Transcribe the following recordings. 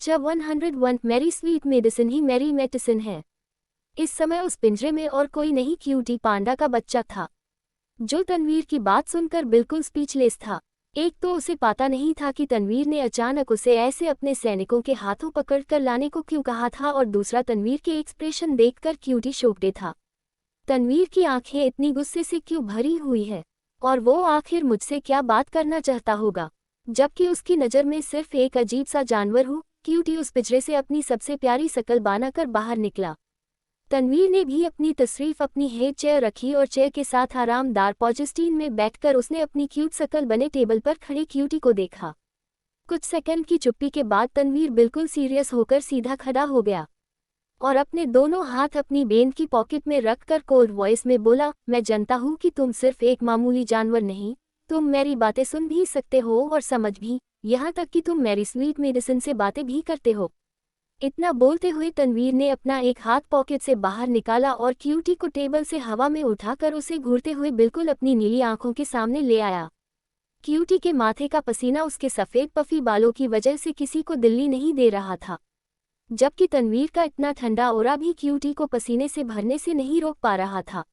जब 101 मेरी sweet medicine ही मेरी मेडिसिन है। इस समय उस पिंजरे में और कोई नहीं, क्यूटी पांडा का बच्चा था, जो तनवीर की बात सुनकर बिल्कुल स्पीचलेस था। एक तो उसे पता नहीं था कि तनवीर ने अचानक उसे ऐसे अपने सैनिकों के हाथों पकड़कर लाने को क्यों कहा था, और दूसरा तनवीर के एक्सप्रेशन देखकर क्यूटी शोकते था। तनवीर की आंखें इतनी गुस्से से क्यों भरी हुई है, और वो आखिर मुझसे क्या बात करना चाहता होगा, जबकि उसकी नज़र में सिर्फ एक अजीब सा जानवर हूँ। क्यूटी उस पिंजरे से अपनी सबसे प्यारी शकल बनाकर बाहर निकला। तनवीर ने भी अपनी तशरीफ अपनी हेड चेयर रखी और चेयर के साथ आरामदार पॉजिस्टीन में बैठकर उसने अपनी क्यूट शकल बने टेबल पर खड़े क्यूटी को देखा। कुछ सेकंड की चुप्पी के बाद तनवीर बिल्कुल सीरियस होकर सीधा खड़ा हो गया और अपने दोनों हाथ अपनी बेन की पॉकेट में रखकर कोल्ड वॉइस में बोला, मैं जानता हूँ कि तुम सिर्फ एक मामूली जानवर नहीं, तुम मेरी बातें सुन भी सकते हो और समझ भी, यहाँ तक कि तुम मेरी स्वीट मेडिसिन से बातें भी करते हो। इतना बोलते हुए तनवीर ने अपना एक हाथ पॉकेट से बाहर निकाला और क्यूटी को टेबल से हवा में उठाकर उसे घूरते हुए बिल्कुल अपनी नीली आंखों के सामने ले आया। क्यूटी के माथे का पसीना उसके सफ़ेद पफी बालों की वजह से किसी को दिल्ली नहीं दे रहा था, जबकि तनवीर का इतना ठंडा ओरा भी क्यूटी को पसीने से भरने से नहीं रोक पा रहा था।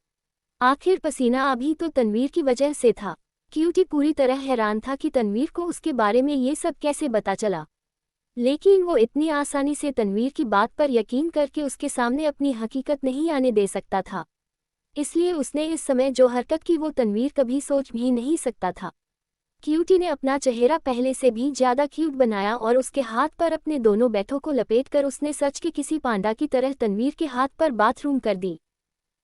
आखिर पसीना अभी तो तनवीर की वजह से था। क्यूटी पूरी तरह हैरान था कि तनवीर को उसके बारे में ये सब कैसे पता चला, लेकिन वो इतनी आसानी से तनवीर की बात पर यकीन करके उसके सामने अपनी हकीकत नहीं आने दे सकता था। इसलिए उसने इस समय जो हरकत की वो तनवीर कभी सोच भी नहीं सकता था। क्यूटी ने अपना चेहरा पहले से भी ज़्यादा क्यूट बनाया और उसके हाथ पर अपने दोनों बैठों को लपेटकर उसने सच के किसी पांडा की तरह तनवीर के हाथ पर बाथरूम कर दी।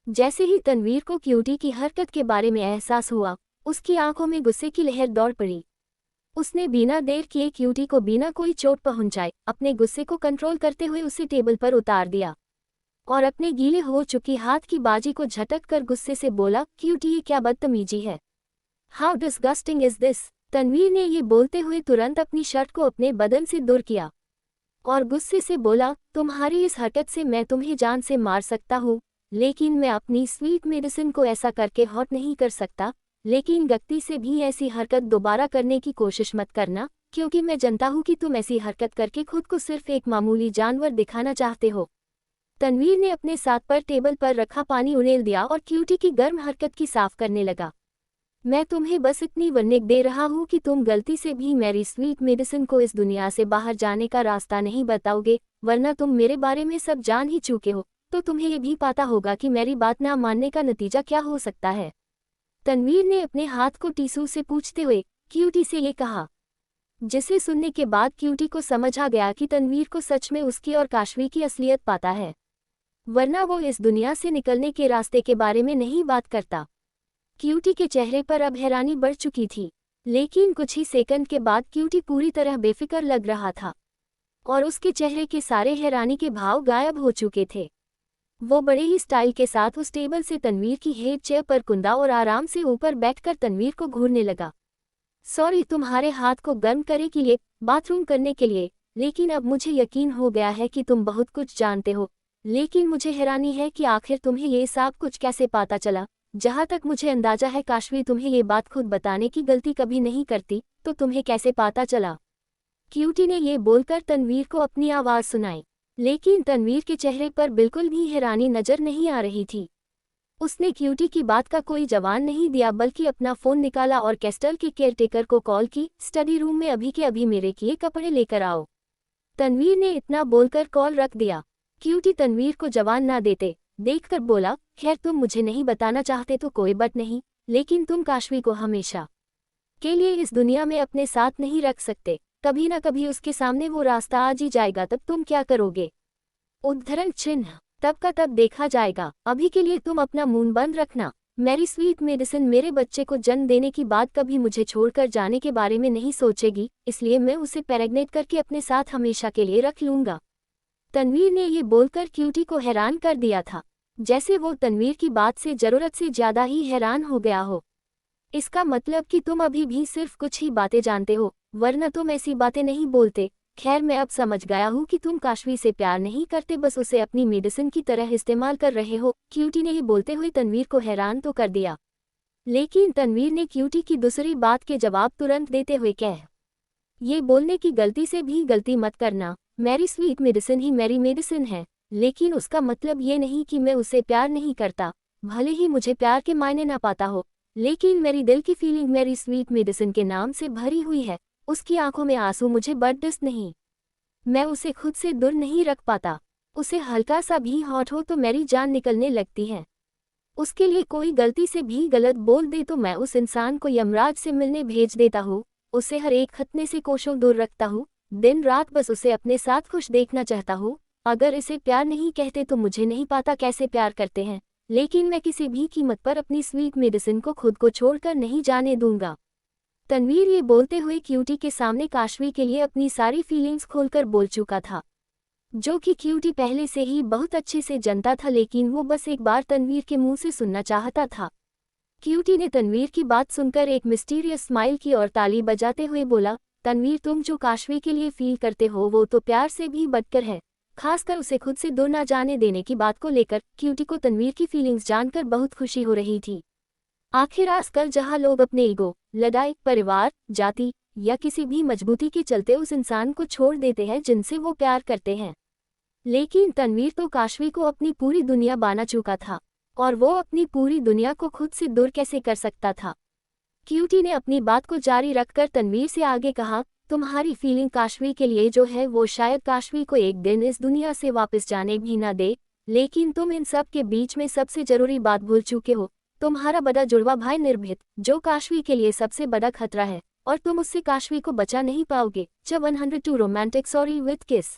जैसे ही तनवीर को क्यूटी की हरकत के बारे में एहसास हुआ, उसकी आंखों में गुस्से की लहर दौड़ पड़ी। उसने बिना देर किए क्यूटी को बिना कोई चोट पहुंचाए अपने गुस्से को कंट्रोल करते हुए उसे टेबल पर उतार दिया और अपने गीले हो चुकी हाथ की बाजी को झटक कर गुस्से से बोला, क्यूटी ये क्या बदतमीजी है, how disgusting is this. Tanveer ने ये बोलते हुए तुरंत अपनी शर्ट को अपने बदन से दूर किया और गुस्से से बोला, तुम्हारी इस हरकत से मैं तुम्हें जान से मार सकता हूँ, लेकिन मैं अपनी स्वीट मेडिसिन को ऐसा करके हॉट नहीं कर सकता। लेकिन गलती से भी ऐसी हरकत दोबारा करने की कोशिश मत करना, क्योंकि मैं जानता हूँ कि तुम ऐसी हरकत करके खुद को सिर्फ एक मामूली जानवर दिखाना चाहते हो। तनवीर ने अपने साथ पर टेबल पर रखा पानी उड़ेल दिया और क्यूटी की गर्म हरकत की साफ करने लगा। मैं तुम्हें बस इतनी वार्निंग दे रहा हूँ कि तुम गलती से भी मेरी स्वीट मेडिसिन को इस दुनिया से बाहर जाने का रास्ता नहीं बताओगे, वरना तुम मेरे बारे में सब जान ही चुके हो, तो तुम्हें ये भी पता होगा कि मेरी बात ना मानने का नतीजा क्या हो सकता है। तनवीर ने अपने हाथ को टिश्यू से पूछते हुए क्यूटी से ये कहा, जिसे सुनने के बाद क्यूटी को समझ आ गया कि तनवीर को सच में उसकी और काशवी की असलियत पता है, वरना वो इस दुनिया से निकलने के रास्ते के बारे में नहीं बात करता। क्यूटी के चेहरे पर अब हैरानी बढ़ चुकी थी, लेकिन कुछ ही सेकंड के बाद क्यूटी पूरी तरह बेफिक्र लग रहा था और उसके चेहरे के सारे हैरानी के भाव गायब हो चुके थे। वो बड़े ही स्टाइल के साथ उस टेबल से तनवीर की हेड चेयर पर कुंदा और आराम से ऊपर बैठकर तनवीर को घूरने लगा। सॉरी तुम्हारे हाथ को गर्म करे के लिए, बाथरूम करने के लिए, लेकिन अब मुझे यकीन हो गया है कि तुम बहुत कुछ जानते हो, लेकिन मुझे हैरानी है कि आखिर तुम्हें ये सब कुछ कैसे पता चला। जहाँ तक मुझे अंदाजा है काशवी तुम्हें ये बात खुद बताने की गलती कभी नहीं करती, तो तुम्हें कैसे पता चला। क्यूटी ने ये बोलकर तनवीर को अपनी आवाज़ सुनाई, लेकिन तनवीर के चेहरे पर बिल्कुल भी हैरानी नजर नहीं आ रही थी। उसने क्यूटी की बात का कोई जवाब नहीं दिया, बल्कि अपना फ़ोन निकाला और कैस्टल के केयरटेकर को कॉल की, स्टडी रूम में अभी के अभी मेरे किए कपड़े लेकर आओ। तनवीर ने इतना बोलकर कॉल रख दिया। क्यूटी तनवीर को जवाब ना देते देखकर बोला, खैर तुम मुझे नहीं बताना चाहते तो कोई बात नहीं, लेकिन तुम काशवी को हमेशा के लिए इस दुनिया में अपने साथ नहीं रख सकते। कभी ना कभी उसके सामने वो रास्ता आ ही जाएगा, तब तुम क्या करोगे? उद्धरण चिन्ह, तब का तब देखा जाएगा। अभी के लिए तुम अपना मुंह बंद रखना। मेरी स्वीट मेडिसिन मेरे बच्चे को जन्म देने की बात कभी मुझे छोड़कर जाने के बारे में नहीं सोचेगी, इसलिए मैं उसे प्रेग्नेंट करके अपने साथ हमेशा के लिए रख लूंगा। तनवीर ने ये बोलकर क्यूटी को हैरान कर दिया था, जैसे वो तनवीर की बात से ज़रूरत से ज़्यादा ही हैरान हो गया हो। इसका मतलब कि तुम अभी भी सिर्फ कुछ ही बातें जानते हो, वरना तुम ऐसी बातें नहीं बोलते। खैर मैं अब समझ गया हूँ कि तुम काशवी से प्यार नहीं करते, बस उसे अपनी मेडिसिन की तरह इस्तेमाल कर रहे हो। क्यूटी ने ये बोलते हुए तनवीर को हैरान तो कर दिया, लेकिन तनवीर ने क्यूटी की दूसरी बात के जवाब तुरंत देते हुए कह ये बोलने की गलती से भी गलती मत करना, मेरी स्वीट मेडिसिन ही मेरी मेडिसिन है, लेकिन उसका मतलब ये नहीं कि मैं उसे प्यार नहीं करता। भले ही मुझे प्यार के मायने ना पाता हो, लेकिन मेरी दिल की फीलिंग मेरी स्वीट मेडिसिन के नाम से भरी हुई है। उसकी आंखों में आंसू मुझे बर्दाश्त नहीं। मैं उसे खुद से दूर नहीं रख पाता। उसे हल्का सा भी हॉट हो तो मेरी जान निकलने लगती है। उसके लिए कोई गलती से भी गलत बोल दे तो मैं उस इंसान को यमराज से मिलने भेज देता हूँ। उसे हर एक खतने से कोसों दूर रखता हूँ। दिन रात बस उसे अपने साथ खुश देखना चाहता हूँ। अगर इसे प्यार नहीं कहते तो मुझे नहीं पता कैसे प्यार करते हैं, लेकिन मैं किसी भी कीमत पर अपनी स्वीट मेडिसिन को खुद को छोड़कर नहीं जाने दूंगा। तनवीर ये बोलते हुए क्यूटी के सामने काशवी के लिए अपनी सारी फीलिंग्स खोलकर बोल चुका था, जो कि क्यूटी पहले से ही बहुत अच्छे से जानता था, लेकिन वो बस एक बार तनवीर के मुंह से सुनना चाहता था। क्यूटी ने तनवीर की बात सुनकर एक मिस्टीरियस स्माइल की और ताली बजाते हुए बोला, तनवीर तुम जो काशवी के लिए फील करते हो वो तो प्यार से भी बढ़कर है, खासकर उसे खुद से दूर ना जाने देने की बात को लेकर। क्यूटी को तनवीर की फीलिंग्स जानकर बहुत खुशी हो रही थी। आखिर आजकल जहां लोग अपने ईगो, लड़ाई, परिवार, जाति या किसी भी मजबूती के चलते उस इंसान को छोड़ देते हैं जिनसे वो प्यार करते हैं, लेकिन तनवीर तो काशवी को अपनी पूरी दुनिया बना चुका था, और वो अपनी पूरी दुनिया को खुद से दूर कैसे कर सकता था। क्यूटी ने अपनी बात को जारी रखकर तनवीर से आगे कहा, तुम्हारी फीलिंग काशवी के लिए जो है वो शायद काशवी को एक दिन इस दुनिया से वापस जाने भी ना दे, लेकिन तुम इन सब के बीच में सबसे जरूरी बात भूल चुके हो। तुम्हारा बड़ा जुड़वा भाई निर्भीत, जो काशवी के लिए सबसे बड़ा खतरा है, और तुम उससे काशवी को बचा नहीं पाओगे। जब 102 रोमांटिक सॉरी विद किस।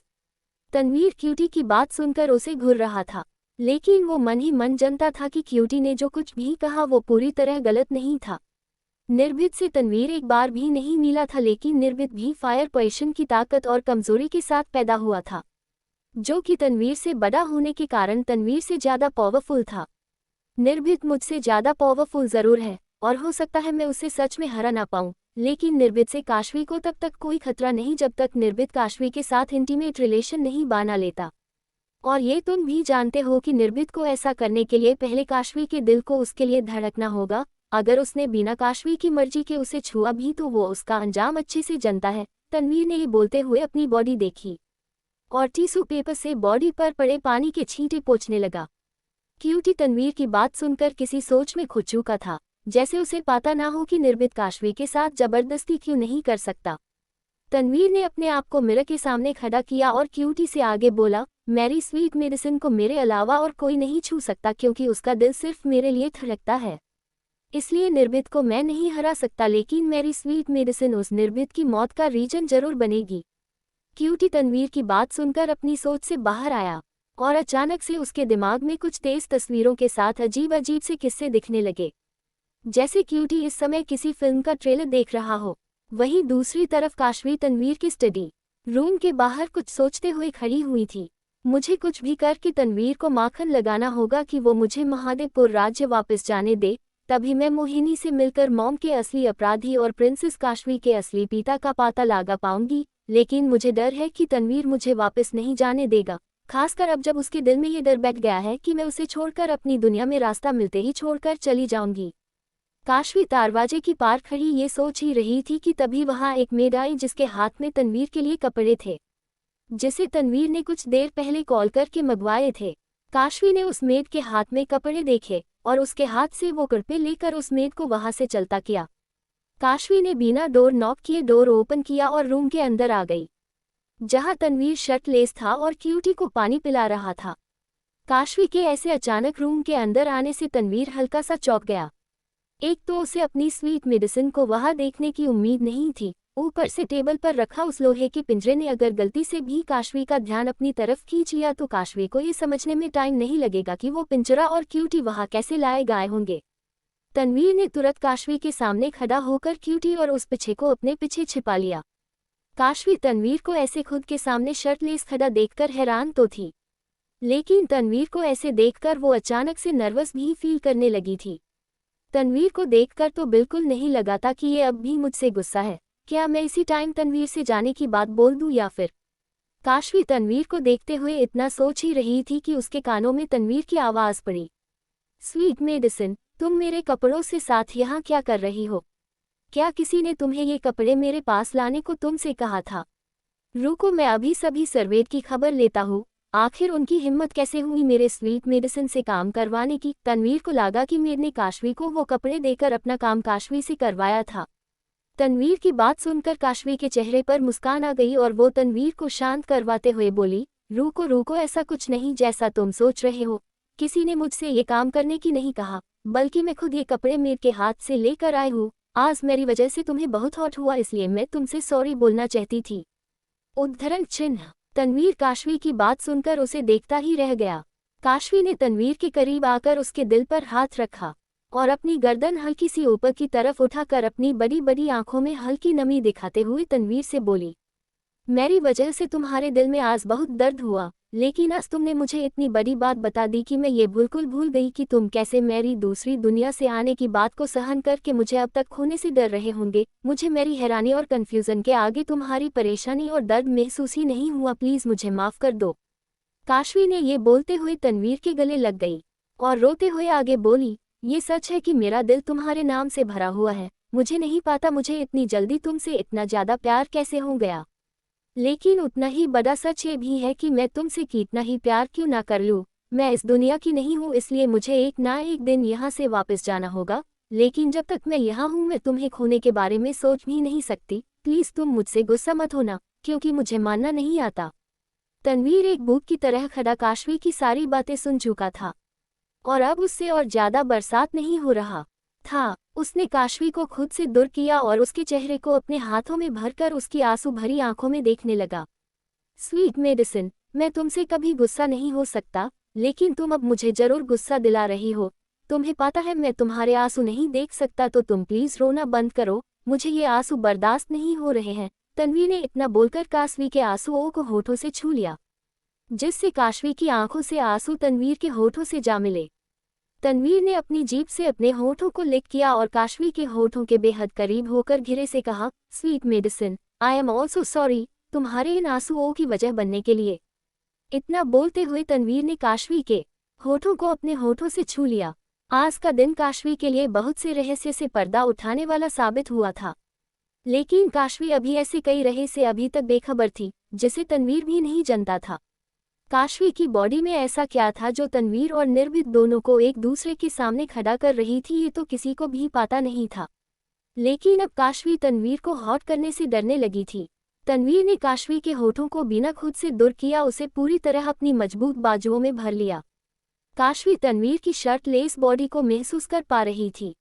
तनवीर क्यूटी की बात सुनकर उसे घूर रहा था, लेकिन वो मन ही मन जानता था कि क्यूटी ने जो कुछ भी कहा वो पूरी तरह गलत नहीं था। निर्भीत से तनवीर एक बार भी नहीं मिला था, लेकिन निर्भीत भी फायर पैशन की ताकत और कमजोरी के साथ पैदा हुआ था, जो कि तनवीर से बड़ा होने के कारण तनवीर से ज्यादा पावरफुल था। निर्भीत मुझसे ज्यादा पावरफुल जरूर है, और हो सकता है मैं उसे सच में हरा ना पाऊं, लेकिन निर्भीत से काशवी को तब तक कोई खतरा नहीं जब तक निर्भीत काशवी के साथ इंटीमेट रिलेशन नहीं बना लेता। और ये तुम भी जानते हो कि निर्भीत को ऐसा करने के लिए पहले काशवी के दिल को उसके लिए धड़कना होगा। अगर उसने बिना काशवी की मर्जी के उसे छुआ भी तो वो उसका अंजाम अच्छे से जानता है। तनवीर ने ये बोलते हुए अपनी बॉडी देखी और टिश्यू पेपर से बॉडी पर पड़े पानी के छींटे पोंछने लगा। क्यूटी तनवीर की बात सुनकर किसी सोच में खो चुका था, जैसे उसे पता ना हो कि निर्भीत काशवी के साथ जबरदस्ती क्यों नहीं कर सकता। तनवीर ने अपने आप को मिरर के सामने खड़ा किया और क्यूटी से आगे बोला, मेरी स्वीट मेडिसिन को मेरे अलावा और कोई नहीं छू सकता, क्योंकि उसका दिल सिर्फ मेरे लिए धड़कता है। इसलिए निर्भीत को मैं नहीं हरा सकता, लेकिन मेरी स्वीट मेडिसिन उस निर्भीत की मौत का रीजन जरूर बनेगी। क्यूटी तनवीर की बात सुनकर अपनी सोच से बाहर आया, और अचानक से उसके दिमाग में कुछ तेज तस्वीरों के साथ अजीब अजीब से किस्से दिखने लगे, जैसे क्यूटी इस समय किसी फिल्म का ट्रेलर देख रहा हो। वहीं दूसरी तरफ काशवी तनवीर की स्टडी रूम के बाहर कुछ सोचते हुए खड़ी हुई थी। मुझे कुछ भी करके तनवीर को माखन लगाना होगा कि वो मुझे महादेवपुर राज्य वापस जाने दे, तभी मैं मोहिनी से मिलकर मॉम के असली अपराधी और प्रिंसेस काशवी के असली पिता का पता लगा पाऊंगी। लेकिन मुझे डर है कि तनवीर मुझे वापस नहीं जाने देगा, खासकर अब जब उसके दिल में ये डर बैठ गया है कि मैं उसे छोड़कर अपनी दुनिया में रास्ता मिलते ही छोड़कर चली जाऊंगी। काशवी दरवाजे की पार खड़ी ये सोच ही रही थी कि तभी वहां एक मेड आई, जिसके हाथ में तनवीर के लिए कपड़े थे, जिसे तनवीर ने कुछ देर पहले कॉल करके मंगवाए थे। काशवी ने उस मेड के हाथ में कपड़े देखे और उसके हाथ से वो कपड़े लेकर उस मेड को वहां से चलता किया। काशवी ने बिना डोर नॉक किए डोर ओपन किया और रूम के अंदर आ गई, जहां तनवीर शर्टलेस था और क्यूटी को पानी पिला रहा था। काशवी के ऐसे अचानक रूम के अंदर आने से तनवीर हल्का सा चौंक गया। एक तो उसे अपनी स्वीट मेडिसिन को वहां देखने की उम्मीद नहीं थी, ऊपर से टेबल पर रखा उस लोहे के पिंजरे ने अगर गलती से भी काशवी का ध्यान अपनी तरफ खींच लिया तो काशवी को ये समझने में टाइम नहीं लगेगा कि वो पिंजरा और क्यूटी वहां कैसे लाए गए होंगे। तनवीर ने तुरंत काशवी के सामने खड़ा होकर क्यूटी और उस पीछे को अपने पीछे छिपा लिया। काशवी तनवीर को ऐसे खुद के सामने शर्टलेस खड़ा देखकर हैरान तो थी, लेकिन तनवीर को ऐसे देखकर वो अचानक से नर्वस भी फील करने लगी थी। तनवीर को देखकर तो बिल्कुल नहीं लगा था कि ये अब भी मुझसे गुस्सा है। क्या मैं इसी टाइम तनवीर से जाने की बात बोल दूं या फिर? काशवी तनवीर को देखते हुए इतना सोच ही रही थी कि उसके कानों में तनवीर की आवाज पड़ी, स्वीट मेडिसिन, तुम मेरे कपड़ों से साथ यहाँ क्या कर रही हो? क्या किसी ने तुम्हें ये कपड़े मेरे पास लाने को तुमसे कहा था? रुको, मैं अभी सभी सर्वेट की खबर लेता हूँ। आखिर उनकी हिम्मत कैसे हुई मेरे स्वीट मेडिसिन से काम करवाने की। तनवीर को लगा कि मीर ने काशवी को वो कपड़े देकर अपना काम काशवी से करवाया था। तनवीर की बात सुनकर काशवी के चेहरे पर मुस्कान आ गई और वो तनवीर को शांत करवाते हुए बोली, रुको रुको, ऐसा कुछ नहीं जैसा तुम सोच रहे हो। किसी ने मुझसे ये काम करने की नहीं कहा, बल्कि मैं खुद ये कपड़े मीर के हाथ से लेकर आई हूँ। आज मेरी वजह से तुम्हें बहुत हॉट हुआ, इसलिए मैं तुमसे सॉरी बोलना चाहती थी। उद्धरण चिन्ह। तनवीर काशवी की बात सुनकर उसे देखता ही रह गया। काशवी ने तनवीर के करीब आकर उसके दिल पर हाथ रखा और अपनी गर्दन हल्की सी ऊपर की तरफ उठाकर अपनी बड़ी बड़ी आंखों में हल्की नमी दिखाते हुए तनवीर से बोली, मेरी वजह से तुम्हारे दिल में आज बहुत दर्द हुआ, लेकिन आज तुमने मुझे इतनी बड़ी बात बता दी कि मैं ये बिल्कुल भूल गई कि तुम कैसे मेरी दूसरी दुनिया से आने की बात को सहन करके मुझे अब तक खोने से डर रहे होंगे। मुझे मेरी हैरानी और कन्फ्यूजन के आगे तुम्हारी परेशानी और दर्द महसूस ही नहीं हुआ। प्लीज़ मुझे माफ़ कर दो। काशवी ने ये बोलते हुए तनवीर के गले लग गई और रोते हुए आगे बोली, ये सच है कि मेरा दिल तुम्हारे नाम से भरा हुआ है। मुझे नहीं पता मुझे इतनी जल्दी तुमसे इतना ज़्यादा प्यार कैसे हो गया, लेकिन उतना ही बड़ा सच ये भी है कि मैं तुमसे कितना ही प्यार क्यों ना कर लूँ। मैं इस दुनिया की नहीं हूँ, इसलिए मुझे एक ना एक दिन यहाँ से वापस जाना होगा, लेकिन जब तक मैं यहाँ हूँ मैं तुम्हें खोने के बारे में सोच भी नहीं सकती। प्लीज़ तुम मुझसे गुस्सा मत होना, क्योंकि मुझे मानना नहीं आता। तनवीर एक भूत की तरह खड़ा काशवी की सारी बातें सुन चुका था और अब उससे और ज़्यादा बरसात नहीं हो रहा था। उसने काशवी को खुद से दूर किया और उसके चेहरे को अपने हाथों में भरकर उसकी आंसू भरी आंखों में देखने लगा। स्वीट मेडिसिन, मैं तुमसे कभी गुस्सा नहीं हो सकता, लेकिन तुम अब मुझे जरूर गुस्सा दिला रही हो। तुम्हें पता है मैं तुम्हारे आंसू नहीं देख सकता, तो तुम प्लीज़ रोना बंद करो, मुझे ये आंसू बर्दाश्त नहीं हो रहे हैं। तन्वी ने इतना बोलकर काशवी के आंसुओं को होठों से छू लिया, जिससे काशवी की आंखों से आंसू तनवीर के होठों से जा मिले। तनवीर ने अपनी जीभ से अपने होठों को लिक किया और काशवी के होठों के बेहद करीब होकर घिरे से कहा, sweet medicine, I am also sorry तुम्हारे इन आंसुओं की वजह बनने के लिए। इतना बोलते हुए तनवीर ने काशवी के होठों को अपने होठों से छू लिया। आज का दिन काशवी के लिए बहुत से रहस्य से पर्दा उठाने वाला साबित हुआ था, लेकिन काशवी अभी ऐसे कई रहस्य अभी तक बेखबर थी जिसे तनवीर भी नहीं जानता था। काशवी की बॉडी में ऐसा क्या था जो तनवीर और निर्भीक दोनों को एक दूसरे के सामने खड़ा कर रही थी, ये तो किसी को भी पता नहीं था। लेकिन अब काशवी तनवीर को हॉट करने से डरने लगी थी। तनवीर ने काशवी के होठों को बिना खुद से दूर किया उसे पूरी तरह अपनी मजबूत बाजुओं में भर लिया। काशवी तनवीर की शर्ट लेस बॉडी को महसूस कर पा रही थी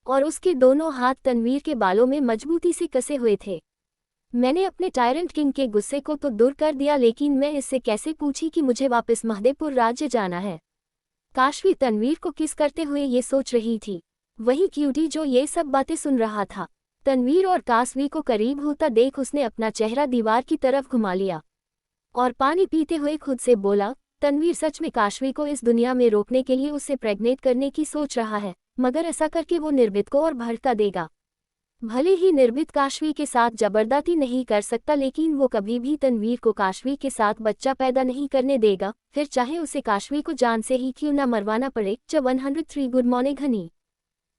और उसके दोनों हाथ तनवीर के बालों में मजबूती से कसे हुए थे। मैंने अपने टायरेंट किंग के गुस्से को तो दूर कर दिया, लेकिन मैं इससे कैसे पूछी कि मुझे वापस महदेपुर राज्य जाना है। काशवी तनवीर को किस करते हुए ये सोच रही थी। वही क्यूटी जो ये सब बातें सुन रहा था। तनवीर और काशवी को करीब होता देख उसने अपना चेहरा दीवार की तरफ घुमा लिया और पानी पीते हुए खुद से बोला, तनवीर सच में काशवी को इस दुनिया में रोकने के लिए उसे प्रेग्नेट करने की सोच रहा है, मगर ऐसा करके वो निर्भित को और भड़का देगा। भले ही निर्भित काशवी के साथ जबरदस्ती नहीं कर सकता, लेकिन वो कभी भी तनवीर को काशवी के साथ बच्चा पैदा नहीं करने देगा, फिर चाहे उसे काशवी को जान से ही क्यों न मरवाना पड़े। 103 गुड मॉर्निंग हनी।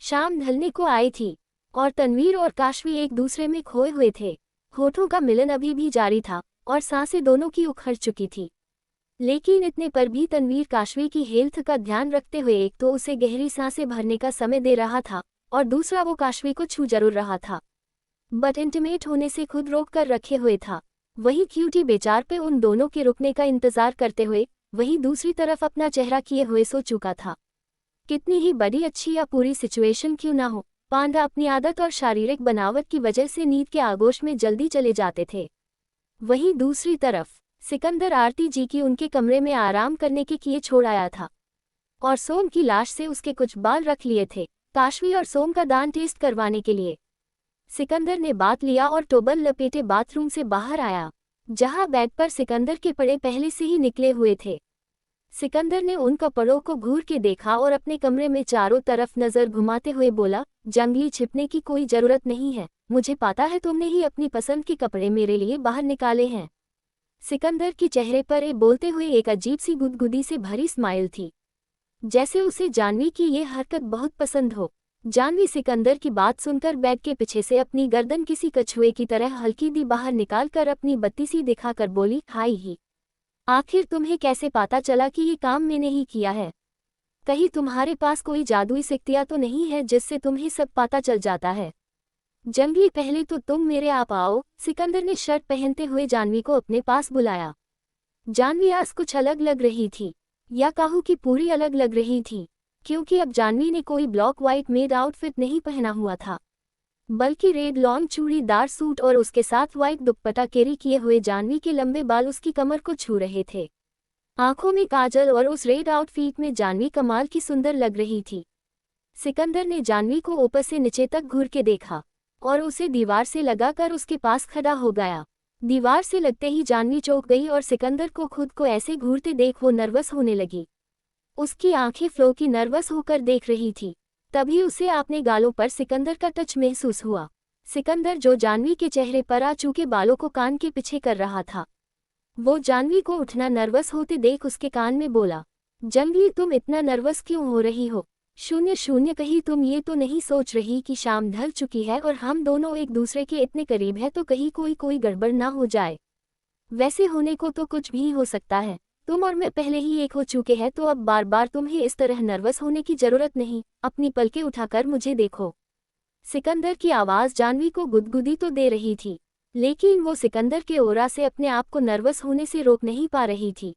शाम ढलने को आई थी और तनवीर और काशवी एक दूसरे में खोए हुए थे। होठों का मिलन अभी भी जारी था और सांसें दोनों की उखड़ चुकी थी, लेकिन इतने पर भी तनवीर काशवी की हेल्थ का ध्यान रखते हुए एक तो उसे गहरी सांसें भरने का समय दे रहा था और दूसरा वो काशवी को छू जरूर रहा था, बट इंटीमेट होने से खुद रोक कर रखे हुए था। वही क्यूटी बेचार पे उन दोनों के रुकने का इंतजार करते हुए वही दूसरी तरफ अपना चेहरा किए हुए सो चुका था। कितनी ही बड़ी अच्छी या पूरी सिचुएशन क्यों ना हो, पांडा अपनी आदत और शारीरिक बनावट की वजह से नींद के आगोश में जल्दी चले जाते थे। वहीं दूसरी तरफ सिकंदर आरती जी की उनके कमरे में आराम करने के किए छोड़ आया था और सोम की लाश से उसके कुछ बाल रख लिए थे, काशवी और सोम का दान टेस्ट करवाने के लिए। सिकंदर ने बात लिया और टोबल लपेटे बाथरूम से बाहर आया, जहां बेड पर सिकंदर के कपड़े पहले से ही निकले हुए थे। सिकंदर ने उन कपड़ों को घूर के देखा और अपने कमरे में चारों तरफ नजर घुमाते हुए बोला, जंगली छिपने की कोई जरूरत नहीं है, मुझे पता है तुमने ही अपनी पसंद के कपड़े मेरे लिए बाहर निकाले हैं। सिकंदर के चेहरे पर ये बोलते हुए एक अजीब सी गुदगुदी से भरी स्माइल थी, जैसे उसे जानवी की ये हरकत बहुत पसंद हो। जानवी सिकंदर की बात सुनकर बैग के पीछे से अपनी गर्दन किसी कछुए की तरह हल्की दी बाहर निकालकर अपनी बत्ती सी दिखाकर बोली, हाय ही, आखिर तुम्हें कैसे पता चला कि ये काम मैंने ही किया है? कहीं तुम्हारे पास कोई जादुई शक्तियां तो नहीं है जिससे तुम्हें सब पता चल जाता है? जंगली, पहले तो तुम मेरे आप आओ। सिकंदर ने शर्ट पहनते हुए जानवी को अपने पास बुलाया। जानवी आज कुछ अलग लग रही थी, या कहूँ कि पूरी अलग लग रही थी, क्योंकि अब जानवी ने कोई ब्लॉक वाइट मेड आउटफिट नहीं पहना हुआ था, बल्कि रेड लॉन्ग चूड़ीदार सूट और उसके साथ व्हाइट दुपट्टा कैरी किए हुए जानवी के लंबे बाल उसकी कमर को छू रहे थे। आंखों में काजल और उस रेड आउटफिट में जानवी कमाल की सुंदर लग रही थी। सिकंदर ने जानवी को ऊपर से नीचे तक घूर के देखा और उसे दीवार से लगाकर उसके पास खड़ा हो गया। दीवार से लगते ही जानवी चौंक गई और सिकंदर को खुद को ऐसे घूरते देख वो नर्वस होने लगी। उसकी आंखें फ्लो की नर्वस होकर देख रही थी। तभी उसे अपने गालों पर सिकंदर का टच महसूस हुआ। सिकंदर जो जानवी के चेहरे पर आ चुके बालों को कान के पीछे कर रहा था, वो जानवी को उठना नर्वस होते देख उसके कान में बोला, जंगली, तुम इतना नर्वस क्यों हो रही हो? 0-0, कहीं तुम ये तो नहीं सोच रही कि शाम ढल चुकी है और हम दोनों एक दूसरे के इतने करीब हैं तो कहीं कोई गड़बड़ ना हो जाए? वैसे होने को तो कुछ भी हो सकता है। तुम और मैं पहले ही एक हो चुके हैं, तो अब बार बार तुम्हें इस तरह नर्वस होने की जरूरत नहीं। अपनी पलकें उठाकर मुझे देखो। सिकंदर की आवाज़ जानवी को गुदगुदी तो दे रही थी, लेकिन वो सिकंदर के ओरा से अपने आप को नर्वस होने से रोक नहीं पा रही थी।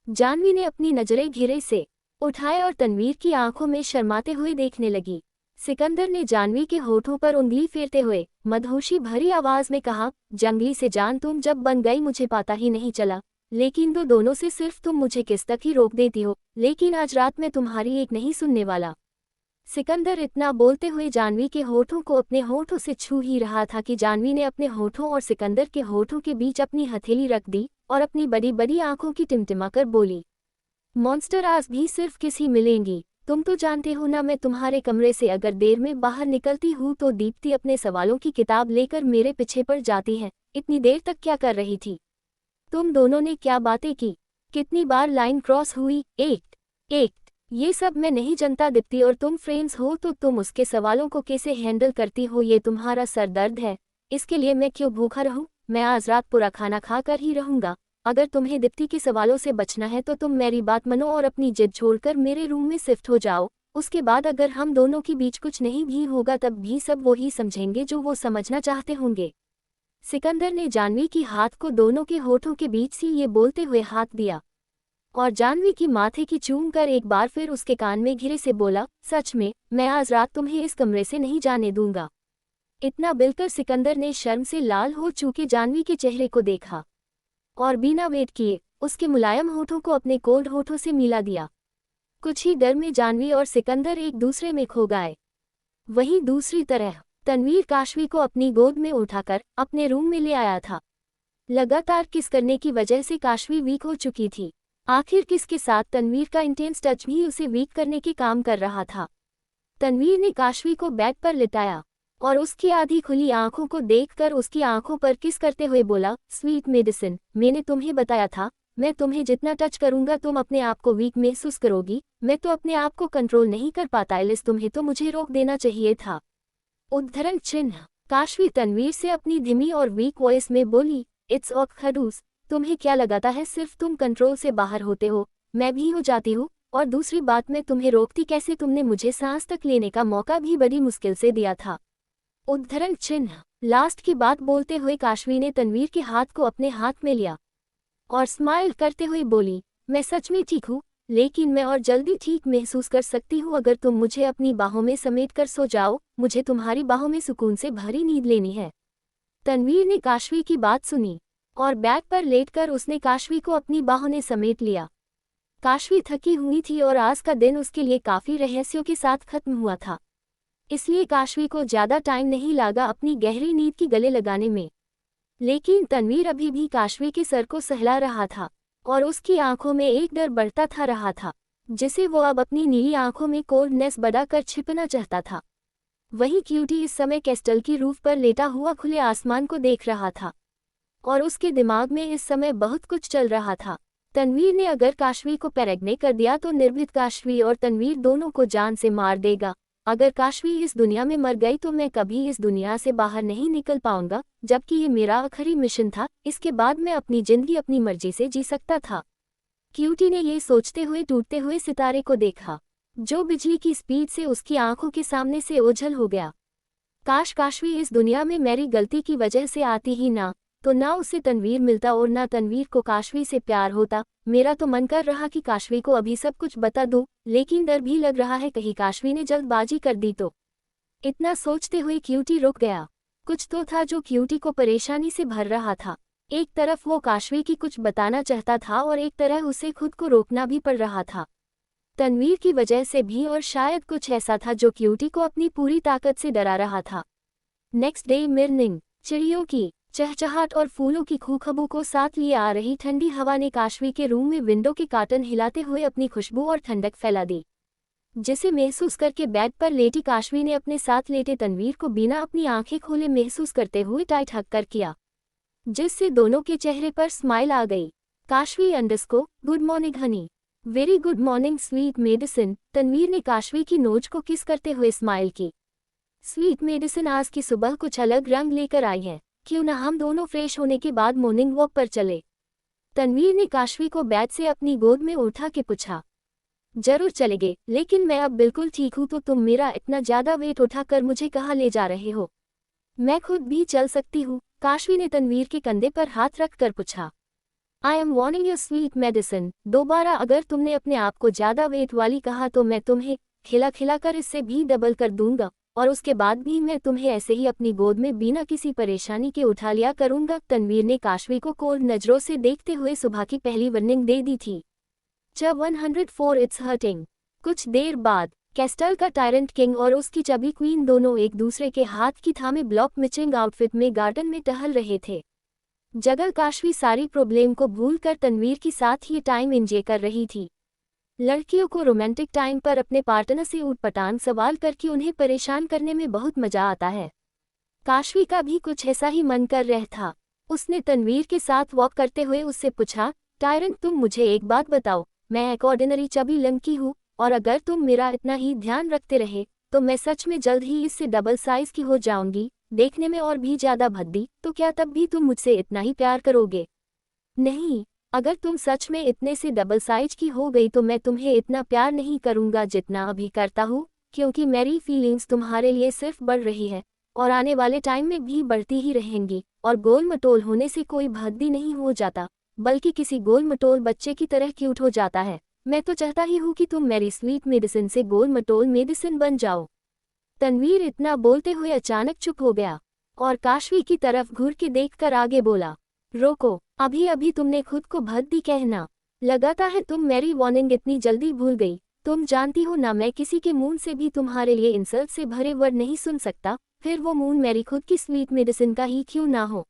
जानवी ने अपनी नजरें घेरे से उठाए और तनवीर की आंखों में शर्माते हुए देखने लगी। सिकंदर ने जानवी के होठों पर उंगली फेरते हुए मदहोशी भरी आवाज में कहा, जंगली से जान तुम जब बन गई मुझे पता ही नहीं चला, लेकिन दोनों से सिर्फ तुम मुझे किस तक ही रोक देती हो, लेकिन आज रात में तुम्हारी एक नहीं सुनने वाला। सिकंदर इतना बोलते हुए जानवी के होठों को अपने होठों से छू ही रहा था कि जानवी ने अपने होठों और सिकंदर के होठों के बीच अपनी हथेली रख दी और अपनी बड़ी बड़ी आंखों की टिमटिमाकर बोली, मॉन्स्टर, आज भी सिर्फ किस ही मिलेंगी। तुम तो जानते हो ना, मैं तुम्हारे कमरे से अगर देर में बाहर निकलती हूँ तो दीप्ति अपने सवालों की किताब लेकर मेरे पीछे पड़ जाती है। इतनी देर तक क्या कर रही थी? तुम दोनों ने क्या बातें की? कितनी बार लाइन क्रॉस हुई? एक ये सब मैं नहीं जानता दीप्ति, और तुम फ्रेंड्स हो तो तुम उसके सवालों को कैसे हैंडल करती हो ये तुम्हारा सर दर्द है। इसके लिए मैं क्यों भूखा रहूं? मैं आज रात पूरा खाना खाकर ही रहूंगा। अगर तुम्हें दीप्ति के सवालों से बचना है तो तुम मेरी बात मानो और अपनी जिद छोड़कर मेरे रूम में शिफ्ट हो जाओ। उसके बाद अगर हम दोनों के बीच कुछ नहीं भी होगा तब भी सब वो ही समझेंगे जो वो समझना चाहते होंगे। सिकंदर ने जानवी की हाथ को दोनों के होठों के बीच से ये बोलते हुए हाथ दिया और जानवी की माथे की चूम कर एक बार फिर उसके कान में घिरे से बोला, सच में मैं आज रात तुम्हें इस कमरे से नहीं जाने दूंगा। इतना बिलकर सिकंदर ने शर्म से लाल हो चुके जानवी के चेहरे को देखा और बिना वेट किए उसके मुलायम होठों को अपने कोल्ड होठों से मिला दिया। कुछ ही डर में जानवी और सिकंदर एक दूसरे में खो गए। वहीं दूसरी तरह तनवीर काशवी को अपनी गोद में उठाकर अपने रूम में ले आया था। लगातार किस करने की वजह से काशवी वीक हो चुकी थी। आखिर किस के साथ तनवीर का इंटेंस टच भी उसे वीक करने के काम कर रहा था। तनवीर ने काशवी को बेड पर लिटाया और उसकी आधी खुली आंखों को देखकर उसकी आंखों पर किस करते हुए बोला, स्वीट मेडिसिन, मैंने तुम्हें बताया था, मैं तुम्हें जितना टच करूंगा तुम अपने आप को वीक महसूस करोगी। मैं तो अपने आप को कंट्रोल नहीं कर पाता, एलिस तुम्हें तो मुझे रोक देना चाहिए था। उद्धरण चिन्ह। काशवी तनवीर से अपनी धीमी और वीक वॉइस में बोली, इट्स ऑक खडूस, तुम्हें क्या लगाता है सिर्फ तुम कंट्रोल से बाहर होते हो? मैं भी हो जाती हूँ। और दूसरी बात, मैं तुम्हें रोकती कैसे? तुमने मुझे सांस तक लेने का मौका भी बड़ी मुश्किल से दिया था। उद्धरण चिन्ह। लास्ट की बात बोलते हुए काशवी ने तनवीर के हाथ को अपने हाथ में लिया और स्माइल करते हुए बोली, मैं सच में ठीक हूँ, लेकिन मैं और जल्दी ठीक महसूस कर सकती हूँ अगर तुम मुझे अपनी बाहों में समेट कर सो जाओ। मुझे तुम्हारी बाहों में सुकून से भरी नींद लेनी है। तनवीर ने काशवी की बात सुनी और बैग पर लेटकर उसने काशवी को अपनी बाहों में समेट लिया। काशवी थकी हुई थी और आज का दिन उसके लिए काफी रहस्यों के साथ खत्म हुआ था, इसलिए काशवी को ज्यादा टाइम नहीं लगा अपनी गहरी नींद की गले लगाने में। लेकिन तनवीर अभी भी काशवी के सर को सहला रहा था और उसकी आंखों में एक डर बढ़ता था रहा था, जिसे वो अब अपनी नीली आंखों में कोल्डनेस बढ़ाकर छिपना चाहता था। वही क्यूटी इस समय कैस्टल की रूफ पर लेटा हुआ खुले आसमान को देख रहा था और उसके दिमाग में इस समय बहुत कुछ चल रहा था। तनवीर ने अगर काशवी को प्रेग्नेंट कर दिया तो निर्भीक काशवी और तनवीर दोनों को जान से मार देगा। अगर काशवी इस दुनिया में मर गई तो मैं कभी इस दुनिया से बाहर नहीं निकल पाऊंगा, जबकि ये मेरा आखिरी मिशन था। इसके बाद मैं अपनी जिंदगी अपनी मर्जी से जी सकता था। क्यूटी ने ये सोचते हुए टूटते हुए सितारे को देखा, जो बिजली की स्पीड से उसकी आंखों के सामने से ओझल हो गया। काश काशवी इस दुनिया में मेरी गलती की वजह से आती ही ना, तो ना उसे तनवीर मिलता और ना तनवीर को काशवी से प्यार होता। मेरा तो मन कर रहा कि काशवी को अभी सब कुछ बता दूं, लेकिन डर भी लग रहा है कहीं काशवी ने जल्दबाजी कर दी तो। इतना सोचते हुए क्यूटी रुक गया। कुछ तो था जो क्यूटी को परेशानी से भर रहा था। एक तरफ वो काशवी की कुछ बताना चाहता था और एक तरह उसे खुद को रोकना भी पड़ रहा था, तनवीर की वजह से भी, और शायद कुछ ऐसा था जो क्यूटी को अपनी पूरी ताकत से डरा रहा था। नेक्स्ट डे मॉर्निंग, चिड़ियों की चहचहाट और फूलों की खूखबू को साथ लिए आ रही ठंडी हवा ने काशवी के रूम में विंडो के कार्टन हिलाते हुए अपनी खुशबू और ठंडक फैला दी, जिसे महसूस करके बेड पर लेटी काशवी ने अपने साथ लेटे तनवीर को बिना अपनी आंखें खोले महसूस करते हुए टाइट हक कर किया, जिससे दोनों के चेहरे पर स्माइल आ गई। Kashvi underscore good morning honey. Very good morning sweet medicine. Tanveer ने काशवी की नोज को किस करते हुए स्माइल की। स्वीट मेडिसिन, आज की सुबह कुछ अलग रंग लेकर आई है, क्यों ना हम दोनों फ्रेश होने के बाद मॉर्निंग वॉक पर चले। तनवीर ने काशवी को बेड से अपनी गोद में उठा के पूछा। जरूर चलेंगे, लेकिन मैं अब बिल्कुल ठीक हूँ, तो तुम मेरा इतना ज्यादा वेट उठाकर मुझे कहाँ ले जा रहे हो? मैं खुद भी चल सकती हूँ, काशवी ने तनवीर के कंधे पर हाथ रख कर पूछा। I am warning you sweet medicine, दोबारा अगर तुमने अपने आप को ज्यादा वेट वाली कहा तो मैं तुम्हें खिला खिला कर इससे भी डबल कर दूंगा, और उसके बाद भी मैं तुम्हें ऐसे ही अपनी गोद में बिना किसी परेशानी के उठा लिया करूंगा। तनवीर ने काशवी को कोल्ड नजरों से देखते हुए सुबह की पहली वार्निंग दे दी थी। जब 104 इट्स हर्टिंग। कुछ देर बाद कैस्टल का टायरेंट किंग और उसकी चबी क्वीन दोनों एक दूसरे के हाथ की थामे ब्लॉक मैचिंग आउटफिट में गार्डन में टहल रहे थे। जगह काशवी सारी प्रॉब्लम को भूलकर तनवीर के साथ ही टाइम एंजॉय कर रही थी। लड़कियों को रोमांटिक टाइम पर अपने पार्टनर से ऊटपटांग सवाल करके उन्हें परेशान करने में बहुत मजा आता है। काशवी का भी कुछ ऐसा ही मन कर रहा था। उसने तनवीर के साथ वॉक करते हुए उससे पूछा, टायरेंट तुम मुझे एक बात बताओ, मैं एक ऑर्डिनरी चबी लड़की हूँ, और अगर तुम मेरा इतना ही ध्यान रखते रहे तो मैं सच में जल्द ही इससे डबल साइज की हो जाऊंगी, देखने में और भी ज्यादा भद्दी। तो क्या तब भी तुम मुझसे इतना ही प्यार करोगे? नहीं, अगर तुम सच में इतने से डबल साइज की हो गई तो मैं तुम्हें इतना प्यार नहीं करूंगा जितना अभी करता हूँ, क्योंकि मेरी फीलिंग्स तुम्हारे लिए सिर्फ बढ़ रही है और आने वाले टाइम में भी बढ़ती ही रहेंगी। और गोल मटोल होने से कोई भद्दी नहीं हो जाता, बल्कि किसी गोल मटोल बच्चे की तरह क्यूट हो जाता है। मैं तो चाहता ही हूँ कि तुम मेरी स्वीट मेडिसिन से गोल मटोल मेडिसिन बन जाओ। तनवीर इतना बोलते हुए अचानक चुप हो गया और काशवी की तरफ घूर के देखकर आगे बोला, रोको, अभी अभी तुमने खुद को भद्दी कहना लगाता है। तुम मेरी वार्निंग इतनी जल्दी भूल गई? तुम जानती हो ना, मैं किसी के मुंह से भी तुम्हारे लिए इंसल्ट से भरे वर्ड नहीं सुन सकता, फिर वो मुंह मेरी खुद की स्वीट मेडिसिन का ही क्यों ना हो।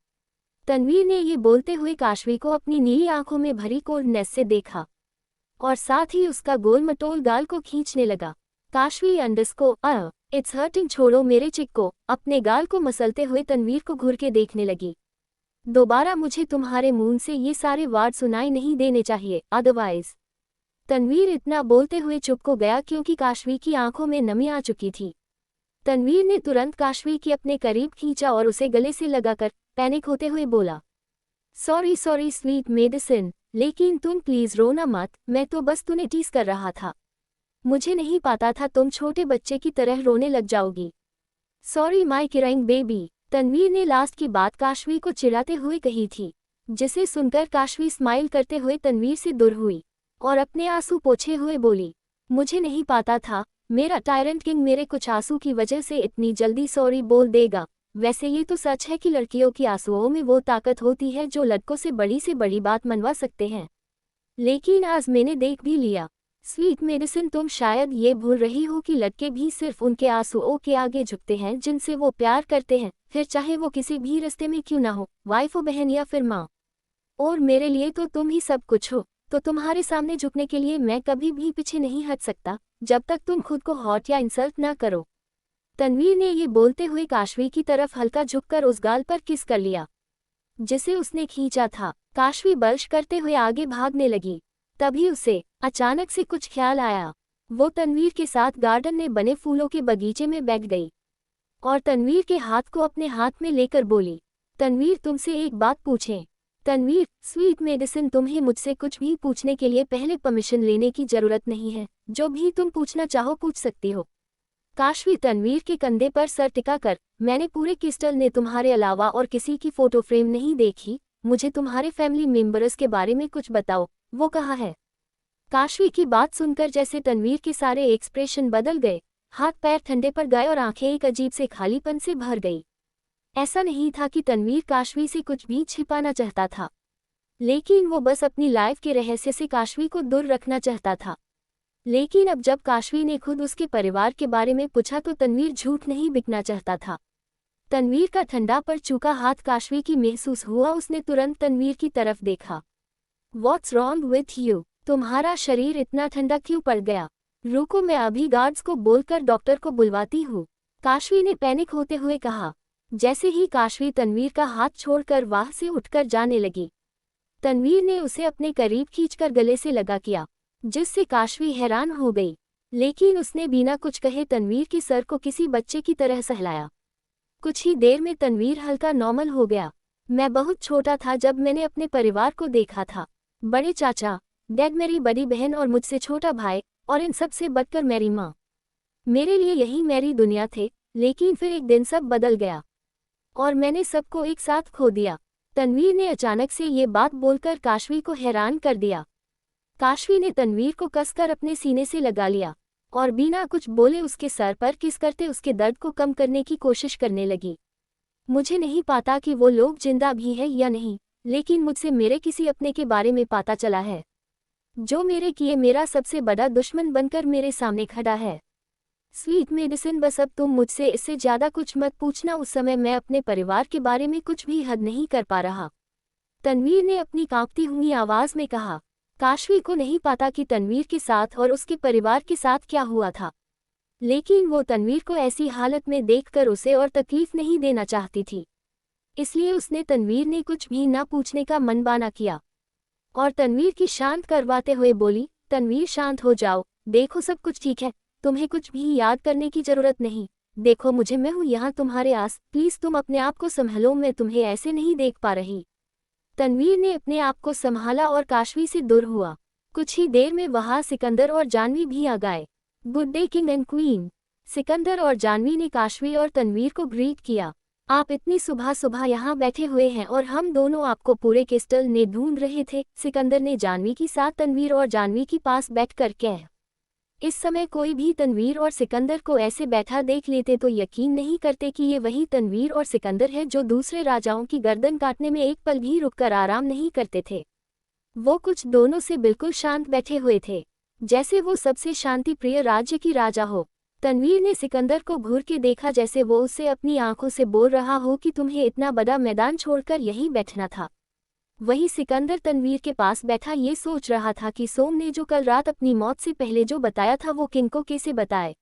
तनवीर ने ये बोलते हुए काशवी को अपनी नीली आंखों में भरी कोल्डनेस से देखा और साथ ही उसका गोल मटोल गाल को खींचने लगा। काशवी अंडरस्को इट्स हर्टिंग, छोड़ो मेरे चिक को। अपने गाल को मसलते हुए तनवीर को घूर के देखने लगी। दोबारा मुझे तुम्हारे मुंह से ये सारे वर्ड सुनाई नहीं देने चाहिए, अदरवाइज। तनवीर इतना बोलते हुए चुप हो गया क्योंकि काशवी की आंखों में नमी आ चुकी थी। तनवीर ने तुरंत काशवी की अपने करीब खींचा और उसे गले से लगाकर पैनिक होते हुए बोला, सॉरी सॉरी स्वीट मेडिसिन, लेकिन तुम प्लीज रोना मत, मैं तो बस तुम्हें टीज कर रहा था। मुझे नहीं पता था तुम छोटे बच्चे की तरह रोने लग जाओगी। Sorry my crying baby. Tanveer ने लास्ट की बात काशवी को चिढ़ाते हुए कही थी, जिसे सुनकर काशवी स्माइल करते हुए तनवीर से दूर हुई और अपने आंसू पोंछे हुए बोली, मुझे नहीं पता था मेरा टायरेंट किंग मेरे कुछ आंसू की वजह से इतनी जल्दी सॉरी बोल देगा। वैसे ये तो सच है कि लड़कियों की आंसुओं में वो ताकत होती है जो लड़कों से बड़ी बात मनवा सकते हैं, लेकिन आज मैंने देख भी लिया। स्वीट मेडिसिन, तुम शायद ये भूल रही हो कि लड़के भी सिर्फ उनके आंसुओं के आगे झुकते हैं जिनसे वो प्यार करते हैं, फिर चाहे वो किसी भी रिश्ते में क्यों ना हो, वाइफ हो, बहन या फिर माँ। और मेरे लिए तो तुम ही सब कुछ हो, तो तुम्हारे सामने झुकने के लिए मैं कभी भी पीछे नहीं हट सकता जब तक तुम खुद को हॉट या इंसल्ट ना करो। तनवीर ने ये बोलते हुए काशवी की तरफ हल्का झुककर उस गाल पर किस कर लिया जिसे उसने खींचा था। काशवी बर्श करते हुए आगे भागने लगी। तभी उसे अचानक से कुछ ख्याल आया। वो तनवीर के साथ गार्डन में बने फूलों के बगीचे में बैठ गई और तनवीर के हाथ को अपने हाथ में लेकर बोली, तनवीर तुमसे एक बात पूछें। तनवीर, स्वीट मेडिसिन, तुम्हें मुझसे कुछ भी पूछने के लिए पहले परमिशन लेने की जरूरत नहीं है, जो भी तुम पूछना चाहो पूछ सकती हो। काशवी तनवीर के कंधे पर सर टिका कर, मैंने पूरे क्रिस्टल ने तुम्हारे अलावा और किसी की फोटो फ्रेम नहीं देखी, मुझे तुम्हारे फैमिली मेंबर्स के बारे में कुछ बताओ, वो कहाँ है। काशवी की बात सुनकर जैसे तनवीर के सारे एक्सप्रेशन बदल गए, हाथ पैर ठंडे पड़ गए और आंखें एक अजीब से खालीपन से भर गई। ऐसा नहीं था कि तनवीर काशवी से कुछ भी छिपाना चाहता था, लेकिन वो बस अपनी लाइफ के रहस्य से काशवी को दूर रखना चाहता था। लेकिन अब जब काशवी ने खुद उसके परिवार के बारे में पूछा तो तनवीर झूठ नहीं बिकना चाहता था। तनवीर का ठंडा पड़ चुका हाथ काशवी की महसूस हुआ, उसने तुरंत तनवीर की तरफ देखा। What's wrong with you? तुम्हारा शरीर इतना ठंडा क्यों पड़ गया? रुको, मैं अभी गार्ड्स को बोलकर डॉक्टर को बुलवाती हूँ, काशवी ने पैनिक होते हुए कहा। जैसे ही काशवी तनवीर का हाथ छोड़कर वहां से उठकर जाने लगी, तनवीर ने उसे अपने करीब खींचकर गले से लगा किया, जिससे काशवी हैरान हो गई। लेकिन उसने बिना कुछ कहे तनवीर के सर को किसी बच्चे की तरह सहलाया। कुछ ही देर में तनवीर हल्का नॉर्मल हो गया। मैं बहुत छोटा था जब मैंने अपने परिवार को देखा था, बड़े चाचा, डैड, मेरी बड़ी बहन और मुझसे छोटा भाई, और इन सब से बढ़कर मेरी माँ। मेरे लिए यही मेरी दुनिया थे। लेकिन फिर एक दिन सब बदल गया और मैंने सबको एक साथ खो दिया। तनवीर ने अचानक से ये बात बोलकर काशवी को हैरान कर दिया। काशवी ने तनवीर को कसकर अपने सीने से लगा लिया और बिना कुछ बोले उसके सर पर किस करते उसके दर्द को कम करने की कोशिश करने लगी। मुझे नहीं पता कि वो लोग जिंदा भी है या नहीं, लेकिन मुझसे मेरे किसी अपने के बारे में पता चला है, जो मेरे किए मेरा सबसे बड़ा दुश्मन बनकर मेरे सामने खड़ा है। स्वीट मेडिसिन, बस अब तुम मुझसे इससे ज्यादा कुछ मत पूछना। उस समय मैं अपने परिवार के बारे में कुछ भी हद नहीं कर पा रहा, तनवीर ने अपनी कांपती हुई आवाज में कहा। काशवी को नहीं पता कि तनवीर के साथ और उसके परिवार के साथ क्या हुआ था, लेकिन वो तनवीर को ऐसी हालत में देखकर उसे और तकलीफ नहीं देना चाहती थी, इसलिए उसने तनवीर ने कुछ भी ना पूछने का मनमाना किया और तनवीर की शांत करवाते हुए बोली, तनवीर शांत हो जाओ, देखो सब कुछ ठीक है, तुम्हें कुछ भी याद करने की जरूरत नहीं। देखो मुझे, मैं हूँ यहाँ तुम्हारे आस, प्लीज तुम अपने आप को संभालो, मैं तुम्हें ऐसे नहीं देख पा रही। तनवीर ने अपने आप को संभाला और काशवी से दूर हुआ। कुछ ही देर में वहां सिकंदर और जानवी भी आ गए। Good day king and queen. Sikandar और जानवी ने काशवी और तनवीर को ग्रीट किया। आप इतनी सुबह सुबह यहाँ बैठे हुए हैं और हम दोनों आपको पूरे क्रिस्टल ने ढूंढ रहे थे। सिकंदर ने जानवी के साथ तनवीर और जानवी के पास बैठकर कहा। इस समय कोई भी तनवीर और सिकंदर को ऐसे बैठा देख लेते तो यकीन नहीं करते कि ये वही तनवीर और सिकंदर है जो दूसरे राजाओं की गर्दन काटने में एक पल भी रुककर आराम नहीं करते थे। वो कुछ दोनों से बिल्कुल शांत बैठे हुए थे, जैसे वो सबसे शांति प्रिय राज्य की राजा हो। तनवीर ने सिकंदर को घूर के देखा, जैसे वो उससे अपनी आंखों से बोल रहा हो कि तुम्हें इतना बड़ा मैदान छोड़कर यहीं बैठना था। वही सिकंदर तनवीर के पास बैठा ये सोच रहा था कि सोम ने जो कल रात अपनी मौत से पहले जो बताया था वो किंग को कैसे बताए।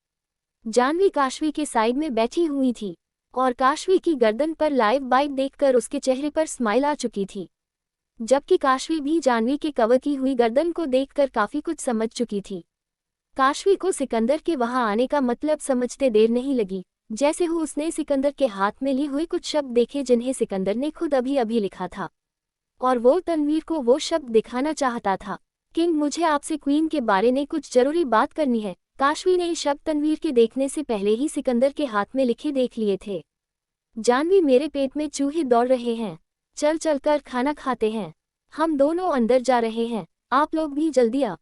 जानवी काशवी के साइड में बैठी हुई थी और काशवी की गर्दन पर लाइव बाइट देखकर उसके चेहरे पर स्माइल आ चुकी थी, जबकि काशवी भी जानवी के कवर की हुई गर्दन को देखकर काफी कुछ समझ चुकी थी। काशवी को सिकंदर के वहां आने का मतलब समझते देर नहीं लगी। जैसे हो उसने सिकंदर के हाथ में लिए हुए कुछ शब्द देखे जिन्हें सिकंदर ने खुद अभी अभी लिखा था, और वो तनवीर को वो शब्द दिखाना चाहता था। किंग, मुझे आपसे क्वीन के बारे में कुछ जरूरी बात करनी है। काशवी ने ये शब्द तनवीर के देखने से पहले ही सिकंदर के हाथ में लिखे देख लिए थे। जानवी, मेरे पेट में चूहे दौड़ रहे हैं, चल चल कर खाना खाते हैं। हम दोनों अंदर जा रहे हैं, आप लोग भी जल्दी आ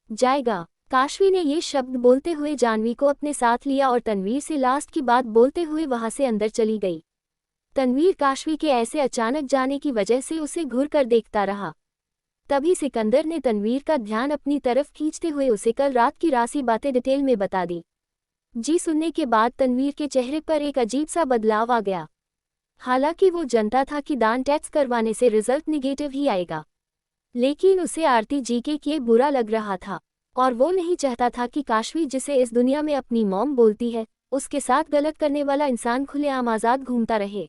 जाएगा। काशवी ने ये शब्द बोलते हुए जानवी को अपने साथ लिया और तनवीर से लास्ट की बात बोलते हुए वहां से अंदर चली गई। तनवीर काशवी के ऐसे अचानक जाने की वजह से उसे घूर कर देखता रहा। तभी सिकंदर ने तनवीर का ध्यान अपनी तरफ खींचते हुए उसे कल रात की राशि बातें डिटेल में बता दी। जी सुनने के बाद तनवीर के चेहरे पर एक अजीब सा बदलाव आ गया। हालांकि वो जानता था कि दान टैक्स करवाने से रिजल्ट निगेटिव ही आएगा, लेकिन उसे आरती जी के किए बुरा लग रहा था और वो नहीं चाहता था कि काशवी, जिसे इस दुनिया में अपनी मॉम बोलती है, उसके साथ गलत करने वाला इंसान खुलेआम आज़ाद घूमता रहे।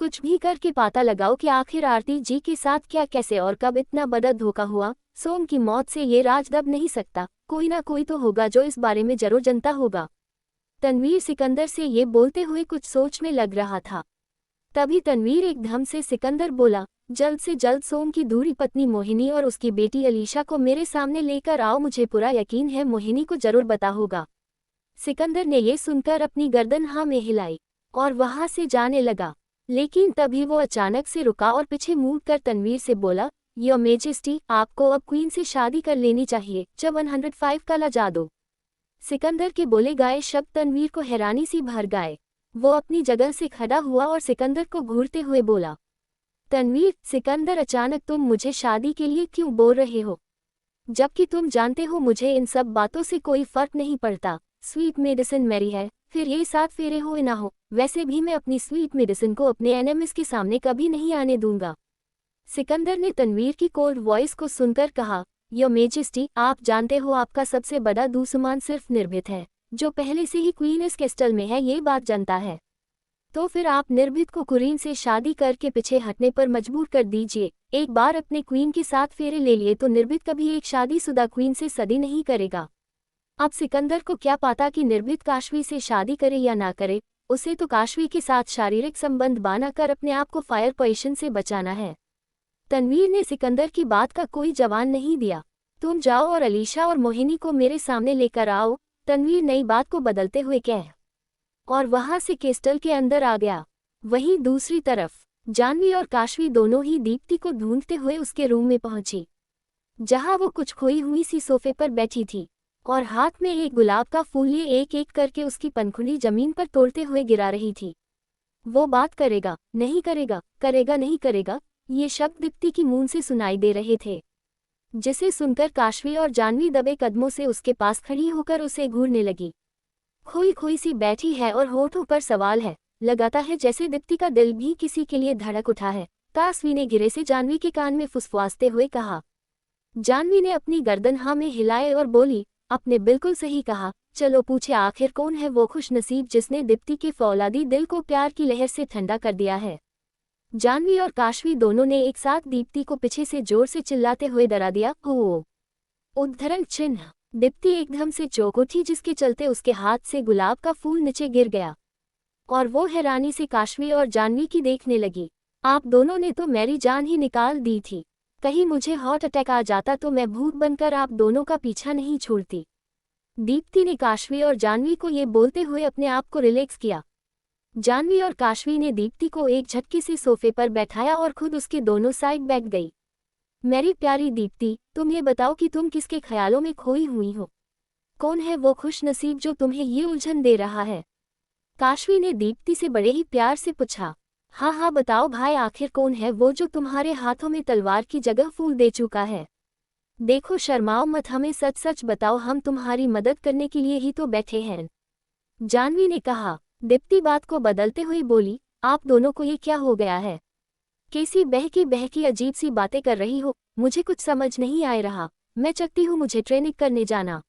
कुछ भी करके पता लगाओ कि आखिर आरती जी के साथ क्या, कैसे और कब इतना बड़ा धोखा हुआ। सोम की मौत से ये राज दब नहीं सकता, कोई ना कोई तो होगा जो इस बारे में जरूर जानता होगा। तनवीर सिकंदर से ये बोलते हुए कुछ सोच में लग रहा था। तभी तनवीर एकदम से सिकंदर बोला, जल्द से जल्द सोम की दूरी पत्नी मोहिनी और उसकी बेटी अलीशा को मेरे सामने लेकर आओ, मुझे पूरा यकीन है मोहिनी को जरूर पता होगा। सिकंदर ने ये सुनकर अपनी गर्दन हाँ में हिलाई और वहां से जाने लगा, लेकिन तभी वो अचानक से रुका और पीछे मुड़ कर तनवीर से बोला, योर मेजेस्टी, आपको अब क्वीन से शादी कर लेनी चाहिए। जब 105 काला जादू। सिकंदर के बोले गए शब्द तनवीर को हैरानी सी भर गए। वो अपनी जगह से खड़ा हुआ और सिकंदर को घूरते हुए बोला, तनवीर, सिकंदर अचानक तुम मुझे शादी के लिए क्यों बोल रहे हो, जबकि तुम जानते हो मुझे इन सब बातों से कोई फर्क नहीं पड़ता। स्वीट मेडिसिन मेरी है, फिर ये 7 फेरे हो ना हो, वैसे भी मैं अपनी स्वीट मेडिसिन को अपने एनिमीज के सामने कभी नहीं आने दूंगा। सिकंदर ने तनवीर की कोल्ड वॉइस को सुनकर कहा, योर मेजेस्टी, आप जानते हो आपका सबसे बड़ा दुश्मन सिर्फ निर्भीत है, जो पहले से ही क्वीन इस कैस्टल में है, ये बात जानता है। तो फिर आप निर्भीत को कुरीन से शादी करके पीछे हटने पर मजबूर कर दीजिए। एक बार अपने क्वीन के साथ फेरे ले लिए तो निर्भीत कभी एक शादीशुदा क्वीन से शादी नहीं करेगा। अब सिकंदर को क्या पता कि निर्भीत काशवी से शादी करे या ना करे, उसे तो काशवी के साथ शारीरिक संबंध बनाकर अपने आप को फायर पोजीशन से बचाना है। तनवीर ने सिकंदर की बात का कोई जवाब नहीं दिया। तुम जाओ और अलीशा और मोहिनी को मेरे सामने लेकर आओ, तनवीर नई बात को बदलते हुए कह और वहां से क्रिस्टल के अंदर आ गया। वहीं दूसरी तरफ जानवी और काशवी दोनों ही दीप्ति को ढूंढते हुए उसके रूम में पहुंची, जहां वो कुछ खोई हुई सी सोफे पर बैठी थी और हाथ में एक गुलाब का फूल लिए एक एक करके उसकी पनखुड़ी जमीन पर तोड़ते हुए गिरा रही थी। वो बात करेगा, नहीं करेगा, करेगा, नहीं करेगा, ये शब्द दीप्ति की मुंह से सुनाई दे रहे थे, जिसे सुनकर काशवी और जानवी दबे कदमों से उसके पास खड़ी होकर उसे घूरने लगी। खोई खोई सी बैठी है और होठों पर सवाल है, लगाता है जैसे दीप्ति का दिल भी किसी के लिए धड़क उठा है। काशवी ने गिरे से जानवी के कान में फुसफुसाते हुए कहा। जानवी ने अपनी गर्दन हाँ में हिलाए और बोली, आपने बिल्कुल सही कहा, चलो पूछे आखिर कौन है वो खुशनसीब जिसने दीप्ति के फौलादी दिल को प्यार की लहर से ठंडा कर दिया है। जानवी और काशवी दोनों ने एक साथ दीप्ति को पीछे से जोर से चिल्लाते हुए डरा दिया। ओ उद्धरण चिन्ह। दीप्ति एकदम से चौंक उठी, जिसके चलते उसके हाथ से गुलाब का फूल नीचे गिर गया और वो हैरानी से काशवी और जानवी की देखने लगी। आप दोनों ने तो मेरी जान ही निकाल दी थी, कहीं मुझे हार्ट अटैक आ जाता तो मैं भूत बनकर आप दोनों का पीछा नहीं छोड़ती। दीप्ति ने काशवी और जानवी को ये बोलते हुए अपने आप को रिलैक्स किया। जानवी और काशवी ने दीप्ति को एक झटके से सोफे पर बैठाया और खुद उसके दोनों साइड बैठ गई। मेरी प्यारी दीप्ति, तुम ये बताओ कि तुम किसके ख्यालों में खोई हुई हो, कौन है वो खुशनसीब जो तुम्हें ये उलझन दे रहा है। काशवी ने दीप्ति से बड़े ही प्यार से पूछा। हाँ हाँ बताओ भाई, आखिर कौन है वो जो तुम्हारे हाथों में तलवार की जगह फूल दे चुका है। देखो शर्माओ मत, हमें सच सच बताओ, हम तुम्हारी मदद करने के लिए ही तो बैठे हैं, जानवी ने कहा। दीप्ति बात को बदलते हुए बोली, आप दोनों को ये क्या हो गया है, कैसी बहकी अजीब सी बातें कर रही हो, मुझे कुछ समझ नहीं आ रहा। मैं चलती हूँ, मुझे ट्रेनिंग करने जाना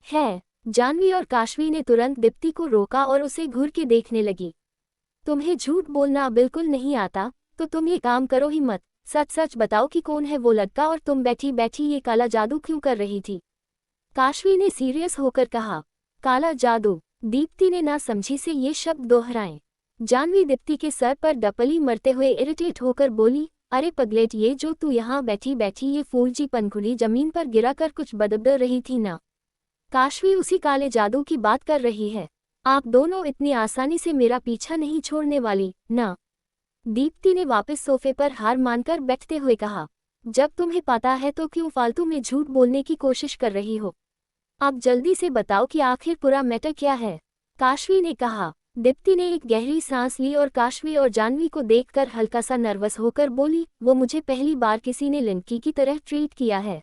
है। जानवी और काशवी ने तुरंत दीप्ति को रोका और उसे घूर के देखने लगी। तुम्हें झूठ बोलना बिल्कुल नहीं आता, तो तुम ये काम करो ही मत, सच सच बताओ कि कौन है वो लड़का और तुम बैठी बैठी ये काला जादू क्यों कर रही थी। काशवी ने सीरियस होकर कहा। काला जादू। दीप्ति ने ना समझी से ये शब्द दोहराए। जानवी दीप्ति के सर पर डपली मरते हुए इरिटेट होकर बोली, अरे पगलेट, ये जो तू यहाँ बैठी बैठी ये फूलजी पनखुड़ी जमीन पर गिरा कर कुछ बदबद रही थी ना, काशवी उसी काले जादू की बात कर रही है। आप दोनों इतनी आसानी से मेरा पीछा नहीं छोड़ने वाली ना। दीप्ति ने वापस सोफे पर हार मानकर बैठते हुए कहा। जब तुम्हें पता है तो क्यों फालतू में झूठ बोलने की कोशिश कर रही हो। अब जल्दी से बताओ कि आखिर पूरा मैटर क्या है, काशवी ने कहा। दीप्ति ने एक गहरी सांस ली और काशवी और जानवी को देखकर हल्का सा नर्वस होकर बोली, वो मुझे पहली बार किसी ने लड़की की तरह ट्रीट किया है।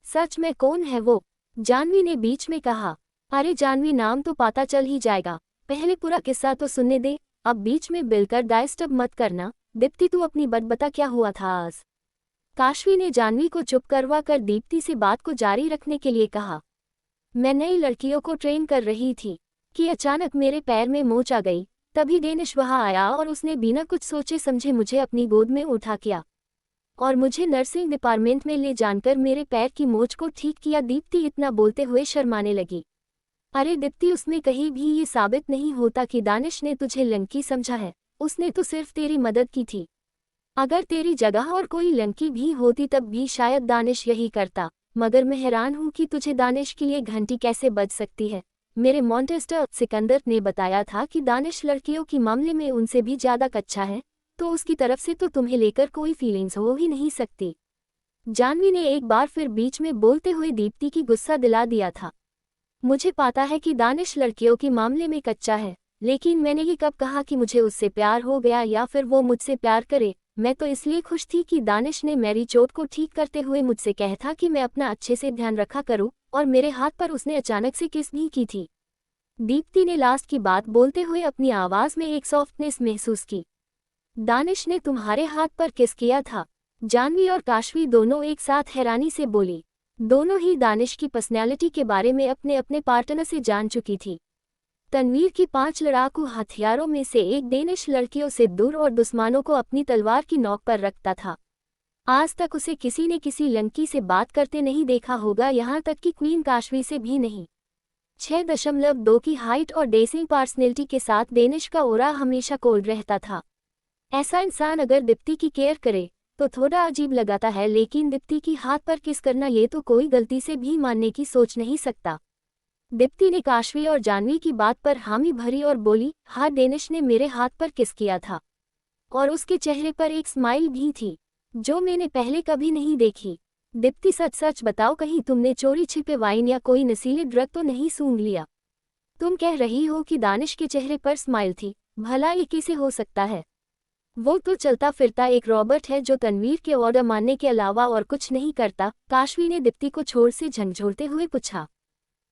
सच में कौन है वो, जानवी ने बीच में कहा। अरे जानवी, नाम तो पता चल ही जाएगा, पहले पूरा किस्सा तो सुनने दे, अब बीच में बिलकर डायस्टर्ब मत करना। दीप्ति तू अपनी बात बता, क्या हुआ था आज। काशवी ने जानवी को चुप करवा कर दीप्ति से बात को जारी रखने के लिए कहा। मैं नई लड़कियों को ट्रेन कर रही थी कि अचानक मेरे पैर में मोच आ गई, तभी डेनिश वहां आया और उसने बिना कुछ सोचे समझे मुझे अपनी गोद में उठा किया और मुझे नर्सिंग डिपार्टमेंट में ले जानकर मेरे पैर की मोच को ठीक किया। दीप्ति इतना बोलते हुए शर्माने लगी। अरे दीप्ति, उसमें कहीं भी ये साबित नहीं होता कि दानिश ने तुझे लंकी समझा है। उसने तो सिर्फ तेरी मदद की थी। अगर तेरी जगह और कोई लंकी भी होती तब भी शायद दानिश यही करता। मगर मैं हैरान हूं कि तुझे दानिश की ये घंटी कैसे बज सकती है। मेरे मॉन्टेस्टर सिकंदर ने बताया था कि दानिश लड़कियों के मामले में उनसे भी ज्यादा कच्चा है, तो उसकी तरफ से तो तुम्हें लेकर कोई फीलिंग्स हो ही नहीं सकती। जानवी ने एक बार फिर बीच में बोलते हुए दीप्ति की गुस्सा दिला दिया था। मुझे पता है कि दानिश लड़कियों के मामले में कच्चा है, लेकिन मैंने ये कब कहा कि मुझे उससे प्यार हो गया या फिर वो मुझसे प्यार करे। मैं तो इसलिए खुश थी कि दानिश ने मेरी चोट को ठीक करते हुए मुझसे कहा था कि मैं अपना अच्छे से ध्यान रखा करूं, और मेरे हाथ पर उसने अचानक से किस भी की थी। दीप्ति ने लास्ट की बात बोलते हुए अपनी आवाज में एक सॉफ्टनेस महसूस की। दानिश ने तुम्हारे हाथ पर किस किया था? जानवी और काशवी दोनों एक साथ हैरानी से बोली। दोनों ही दानिश की पर्सनैलिटी के बारे में अपने अपने पार्टनर से जान चुकी थी। तनवीर की 5 लड़ाकू हथियारों में से एक डेनिश लड़कियों से दूर और दुश्मनों को अपनी तलवार की नोक पर रखता था। आज तक उसे किसी ने किसी लड़की से बात करते नहीं देखा होगा, यहाँ तक कि क्वीन काशवी से भी नहीं। 6.2 की हाइट और डेसिंग पर्सनैलिटी के साथ डेनिश का ओरा हमेशा कोल्ड रहता था। ऐसा इंसान अगर दीप्ति की केयर करे तो थोड़ा अजीब लगाता है, लेकिन दीप्ति की हाथ पर किस करना ये तो कोई गलती से भी मानने की सोच नहीं सकता। दीप्ति ने काशवी और जानवी की बात पर हामी भरी और बोली, हाँ, डेनिश ने मेरे हाथ पर किस किया था और उसके चेहरे पर एक स्माइल भी थी जो मैंने पहले कभी नहीं देखी। दीप्ति, सच सच बताओ, कहीं तुमने चोरी छिपे वाइन या कोई नशीली ड्रग तो नहीं सूंघ लिया? तुम कह रही हो कि दानिश के चेहरे पर स्माइल थी, भला ये कैसे हो सकता है? वो तो चलता फिरता एक रॉबर्ट है जो तनवीर के ऑर्डर मानने के अलावा और कुछ नहीं करता। काशवी ने दीप्ति को छोर से झंझोड़ते हुए पूछा।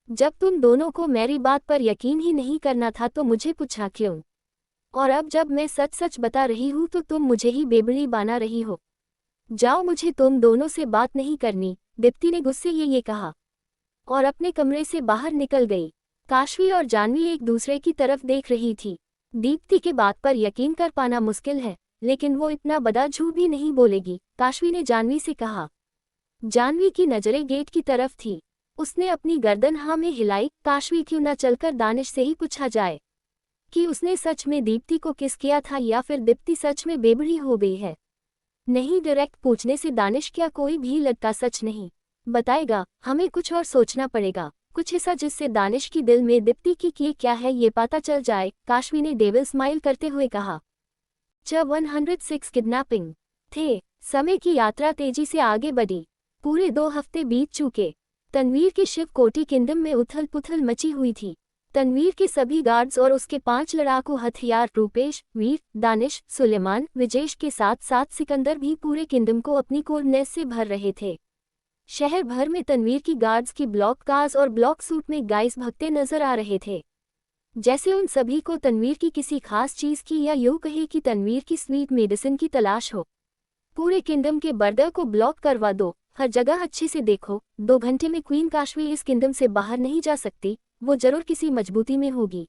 जब तुम दोनों को मेरी बात पर यकीन ही नहीं करना था तो मुझे पूछा क्यों? और अब जब मैं सच सच बता रही हूँ तो तुम मुझे ही बेबड़ी बना रही हो। जाओ, मुझे तुम दोनों से बात नहीं करनी, दीप्ति ने गुस्से ये कहा और अपने कमरे से बाहर निकल गई। काशवी और जानवी एक दूसरे की तरफ देख रही थी। दीप्ति के बात पर यकीन कर पाना मुश्किल है, लेकिन वो इतना बड़ा झूठ भी नहीं बोलेगी, काशवी ने जानवी से कहा। जानवी की नजरें गेट की तरफ थी। उसने अपनी गर्दन हाँ में हिलाई। काशवी, क्यों न चलकर दानिश से ही पूछा जाए कि उसने सच में दीप्ति को किस किया था या फिर दीप्ति सच में बेबड़ी हो गई है। नहीं, डायरेक्ट पूछने से दानिश क्या कोई भी लड़का सच नहीं बताएगा। हमें कुछ और सोचना पड़ेगा, कुछ ऐसा जिससे दानिश की दिल में दीप्ति की किए क्या है ये पता चल जाए, काशवी ने डेविल स्माइल करते हुए कहा। 106 किडनैपिंग थे। समय की यात्रा तेजी से आगे बढ़ी। पूरे 2 हफ्ते बीत चुके। तनवीर के शिव कोटी किंगडम में उथल पुथल मची हुई थी। तनवीर के सभी गार्ड्स और उसके 5 लड़ाकू हथियार रूपेश, वीर, दानिश, सुलेमान, विजेश के साथ साथ सिकंदर भी पूरे किंगडम को अपनी कोल्डनेस से भर रहे थे। शहर भर में तनवीर की गार्ड्स की ब्लॉक कार्स और ब्लॉक सूट में गाइस भगते नजर आ रहे थे, जैसे उन सभी को तनवीर की किसी खास चीज की या यूं कहे कि तनवीर की स्वीट मेडिसिन की तलाश हो। पूरे किंगडम के बॉर्डर को ब्लॉक करवा दो, हर जगह अच्छे से देखो। 2 घंटे में क्वीन काशवी इस किंगडम से बाहर नहीं जा सकती, वो जरूर किसी मजबूती में होगी।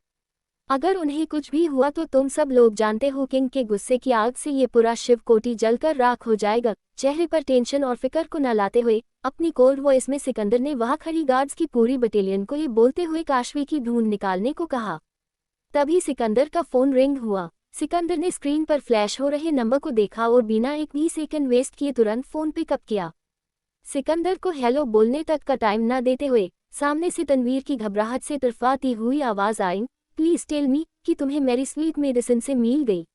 अगर उन्हें कुछ भी हुआ तो तुम सब लोग जानते हो किंग के गुस्से की आग से ये पूरा शिव कोटी जलकर राख हो जाएगा। चेहरे पर टेंशन और फिक्र को न लाते हुए अपनी कोल्ड वॉइस में सिकंदर ने वहां खड़ी गार्ड्स की पूरी बटालियन को ये बोलते हुए काशवी की ढूंढ निकालने को कहा। तभी सिकंदर का फोन रिंग हुआ। सिकंदर ने स्क्रीन पर फ्लैश हो रहे नंबर को देखा और बिना एक भी सेकंड वेस्ट किए तुरंत फोन पिकअप किया। सिकंदर को हेलो बोलने तक का टाइम न देते हुए सामने से तनवीर की घबराहट से तड़फाती हुई आवाज आई, प्लीज टेल मी कि तुम्हें मेरी स्वीट मेडिसिन से मिल गई।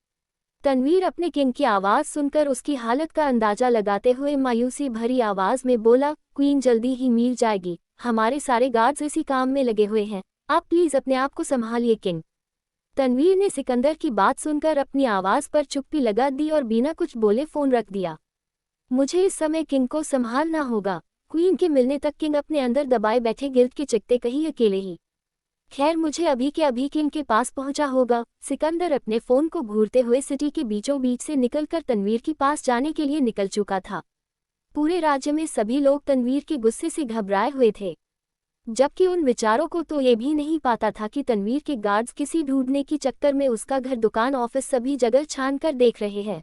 तनवीर अपने किंग की आवाज सुनकर उसकी हालत का अंदाजा लगाते हुए मायूसी भरी आवाज में बोला, क्वीन जल्दी ही मिल जाएगी, हमारे सारे गार्ड्स इसी काम में लगे हुए हैं, आप प्लीज अपने आप को संभालिए किंग। तनवीर ने सिकंदर की बात सुनकर अपनी आवाज पर चुप्पी लगा दी और बिना कुछ बोले फोन रख दिया। मुझे इस समय किंग को संभालना होगा। क्वीन के मिलने तक किंग अपने अंदर दबाए बैठे गिल्ट के चिकते कहीं अकेले ही। खैर, मुझे अभी के अभी किंग के पास पहुंचा होगा। सिकंदर अपने फोन को घूरते हुए सिटी के बीचों बीच से निकलकर तनवीर के पास जाने के लिए निकल चुका था। पूरे राज्य में सभी लोग तनवीर के गुस्से से घबराए हुए थे। जबकि उन विचारों को तो ये भी नहीं पाता था कि तनवीर के गार्ड्स किसी ढूंढने की चक्कर में उसका घर, दुकान, ऑफिस सभी जगह छान कर देख रहे हैं।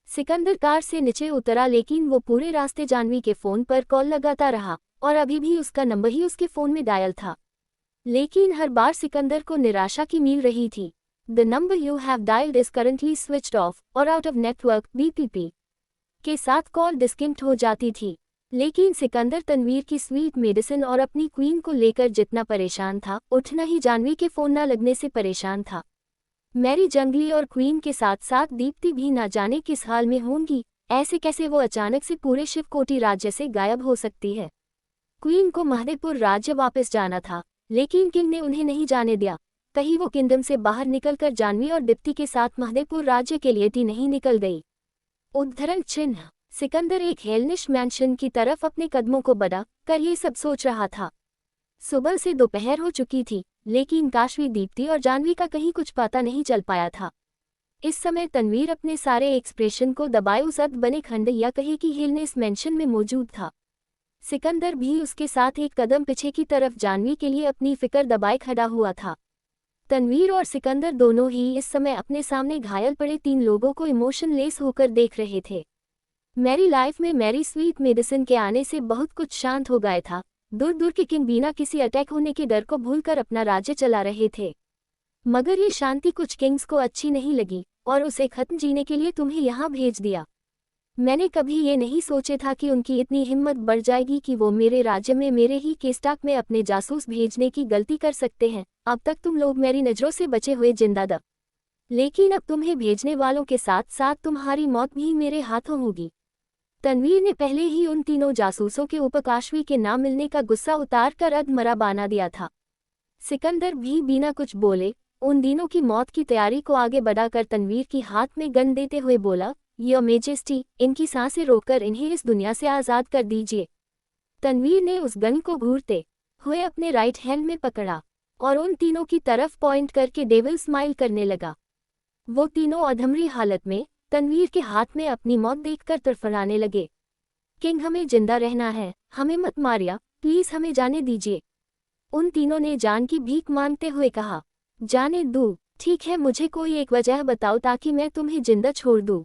सिकंदर कार से नीचे उतरा, लेकिन वो पूरे रास्ते जानवी के फोन पर कॉल लगाता रहा और अभी भी उसका नंबर ही उसके फोन में डायल था। लेकिन हर बार सिकंदर को निराशा की मिल रही थी। The number you have dialled is currently switched off और आउट ऑफ नेटवर्क BPP के साथ कॉल डिस्कनेक्ट हो जाती थी। लेकिन सिकंदर तनवीर की स्वीट मेडिसिन और अपनी क्वीन को लेकर जितना परेशान था, उतना ही जानवी के फोन न लगने से परेशान था। मैरी जंगली और क्वीन के साथ साथ दीप्ति भी ना जाने किस हाल में होंगी। ऐसे कैसे वो अचानक से पूरे शिवकोटी राज्य से गायब हो सकती है। क्वीन को महदेपुर राज्य वापस जाना था, लेकिन किंग ने उन्हें नहीं जाने दिया। कहीं वो किंगडम से बाहर निकलकर जानवी और दीप्ति के साथ महदेपुर राज्य के लिए ही नहीं निकल गई। उद्धरण चिन्ह। सिकंदर एक हेलनिश मैंशन की तरफ अपने कदमों को बढ़ा कर ये सब सोच रहा था। सुबह से दोपहर हो चुकी थी, लेकिन काशवी, दीप्ति और जानवी का कहीं कुछ पता नहीं चल पाया था। इस समय तनवीर अपने सारे एक्सप्रेशन को दबाए उस अद बने खंड या कहे कि हेलनेस मैंशन में मौजूद था। सिकंदर भी उसके साथ एक कदम पीछे की तरफ जानवी के लिए अपनी फिक्र दबाए खड़ा हुआ था। तनवीर और सिकंदर दोनों ही इस समय अपने सामने घायल पड़े 3 लोगों को इमोशनलेस होकर देख रहे थे। मेरी लाइफ में मेरी स्वीट मेडिसिन के आने से बहुत कुछ शांत हो गया था। दूर दूर के किंग बिना किसी अटैक होने के डर को भूलकर अपना राज्य चला रहे थे। मगर ये शांति कुछ किंग्स को अच्छी नहीं लगी और उसे खत्म जीने के लिए तुम्हें यहाँ भेज दिया। मैंने कभी ये नहीं सोचे था कि उनकी इतनी हिम्मत बढ़ जाएगी कि वो मेरे राज्य में मेरे ही केस्टाक में अपने जासूस भेजने की गलती कर सकते हैं। अब तक तुम लोग मेरी नज़रों से बचे हुए जिंदा द, लेकिन अब तुम्हें भेजने वालों के साथ साथ तुम्हारी मौत भी मेरे हाथों होगी। तनवीर ने पहले ही उन तीनों जासूसों के ऊपर काशवी के नाम मिलने का गुस्सा उतार कर अधमरा बना दिया था। सिकंदर भी बिना कुछ बोले उन दिनों की मौत की तैयारी को आगे बढ़ाकर तनवीर की हाथ में गन देते हुए बोला, योर मेजेस्टी, इनकी सांसें रोककर इन्हें इस दुनिया से आज़ाद कर दीजिए। तनवीर ने उस गन को घूरते हुए अपने राइट हैंड में पकड़ा और उन तीनों की तरफ पॉइंट करके डेविल स्माइल करने लगा। वो तीनों अधमरी हालत में तनवीर के हाथ में अपनी मौत देखकर तड़फड़ाने लगे। किंग, हमें जिंदा रहना है, हमें मत मारिया, प्लीज हमें जाने दीजिए। उन तीनों ने जान की भीख मांगते हुए कहा। जाने दूँ? ठीक है, मुझे कोई एक वजह बताओ ताकि मैं तुम्हें जिंदा छोड़ दूँ।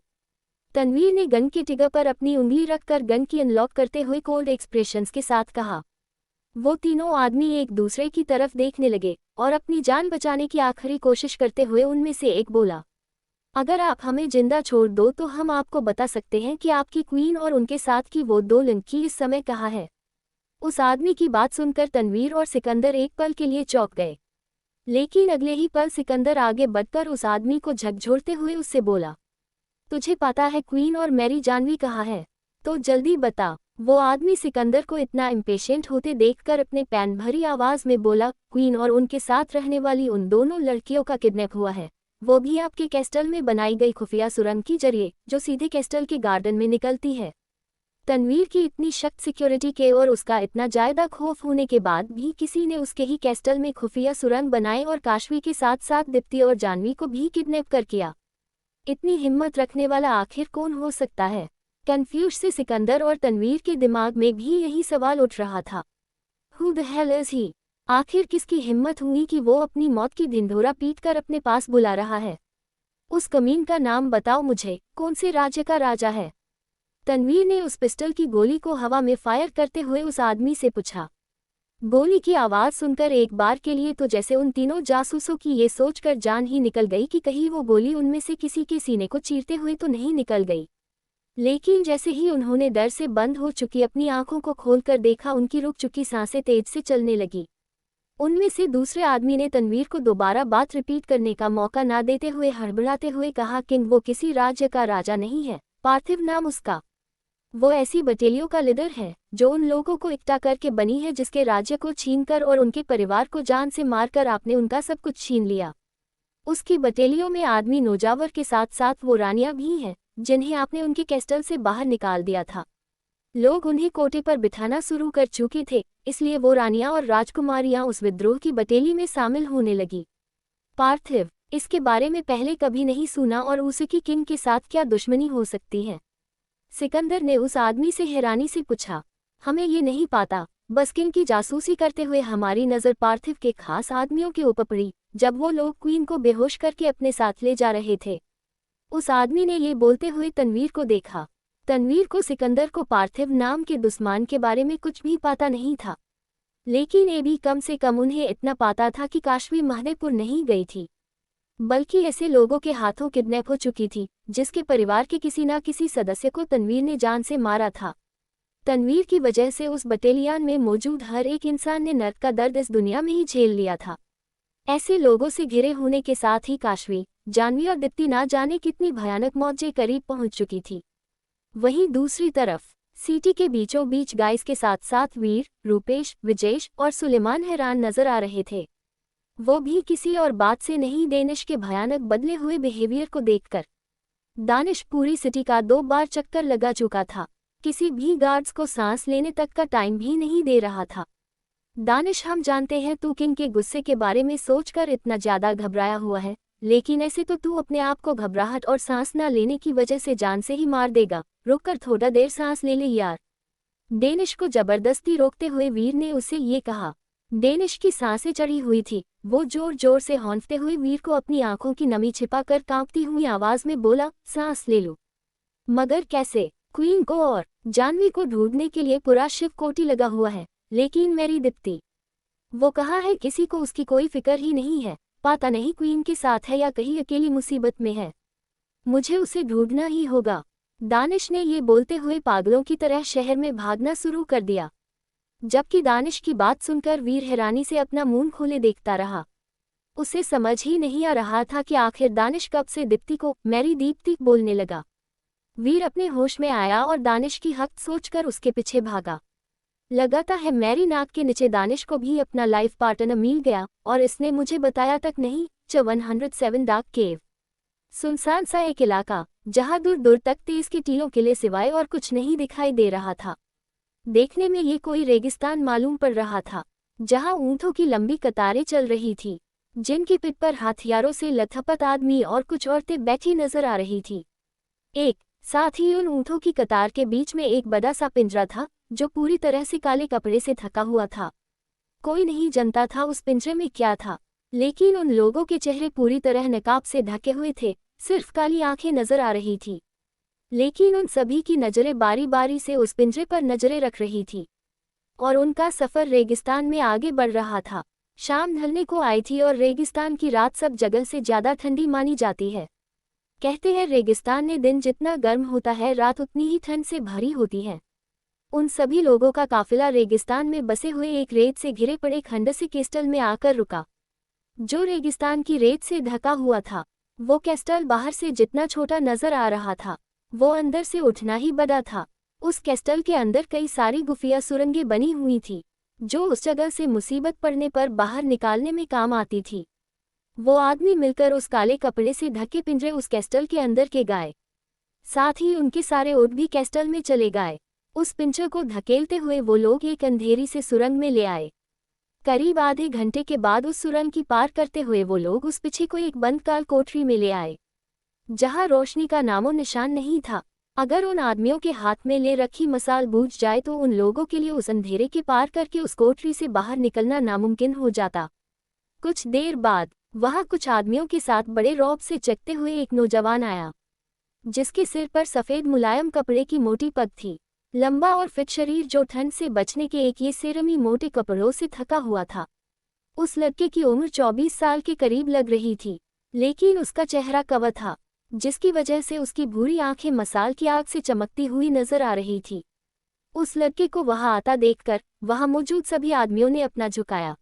तनवीर ने गन के ट्रिगर पर अपनी उंगली रखकर गन की अनलॉक करते हुए कोल्ड एक्सप्रेशंस के साथ कहा। वो तीनों आदमी एक दूसरे की तरफ देखने लगे और अपनी जान बचाने की आखिरी कोशिश करते हुए उनमें से एक बोला, अगर आप हमें जिंदा छोड़ दो तो हम आपको बता सकते हैं कि आपकी क्वीन और उनके साथ की वो 2 लड़की इस समय कहाँ है। उस आदमी की बात सुनकर तनवीर और सिकंदर एक पल के लिए चौंक गए, लेकिन अगले ही पल सिकंदर आगे बढ़कर उस आदमी को झकझोरते हुए उससे बोला, तुझे पता है क्वीन और मेरी जानवी कहाँ है? तो जल्दी बता। वो आदमी सिकंदर को इतना इम्पेशेंट होते देखकर अपने पैन भरी आवाज में बोला, क्वीन और उनके साथ रहने वाली उन दोनों लड़कियों का किडनैप हुआ है, वो भी आपके कैस्टल में बनाई गई खुफिया सुरंग के जरिए जो सीधे कैस्टल के गार्डन में निकलती है। तनवीर की इतनी सख्त सिक्योरिटी के और उसका इतना ज्यादा खौफ होने के बाद भी किसी ने उसके ही कैस्टल में खुफिया सुरंग बनाए और काशवी के साथ साथ दीप्ति और जानवी को भी किडनैप कर किया। इतनी हिम्मत रखने वाला आखिर कौन हो सकता है? कंफ्यूज से सिकंदर और तनवीर के दिमाग में भी यही सवाल उठ रहा था। Who the hell is he? आखिर किसकी हिम्मत हुई कि वो अपनी मौत की ढिंढोरा पीटकर अपने पास बुला रहा है? उस कमीन का नाम बताओ मुझे, कौन से राज्य का राजा है? तनवीर ने उस पिस्टल की गोली को हवा में फायर करते हुए उस आदमी से पूछा। गोली की आवाज सुनकर एक बार के लिए तो जैसे उन तीनों जासूसों की ये सोचकर जान ही निकल गई कि कहीं वो गोली उनमें से किसी के सीने को चीरते हुए तो नहीं निकल गई। लेकिन जैसे ही उन्होंने डर से बंद हो चुकी अपनी आंखों को खोलकर देखा, उनकी रुक चुकी सांसें तेज से चलने लगी। उनमें से दूसरे आदमी ने तनवीर को दोबारा बात रिपीट करने का मौका ना देते हुए हड़बड़ाते हुए कहा, किंग, वो किसी राज्य का राजा नहीं है, पार्थिव नाम उसका। वो ऐसी बटेलियों का लीडर है जो उन लोगों को इकट्ठा करके बनी है जिसके राज्य को छीनकर और उनके परिवार को जान से मारकर आपने उनका सब कुछ छीन लिया। उसकी बटेलियों में आदमी नौजावर के साथ साथ वो रानियां भी हैं जिन्हें आपने उनके कैस्टल से बाहर निकाल दिया था। लोग उन्हें कोटे पर बिठाना शुरू कर चुके थे, इसलिए वो रानियां और राजकुमारियां उस विद्रोह की बटेली में शामिल होने लगी। पार्थिव, इसके बारे में पहले कभी नहीं सुना और उसकी किंग के साथ क्या दुश्मनी हो सकती है? सिकंदर ने उस आदमी से हैरानी से पूछा। हमें ये नहीं पता, बस्किन की जासूसी करते हुए हमारी नज़र पार्थिव के खास आदमियों के ऊपर पड़ी जब वो लोग क्वीन को बेहोश करके अपने साथ ले जा रहे थे। उस आदमी ने ये बोलते हुए तनवीर को देखा। तनवीर को सिकंदर को पार्थिव नाम के दुश्मन के बारे में कुछ भी पता नहीं था, लेकिन ये भी कम से कम उन्हें इतना पता था कि काशवी महदेपुर नहीं गई थी, बल्कि ऐसे लोगों के हाथों किडनैप हो चुकी थी जिसके परिवार के किसी न किसी सदस्य को तनवीर ने जान से मारा था। तनवीर की वजह से उस बटालियन में मौजूद हर एक इंसान ने नर्क का दर्द इस दुनिया में ही झेल लिया था। ऐसे लोगों से घिरे होने के साथ ही काशवी, जानवी और दीप्ति ना जाने कितनी भयानक मौत के करीब पहुंच चुकी थी। वहीं दूसरी तरफ सिटी के बीचों बीच गाइस के साथ साथ वीर, रूपेश, विजेश और सुलेमान हैरान नजर आ रहे थे, वो भी किसी और बात से नहीं, डेनिश के भयानक बदले हुए बिहेवियर को देखकर। दानिश पूरी सिटी का 2 बार चक्कर लगा चुका था, किसी भी गार्ड्स को सांस लेने तक का टाइम भी नहीं दे रहा था। दानिश, हम जानते हैं तू किंग के गुस्से के बारे में सोचकर इतना ज्यादा घबराया हुआ है, लेकिन ऐसे तो तू अपने आप को घबराहट और सांस न लेने की वजह से जान से ही मार देगा। रुककर थोड़ा देर सांस ले यार। डेनिश को जबरदस्ती रोकते हुए वीर ने उसे ये कहा। डेनिश की सांसें चढ़ी हुई थी, वो जोर जोर से हौंफते हुए वीर को अपनी आंखों की नमी छिपाकर कांपती हुई आवाज में बोला, सांस ले लो। मगर कैसे? क्वीन को और जानवी को ढूंढने के लिए पूरा शिव कोटि लगा हुआ है, लेकिन मेरी दीप्ति, वो कहाँ है? किसी को उसकी कोई फिक्र ही नहीं है। पता नहीं क्वीन के साथ है या कहीं अकेली मुसीबत में है। मुझे उसे ढूंढना ही होगा। दानिश ने ये बोलते हुए पागलों की तरह शहर में भागना शुरू कर दिया, जबकि दानिश की बात सुनकर वीर हैरानी से अपना मुंह खोले देखता रहा। उसे समझ ही नहीं आ रहा था कि आखिर दानिश कब से दीप्ति को मेरी दीप्ति बोलने लगा। वीर अपने होश में आया और दानिश की हक सोचकर उसके पीछे भागा। लगाता है मेरी नाक के नीचे दानिश को भी अपना लाइफ पार्टनर मिल गया और इसने मुझे बताया तक नहीं। 107 डार्क केव, सुनसान सा एक इलाका जहां दूर दूर तक तेज के टीलों किले सिवाय और कुछ नहीं दिखाई दे रहा था। देखने में ये कोई रेगिस्तान मालूम पड़ रहा था, जहां ऊंटों की लंबी कतारें चल रही थी, जिनकी पिठ पर हथियारों से लथपथ आदमी और कुछ औरतें बैठी नजर आ रही थी। एक साथ ही उन ऊंटों की कतार के बीच में एक बड़ा सा पिंजरा था जो पूरी तरह से काले कपड़े से ढका हुआ था। कोई नहीं जानता था उस पिंजरे में क्या था, लेकिन उन लोगों के चेहरे पूरी तरह नकाब से ढके हुए थे, सिर्फ काली आंखें नजर आ रही थी। लेकिन उन सभी की नजरें बारी बारी से उस पिंजरे पर नजरें रख रही थी और उनका सफर रेगिस्तान में आगे बढ़ रहा था। शाम ढलने को आई थी और रेगिस्तान की रात सब जगह से ज्यादा ठंडी मानी जाती है। कहते हैं रेगिस्तान में दिन जितना गर्म होता है, रात उतनी ही ठंड से भरी होती है। उन सभी लोगों का काफिला रेगिस्तान में बसे हुए एक रेत से घिरे पड़े खंडसी कैस्टल में आकर रुका, जो रेगिस्तान की रेत से ढका हुआ था। वो कैस्टल बाहर से जितना छोटा नजर आ रहा था, वो अंदर से उठना ही बड़ा था। उस कैस्टल के अंदर कई सारी गुफिया सुरंगें बनी हुई थी, जो उस जगह से मुसीबत पड़ने पर बाहर निकालने में काम आती थी। वो आदमी मिलकर उस काले कपड़े से ढके पिंजरे उस कैस्टल के अंदर के गए, साथ ही उनके सारे ऊँट भी कैस्टल में चले गए। उस पिंजरे को धकेलते हुए वो लोग एक अंधेरी से सुरंग में ले आए। करीब आधे घंटे के बाद उस सुरंग की पार करते हुए वो लोग उस पीछे को एक बंद काल कोठरी में ले आए, जहां रोशनी का नामो निशान नहीं था। अगर उन आदमियों के हाथ में ले रखी मसाल बूझ जाए तो उन लोगों के लिए उस अंधेरे के पार करके उस कोठरी से बाहर निकलना नामुमकिन हो जाता। कुछ देर बाद वहां कुछ आदमियों के साथ बड़े रौब से चकते हुए एक नौजवान आया, जिसके सिर पर सफेद मुलायम कपड़े की मोटी पग थी, लंबा और फिट शरीर जो ठंड से बचने के एक ये सेरमी मोटे कपड़ों से थका हुआ था। उस लड़के की उम्र 24 साल के करीब लग रही थी, लेकिन उसका चेहरा कवा था, जिसकी वजह से उसकी भूरी आंखें मसाल की आग से चमकती हुई नजर आ रही थी। उस लड़के को वहां आता देखकर वहां मौजूद सभी आदमियों ने अपना झुकाया,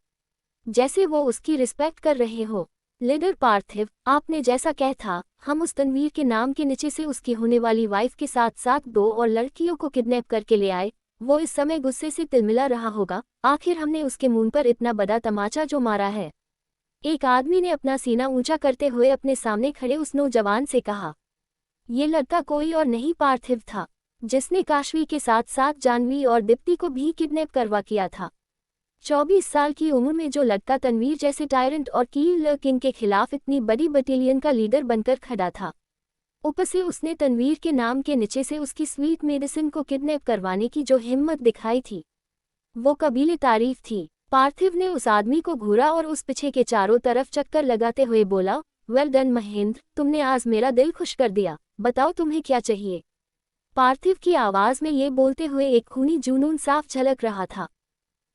जैसे वो उसकी रिस्पेक्ट कर रहे हो। लीडर पार्थिव, आपने जैसा कहा था, हम उस तनवीर के नाम के नीचे से उसकी होने वाली वाइफ के साथ साथ 2 और लड़कियों को किडनैप करके ले आए। वो इस समय गुस्से से तिलमिला रहा होगा, आखिर हमने उसके मुंह पर इतना बड़ा तमाचा जो मारा है। एक आदमी ने अपना सीना ऊंचा करते हुए अपने सामने खड़े उस नौजवान से कहा। ये लड़का कोई और नहीं पार्थिव था, जिसने काशवी के साथ साथ जानवी और दीप्ति को भी किडनैप करवा किया था। 24 साल की उम्र में जो लड़का तनवीर जैसे टायरेंट और किल किंग के खिलाफ इतनी बड़ी बटालियन का लीडर बनकर खड़ा था, ऊपर से उसने तनवीर के नाम के नीचे से उसकी स्वीट मेडिसिन को किडनैप करवाने की जो हिम्मत दिखाई थी, वो कबीले तारीफ थी। पार्थिव ने उस आदमी को घूरा और उस पीछे के चारों तरफ चक्कर लगाते हुए बोला, वेल डन महेंद्र, तुमने आज मेरा दिल खुश कर दिया। बताओ तुम्हें क्या चाहिए। पार्थिव की आवाज में ये बोलते हुए एक खूनी जुनून साफ झलक रहा था।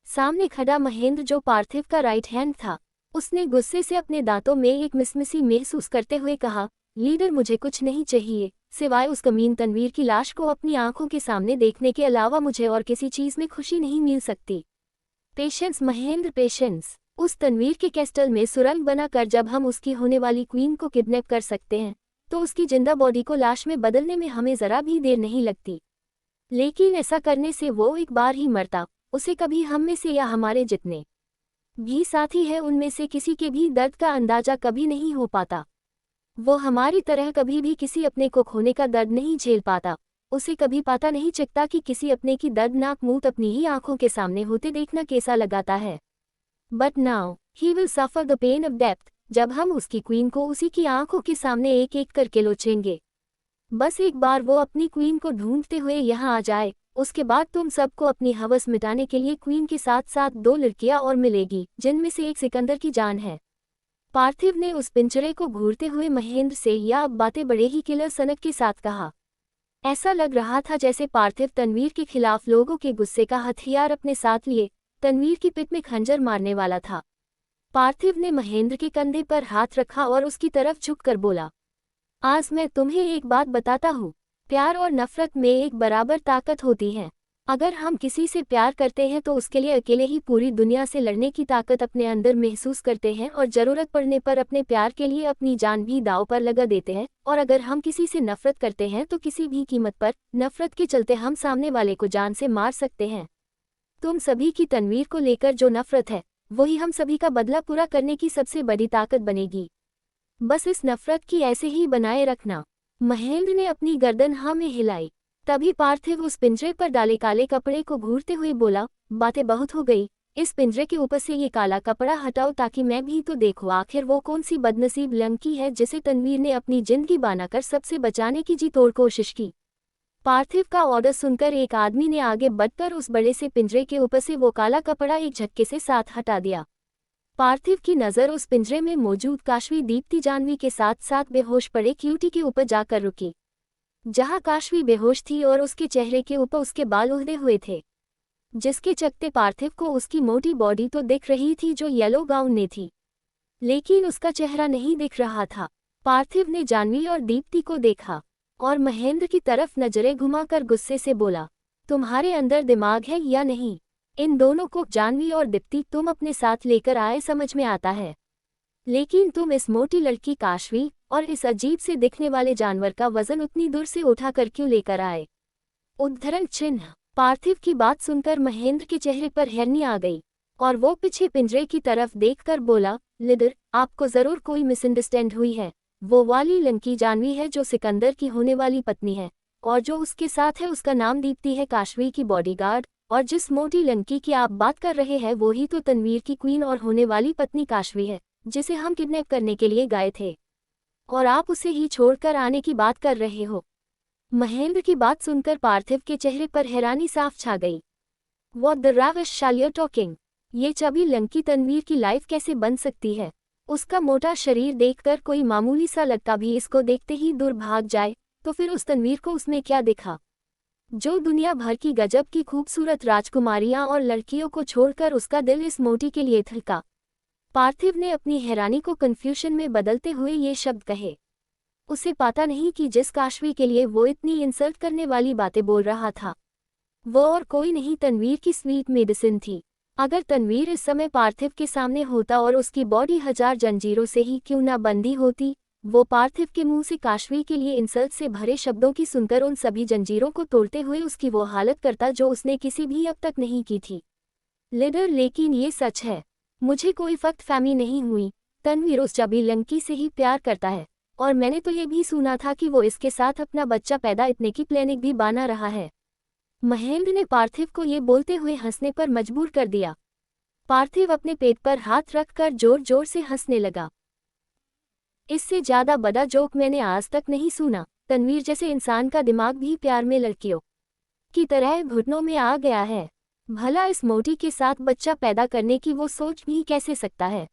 सामने खड़ा महेंद्र, जो पार्थिव का राइट हैंड था, उसने गुस्से से अपने दांतों में एक मिसमिसी महसूस करते हुए कहा, लीडर मुझे कुछ नहीं चाहिए, सिवाय उस कमीन तनवीर की लाश को अपनी आंखों के सामने देखने के अलावा मुझे और किसी चीज में खुशी नहीं मिल सकती। Patience Mahendra, patience. उस तनवीर के कैस्टल में सुरंग बनाकर जब हम उसकी होने वाली क्वीन को किडनैप कर सकते हैं, तो उसकी जिंदा बॉडी को लाश में बदलने में हमें जरा भी देर नहीं लगती। लेकिन ऐसा करने से वो एक बार ही मरता, उसे कभी हम में से या हमारे जितने भी साथी हैं उनमें से किसी के भी दर्द का अंदाजा कभी नहीं हो पाता। वो हमारी तरह कभी भी किसी अपने को खोने का दर्द नहीं झेल पाता, उसे कभी पता नहीं चलता कि किसी अपने की दर्दनाक मौत अपनी ही आंखों के सामने होते देखना कैसा लगाता है। But now he will suffer the pain of death, जब हम उसकी क्वीन को उसी की आंखों के सामने एक एक करके लोचेंगे। बस एक बार वो अपनी क्वीन को ढूंढते हुए यहाँ आ जाए, उसके बाद तुम सबको अपनी हवस मिटाने के लिए क्वीन के साथ साथ 2 लड़कियां और मिलेगी, जिनमें से एक सिकंदर की जान है। पार्थिव ने उस पिंजरे को घूरते हुए महेंद्र से या अब बातें बड़े ही किलर सनक के साथ कहा। ऐसा लग रहा था जैसे पार्थिव तनवीर के खिलाफ लोगों के गुस्से का हथियार अपने साथ लिए तनवीर की पिठ में खंजर मारने वाला था। पार्थिव ने महेंद्र के कंधे पर हाथ रखा और उसकी तरफ झुककर बोला, आज मैं तुम्हें एक बात बताता हूँ, प्यार और नफरत में एक बराबर ताकत होती है। अगर हम किसी से प्यार करते हैं तो उसके लिए अकेले ही पूरी दुनिया से लड़ने की ताकत अपने अंदर महसूस करते हैं और ज़रूरत पड़ने पर अपने प्यार के लिए अपनी जान भी दांव पर लगा देते हैं। और अगर हम किसी से नफरत करते हैं तो किसी भी कीमत पर नफरत के चलते हम सामने वाले को जान से मार सकते हैं। तुम सभी की तनवीर को लेकर जो नफरत है, वही हम सभी का बदला पूरा करने की सबसे बड़ी ताकत बनेगी। बस इस नफरत की ऐसे ही बनाए रखना। महेंद्र ने अपनी गर्दन हाँ में हिलाई। तभी पार्थिव उस पिंजरे पर डाले काले कपड़े को घूरते हुए बोला, बातें बहुत हो गई, इस पिंजरे के ऊपर से ये काला कपड़ा हटाओ ताकि मैं भी तो देखूं आखिर वो कौन सी बदनसीब लड़की है जिसे तनवीर ने अपनी जिंदगी बनाकर सबसे बचाने की जी तोड़ कोशिश की। पार्थिव का ऑर्डर सुनकर एक आदमी ने आगे बढ़कर उस बड़े से पिंजरे के ऊपर से वो काला कपड़ा एक झटके से साथ हटा दिया। पार्थिव की नज़र उस पिंजरे में मौजूद काशवी दीप्ति जानवी के साथ साथ बेहोश पड़े क्यूटी के ऊपर जाकर रुकी, जहां काशवी बेहोश थी और उसके चेहरे के ऊपर उसके बाल उड़े हुए थे, जिसके चकते पार्थिव को उसकी मोटी बॉडी तो दिख रही थी जो येलो गाउन में थी, लेकिन उसका चेहरा नहीं दिख रहा था। पार्थिव ने जानवी और दीप्ति को देखा और महेंद्र की तरफ नजरें घुमाकर गुस्से से बोला, तुम्हारे अंदर दिमाग है या नहीं? इन दोनों को, जानवी और दीप्ति, तुम अपने साथ लेकर आए समझ में आता है, लेकिन तुम इस मोटी लड़की काशवी और इस अजीब से दिखने वाले जानवर का वजन उतनी दूर से उठाकर क्यों लेकर आए? उद्धरण चिन्ह। पार्थिव की बात सुनकर महेंद्र के चेहरे पर हैरानी आ गई और वो पीछे पिंजरे की तरफ देखकर बोला, लीडर, आपको जरूर कोई मिसअंडरस्टैंड हुई है। वो वाली लड़की जानवी है जो सिकंदर की होने वाली पत्नी है, और जो उसके साथ है उसका नाम दीप्ति है, काशवी की बॉडीगार्ड। और जिस मोटी लड़की की आप बात कर रहे हैं वो ही तो तनवीर की क्वीन और होने वाली पत्नी काशवी है, जिसे हम किडनैप करने के लिए गए थे, और आप उसे ही छोड़कर आने की बात कर रहे हो। महेंद्र की बात सुनकर पार्थिव के चेहरे पर हैरानी साफ छा गई। What the rubbish shall you talking? ये चबी लड़की तनवीर की लाइफ कैसे बन सकती है? उसका मोटा शरीर देखकर कोई मामूली सा लड़का भी इसको देखते ही दूर भाग जाए, तो फिर उस तनवीर को उसमें क्या दिखा जो दुनिया भर की गजब की खूबसूरत राजकुमारियां और लड़कियों को छोड़कर उसका दिल इस मोटी के लिए धड़का? पार्थिव ने अपनी हैरानी को कन्फ्यूजन में बदलते हुए ये शब्द कहे। उसे पता नहीं कि जिस काशवी के लिए वो इतनी इंसल्ट करने वाली बातें बोल रहा था, वो और कोई नहीं तनवीर की स्वीट मेडिसिन थी। अगर तनवीर इस समय पार्थिव के सामने होता और उसकी बॉडी 1000 जंजीरों से ही क्यों ना बंधी होती, वो पार्थिव के मुंह से काशवी के लिए इंसल्ट से भरे शब्दों की सुनकर उन सभी जंजीरों को तोड़ते हुए उसकी वो हालत करता जो उसने किसी भी अब तक नहीं की थी। लीडर, लेकिन ये सच है, मुझे कोई फहमी नहीं हुई। तनवीर उस चबी लड़की से ही प्यार करता है, और मैंने तो ये भी सुना था कि वो इसके साथ अपना बच्चा पैदा इतने की प्लानिंग भी बना रहा है। महेंद्र ने पार्थिव को ये बोलते हुए हंसने पर मजबूर कर दिया। पार्थिव अपने पेट पर हाथ रखकर जोर जोर से हंसने लगा। इससे ज्यादा बड़ा जोक मैंने आज तक नहीं सुना। तनवीर जैसे इंसान का दिमाग भी प्यार में लड़कियों की तरह घुटनों में आ गया है। भला इस मोटी के साथ बच्चा पैदा करने की वो सोच भी कैसे सकता है।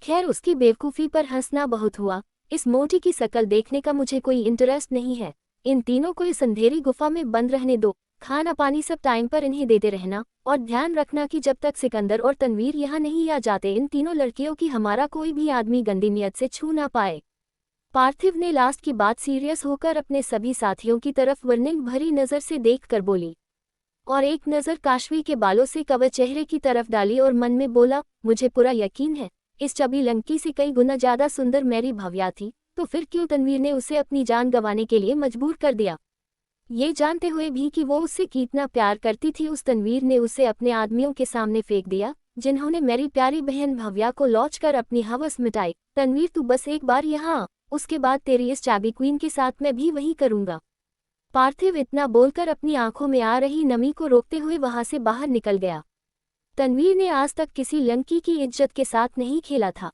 खैर उसकी बेवकूफ़ी पर हंसना बहुत हुआ। इस मोटी की शकल देखने का मुझे कोई इंटरेस्ट नहीं है। इन तीनों को इस अंधेरी गुफा में बंद रहने दो। खाना पानी सब टाइम पर इन्हें देते रहना, और ध्यान रखना कि जब तक सिकंदर और तनवीर यहाँ नहीं आ जाते इन तीनों लड़कियों की हमारा कोई भी आदमी गंदी नियत से छू ना पाए। पार्थिव ने लास्ट की बात सीरियस होकर अपने सभी साथियों की तरफ वार्निंग भरी नज़र से देखकर बोली, और एक नज़र काशवी के बालों से कवर चेहरे की तरफ डाली और मन में बोला, मुझे पूरा यकीन है इस चबी लंकी से कई गुना ज़्यादा सुंदर मेरी भव्या थी, तो फिर क्यों तनवीर ने उसे अपनी जान गंवाने के लिए मजबूर कर दिया। ये जानते हुए भी कि वो उससे कितना प्यार करती थी, उस तनवीर ने उसे अपने आदमियों के सामने फेंक दिया, जिन्होंने मेरी प्यारी बहन भव्या को लॉच कर अपनी हवस मिटाई। तनवीर तू बस एक बार यहाँ आ, उसके बाद तेरी इस चाबी क्वीन के साथ मैं भी वही करूँगा। पार्थिव इतना बोलकर अपनी आंखों में आ रही नमी को रोकते हुए वहां से बाहर निकल गया। तनवीर ने आज तक किसी लंकी की इज्जत के साथ नहीं खेला था,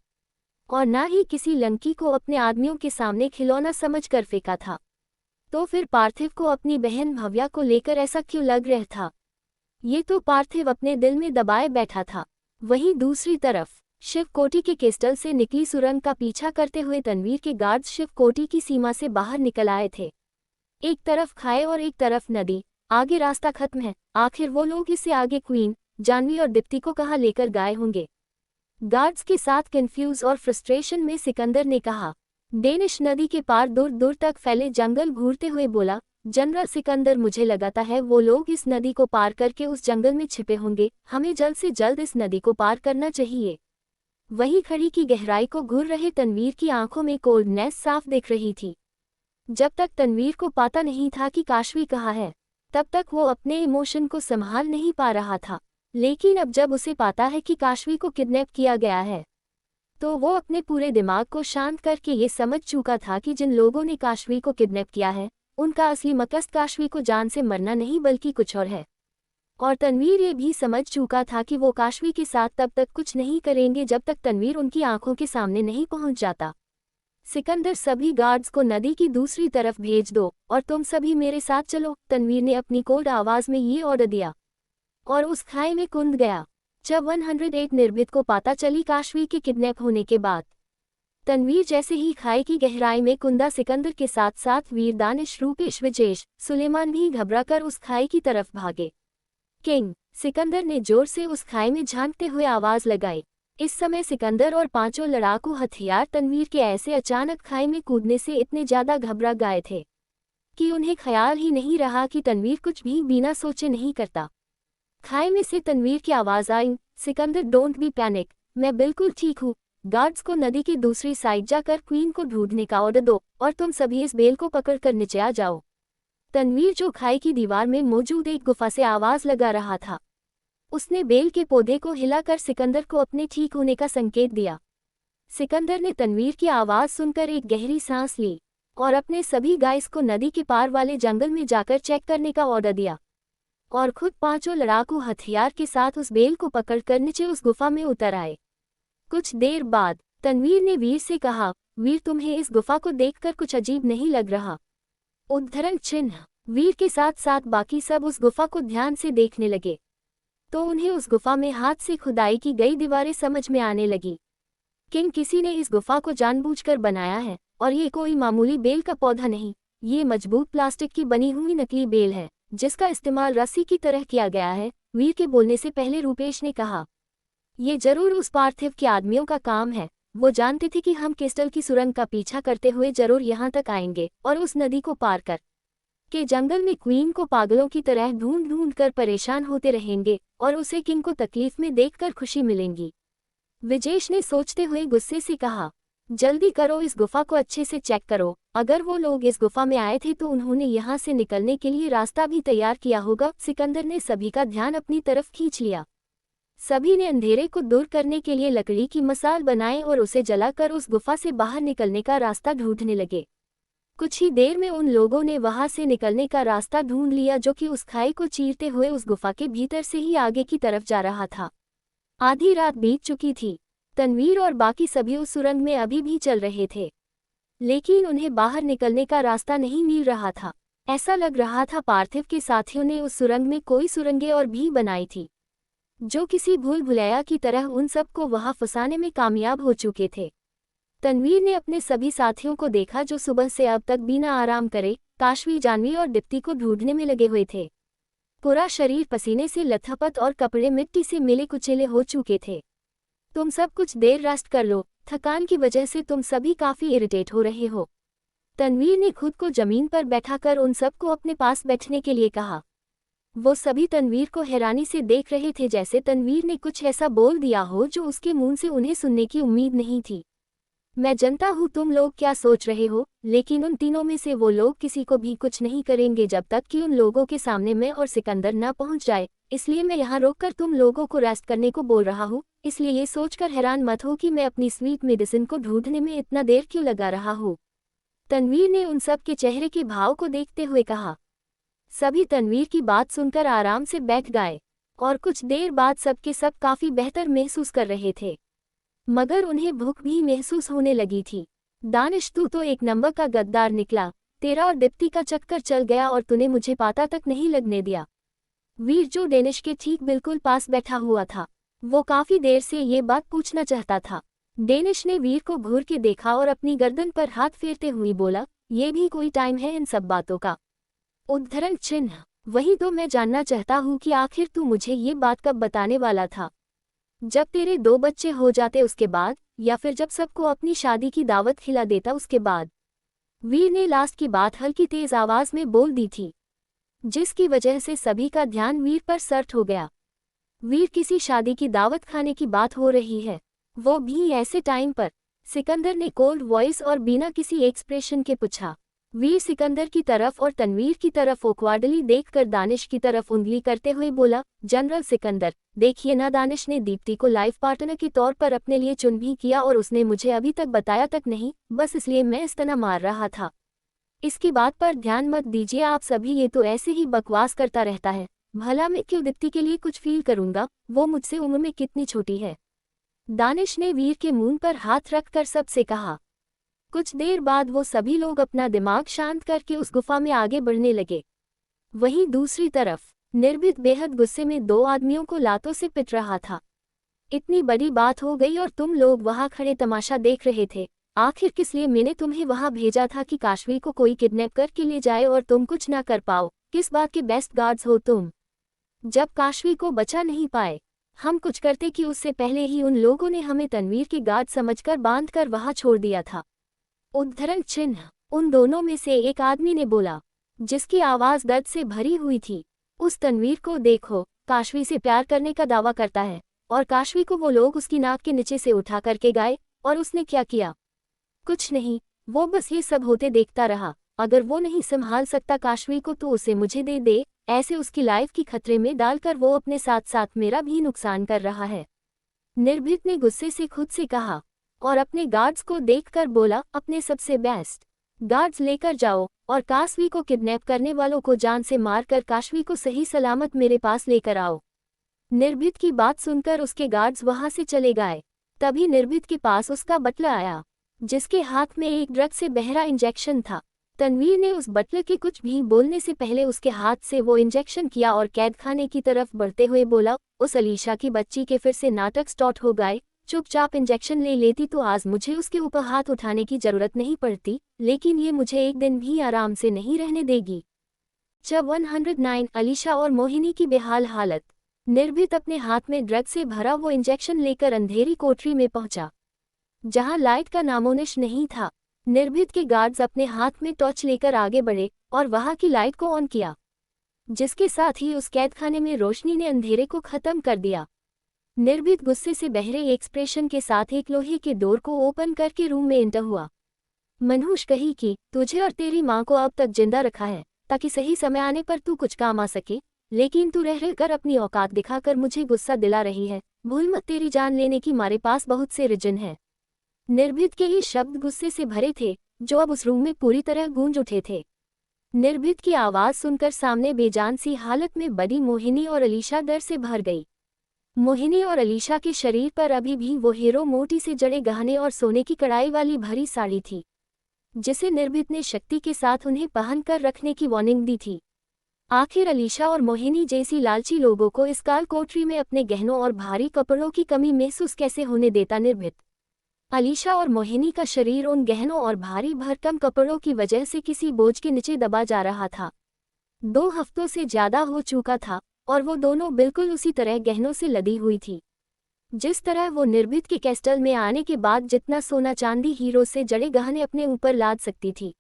और ना ही किसी लंकी को अपने आदमियों के सामने खिलौना समझकर फेंका था। तो फिर पार्थिव को अपनी बहन भव्या को लेकर ऐसा क्यों लग रहा था? ये तो पार्थिव अपने दिल में दबाए बैठा था। वहीं दूसरी तरफ शिवकोटी के क्रिस्टल से निकली सुरंग का पीछा करते हुए तनवीर के गार्ड्स शिवकोटी की सीमा से बाहर निकल आए थे। एक तरफ खाई और एक तरफ नदी, आगे रास्ता खत्म है। आखिर वो लोग इससे आगे क्वीन, जानवी और दीप्ति को कहाँ लेकर गए होंगे? गार्ड्स के साथ कंफ्यूज और फ्रस्ट्रेशन में सिकंदर ने कहा। डेनिश नदी के पार दूर दूर तक फैले जंगल घूरते हुए बोला, जनरल सिकंदर मुझे लगाता है वो लोग इस नदी को पार करके उस जंगल में छिपे होंगे। हमें जल्द से जल्द इस नदी को पार करना चाहिए। वही खड़ी की गहराई को घूर रहे तनवीर की आंखों में कोल्डनेस साफ दिख रही थी। जब तक तनवीर को पता नहीं था कि काशवी कहाँ है, तब तक वो अपने इमोशन को संभाल नहीं पा रहा था। लेकिन अब जब उसे पता है कि काशवी को किडनैप किया गया है, तो वो अपने पूरे दिमाग को शांत करके ये समझ चुका था कि जिन लोगों ने काशवी को किडनैप किया है, उनका असली मकसद काशवी को जान से मरना नहीं बल्कि कुछ और है। और तनवीर ये भी समझ चुका था कि वो काशवी के साथ तब तक कुछ नहीं करेंगे जब तक तनवीर उनकी आंखों के सामने नहीं पहुंच जाता। सिकंदर सभी गार्ड्स को नदी की दूसरी तरफ भेज दो और तुम सभी मेरे साथ चलो। तनवीर ने अपनी कोल्ड आवाज में ये ऑर्डर दिया और उस खाई में कूद गया। जब 108 निर्भीत को पता चली काशवी के किडनैप होने के बाद, तनवीर जैसे ही खाई की गहराई में कुंदा, सिकंदर के साथ साथ वीर दानिश, रूपेश, विजेश, सुलेमान भी घबराकर उस खाई की तरफ भागे। किंग, सिकंदर ने जोर से उस खाई में झांकते हुए आवाज लगाई। इस समय सिकंदर और पांचों लड़ाकू हथियार तनवीर के ऐसे अचानक खाई में कूदने से इतने ज्यादा घबरा गए थे कि उन्हें ख्याल ही नहीं रहा कि तनवीर कुछ भी बिना सोचे नहीं करता। खाई में से तनवीर की आवाज आई, सिकंदर डोंट बी पैनिक, मैं बिल्कुल ठीक हूँ। गार्ड्स को नदी की दूसरी साइड जाकर क्वीन को ढूंढने का ऑर्डर दो और तुम सभी इस बेल को पकड़कर नीचे आ जाओ। तनवीर जो खाई की दीवार में मौजूद एक गुफा से आवाज लगा रहा था, उसने बेल के पौधे को हिलाकर सिकंदर को अपने ठीक होने का संकेत दिया। सिकंदर ने तनवीर की आवाज सुनकर एक गहरी सांस ली और अपने सभी गाइस को नदी के पार वाले जंगल में जाकर चेक करने का ऑर्डर दिया, और खुद पांचों लड़ाकू हथियार के साथ उस बेल को पकड़कर नीचे उस गुफा में उतर आए। कुछ देर बाद तनवीर ने वीर से कहा, वीर तुम्हें इस गुफा को देखकर कुछ अजीब नहीं लग रहा? उद्धरण चिन्ह। वीर के साथ साथ बाकी सब उस गुफा को ध्यान से देखने लगे, तो उन्हें उस गुफा में हाथ से खुदाई की गई दीवारें समझ में आने लगी। किंग, किसी ने इस गुफा को जानबूझकर बनाया है, और ये कोई मामूली बेल का पौधा नहीं, ये मजबूत प्लास्टिक की बनी हुई नकली बेल है जिसका इस्तेमाल रस्सी की तरह किया गया है। वीर के बोलने से पहले रूपेश ने कहा, ये जरूर उस पार्थिव के आदमियों का काम है। वो जानते थे कि हम क्रिस्टल की सुरंग का पीछा करते हुए जरूर यहाँ तक आएंगे और उस नदी को पार कर के जंगल में क्वीन को पागलों की तरह ढूंढ ढूंढ कर परेशान होते रहेंगे और उसे किंग को तकलीफ में देखकर खुशी मिलेंगी। विजेश ने सोचते हुए गुस्से से कहा, जल्दी करो, इस गुफा को अच्छे से चेक करो। अगर वो लोग इस गुफा में आए थे तो उन्होंने यहाँ से निकलने के लिए रास्ता भी तैयार किया होगा। सिकंदर ने सभी का ध्यान अपनी तरफ खींच लिया। सभी ने अंधेरे को दूर करने के लिए लकड़ी की मसाल बनाई और उसे जलाकर उस गुफा से बाहर निकलने का रास्ता ढूंढने लगे। कुछ ही देर में उन लोगों ने वहां से निकलने का रास्ता ढूंढ लिया जो कि उस खाई को चीरते हुए उस गुफा के भीतर से ही आगे की तरफ जा रहा था। आधी रात बीत चुकी थी। तनवीर और बाकी सभी उस सुरंग में अभी भी चल रहे थे, लेकिन उन्हें बाहर निकलने का रास्ता नहीं मिल रहा था। ऐसा लग रहा था पार्थिव के साथियों ने उस सुरंग में कोई सुरंगें और भी बनाई थी, जो किसी भूल भुलैया की तरह उन सबको वहां फंसाने में कामयाब हो चुके थे। तन्वीर ने अपने सभी साथियों को देखा जो सुबह से अब तक बिना आराम करे काशवी, जानवी और दीप्ति को ढूंढने में लगे हुए थे। पूरा शरीर पसीने से लथपथ और कपड़े मिट्टी से मिले कुचेले हो चुके थे। तुम सब कुछ देर रेस्ट कर लो, थकान की वजह से तुम सभी काफी इरिटेट हो रहे हो। तन्वीर ने खुद को जमीन पर बैठाकर उन सबको अपने पास बैठने के लिए कहा। वो सभी तन्वीर को हैरानी से देख रहे थे, जैसे तन्वीर ने कुछ ऐसा बोल दिया हो जो उसके मुंह से उन्हें सुनने की उम्मीद नहीं थी। मैं जानता हूँ तुम लोग क्या सोच रहे हो, लेकिन उन तीनों में से वो लोग किसी को भी कुछ नहीं करेंगे जब तक कि उन लोगों के सामने मैं और सिकंदर न पहुँच जाए। इसलिए मैं यहाँ रोककर तुम लोगों को रेस्ट करने को बोल रहा हूँ। इसलिए ये सोचकर हैरान मत हो कि मैं अपनी स्वीट मेडिसिन को ढूंढने में इतना देर क्यों लगा रहा हूँ। तन्वीर ने उन सब के चेहरे के भाव को देखते हुए कहा। सभी तन्वीर की बात सुनकर आराम से बैठ गए और कुछ देर बाद सबके सब काफी बेहतर महसूस कर रहे थे, मगर उन्हें भूख भी महसूस होने लगी थी। दानिश, तू तो एक नंबर का गद्दार निकला। तेरा और दीप्ति का चक्कर चल गया और तूने मुझे पता तक नहीं लगने दिया। वीर, जो डेनिश के ठीक बिल्कुल पास बैठा हुआ था, वो काफी देर से ये बात पूछना चाहता था। डेनिश ने वीर को घूर के देखा और अपनी गर्दन पर हाथ फेरते हुए बोला, ये भी कोई टाइम है इन सब बातों का? उद्धरण चिन्ह। वही तो मैं जानना चाहता हूँ कि आखिर तू मुझे ये बात कब बताने वाला था? जब तेरे 2 बच्चे हो जाते उसके बाद, या फिर जब सबको अपनी शादी की दावत खिला देता उसके बाद? वीर ने लास्ट की बात हल्की तेज आवाज में बोल दी थी, जिसकी वजह से सभी का ध्यान वीर पर सर्ट हो गया। वीर, किसी शादी की दावत खाने की बात हो रही है, वो भी ऐसे टाइम पर? सिकंदर ने कोल्ड वॉइस और बिना किसी एक्सप्रेशन के पूछा। वीर सिकंदर की तरफ और तन्वीर की तरफ ऑकवर्डली देखकर दानिश की तरफ उंगली करते हुए बोला, जनरल सिकंदर, देखिए ना, दानिश ने दीप्ति को लाइफ पार्टनर के तौर पर अपने लिए चुन भी किया और उसने मुझे अभी तक बताया तक नहीं, बस इसलिए मैं इस तरह मार रहा था। इसकी बात पर ध्यान मत दीजिए आप सभी, ये तो ऐसे ही बकवास करता रहता है। भला मैं क्यों दीप्ति के लिए कुछ फील करूंगा, वो मुझसे उम्र में कितनी छोटी है। दानिश ने वीर के मुंह पर हाथ रखकर सबसे कहा। कुछ देर बाद वो सभी लोग अपना दिमाग शांत करके उस गुफा में आगे बढ़ने लगे। वहीं दूसरी तरफ निर्भीत बेहद गुस्से में 2 आदमियों को लातों से पिट रहा था। इतनी बड़ी बात हो गई और तुम लोग वहां खड़े तमाशा देख रहे थे। आखिर किस लिए मैंने तुम्हें वहां भेजा था कि काशवी को कोई किडनैप करके ले जाए और तुम कुछ ना कर पाओ? किस बात के बेस्ट गार्ड्स हो तुम? जब काशवी को बचा नहीं पाए, हम कुछ करते कि उससे पहले ही उन लोगों ने हमें तन्वीर के गार्ड समझकर बांधकर वहां छोड़ दिया था। उद्धरण चिन्ह। उन दोनों में से एक आदमी ने बोला, जिसकी आवाज दर्द से भरी हुई थी। उस तन्वीर को देखो, काशवी से प्यार करने का दावा करता है, और काशवी को वो लोग उसकी नाक के नीचे से उठा करके गए, और उसने क्या किया? कुछ नहीं, वो बस ये सब होते देखता रहा। अगर वो नहीं संभाल सकता काशवी को तो उसे मुझे दे दे, ऐसे उसकी लाइफ की खतरे में डालकर वो अपने साथ साथ मेरा भी नुकसान कर रहा है। निर्भीत ने गुस्से से खुद से कहा और अपने गार्ड्स को देखकर बोला, अपने सबसे बेस्ट गार्ड्स लेकर जाओ और काशवी को किडनैप करने वालों को जान से मारकर काशवी को सही सलामत मेरे पास लेकर आओ। निर्भीत की बात सुनकर उसके गार्ड्स वहां से चले गए। तभी निर्भीत के पास उसका बटलर आया, जिसके हाथ में एक ड्रग से बहरा इंजेक्शन था। तन्वीर ने उस बटलर के कुछ भी बोलने से पहले उसके हाथ से वो इंजेक्शन किया और कैदखाने की तरफ बढ़ते हुए बोला, उस अलीशा की बच्ची के फिर से नाटक स्टार्ट हो गए। चुपचाप इंजेक्शन ले लेती तो आज मुझे उसके ऊपर हाथ उठाने की जरूरत नहीं पड़ती, लेकिन ये मुझे एक दिन भी आराम से नहीं रहने देगी। जब 109 अलीशा और मोहिनी की बेहाल हालत। निर्भीत अपने हाथ में ड्रग से भरा वो इंजेक्शन लेकर अंधेरी कोठरी में पहुंचा, जहां लाइट का नामोनिश नहीं था। निर्भीत के गार्ड्स अपने हाथ में टॉर्च लेकर आगे बढ़े और वहां की लाइट को ऑन किया, जिसके साथ ही उस कैदखाने में रोशनी ने अंधेरे को खत्म कर दिया। निर्भीत गुस्से से बहरे एक्सप्रेशन के साथ एक लोहे के डोर को ओपन करके रूम में एंटर हुआ। मनहूस कही कि तुझे और तेरी माँ को अब तक जिंदा रखा है ताकि सही समय आने पर तू कुछ काम आ सके, लेकिन तू रह कर अपनी औकात दिखाकर मुझे गुस्सा दिला रही है। भूल मत, तेरी जान लेने की हमारे पास बहुत से रीजन है। निर्भीत के ये शब्द गुस्से से भरे थे, जो अब उस रूम में पूरी तरह गूंज उठे थे। निर्भीत की आवाज सुनकर सामने बेजान सी हालत में बड़ी मोहिनी और अलीशा डर से भर गई। मोहिनी और अलीशा के शरीर पर अभी भी वो हीरो मोती से जड़े गहने और सोने की कढ़ाई वाली भरी साड़ी थी, जिसे निर्भीत ने शक्ति के साथ उन्हें पहन कर रखने की वार्निंग दी थी। आखिर अलीशा और मोहिनी जैसी लालची लोगों को इस काल कोठरी में अपने गहनों और भारी कपड़ों की कमी महसूस कैसे होने देता निर्भीत। अलीशा और मोहिनी का शरीर उन गहनों और भारी भरकम कपड़ों की वजह से किसी बोझ के नीचे दबा जा रहा था। 2 हफ्तों से ज्यादा हो चुका था और वो दोनों बिल्कुल उसी तरह गहनों से लदी हुई थी, जिस तरह वो निर्भीत के कैस्टल में आने के बाद जितना सोना चांदी हीरो से जड़े गहने अपने ऊपर लाद सकती थी।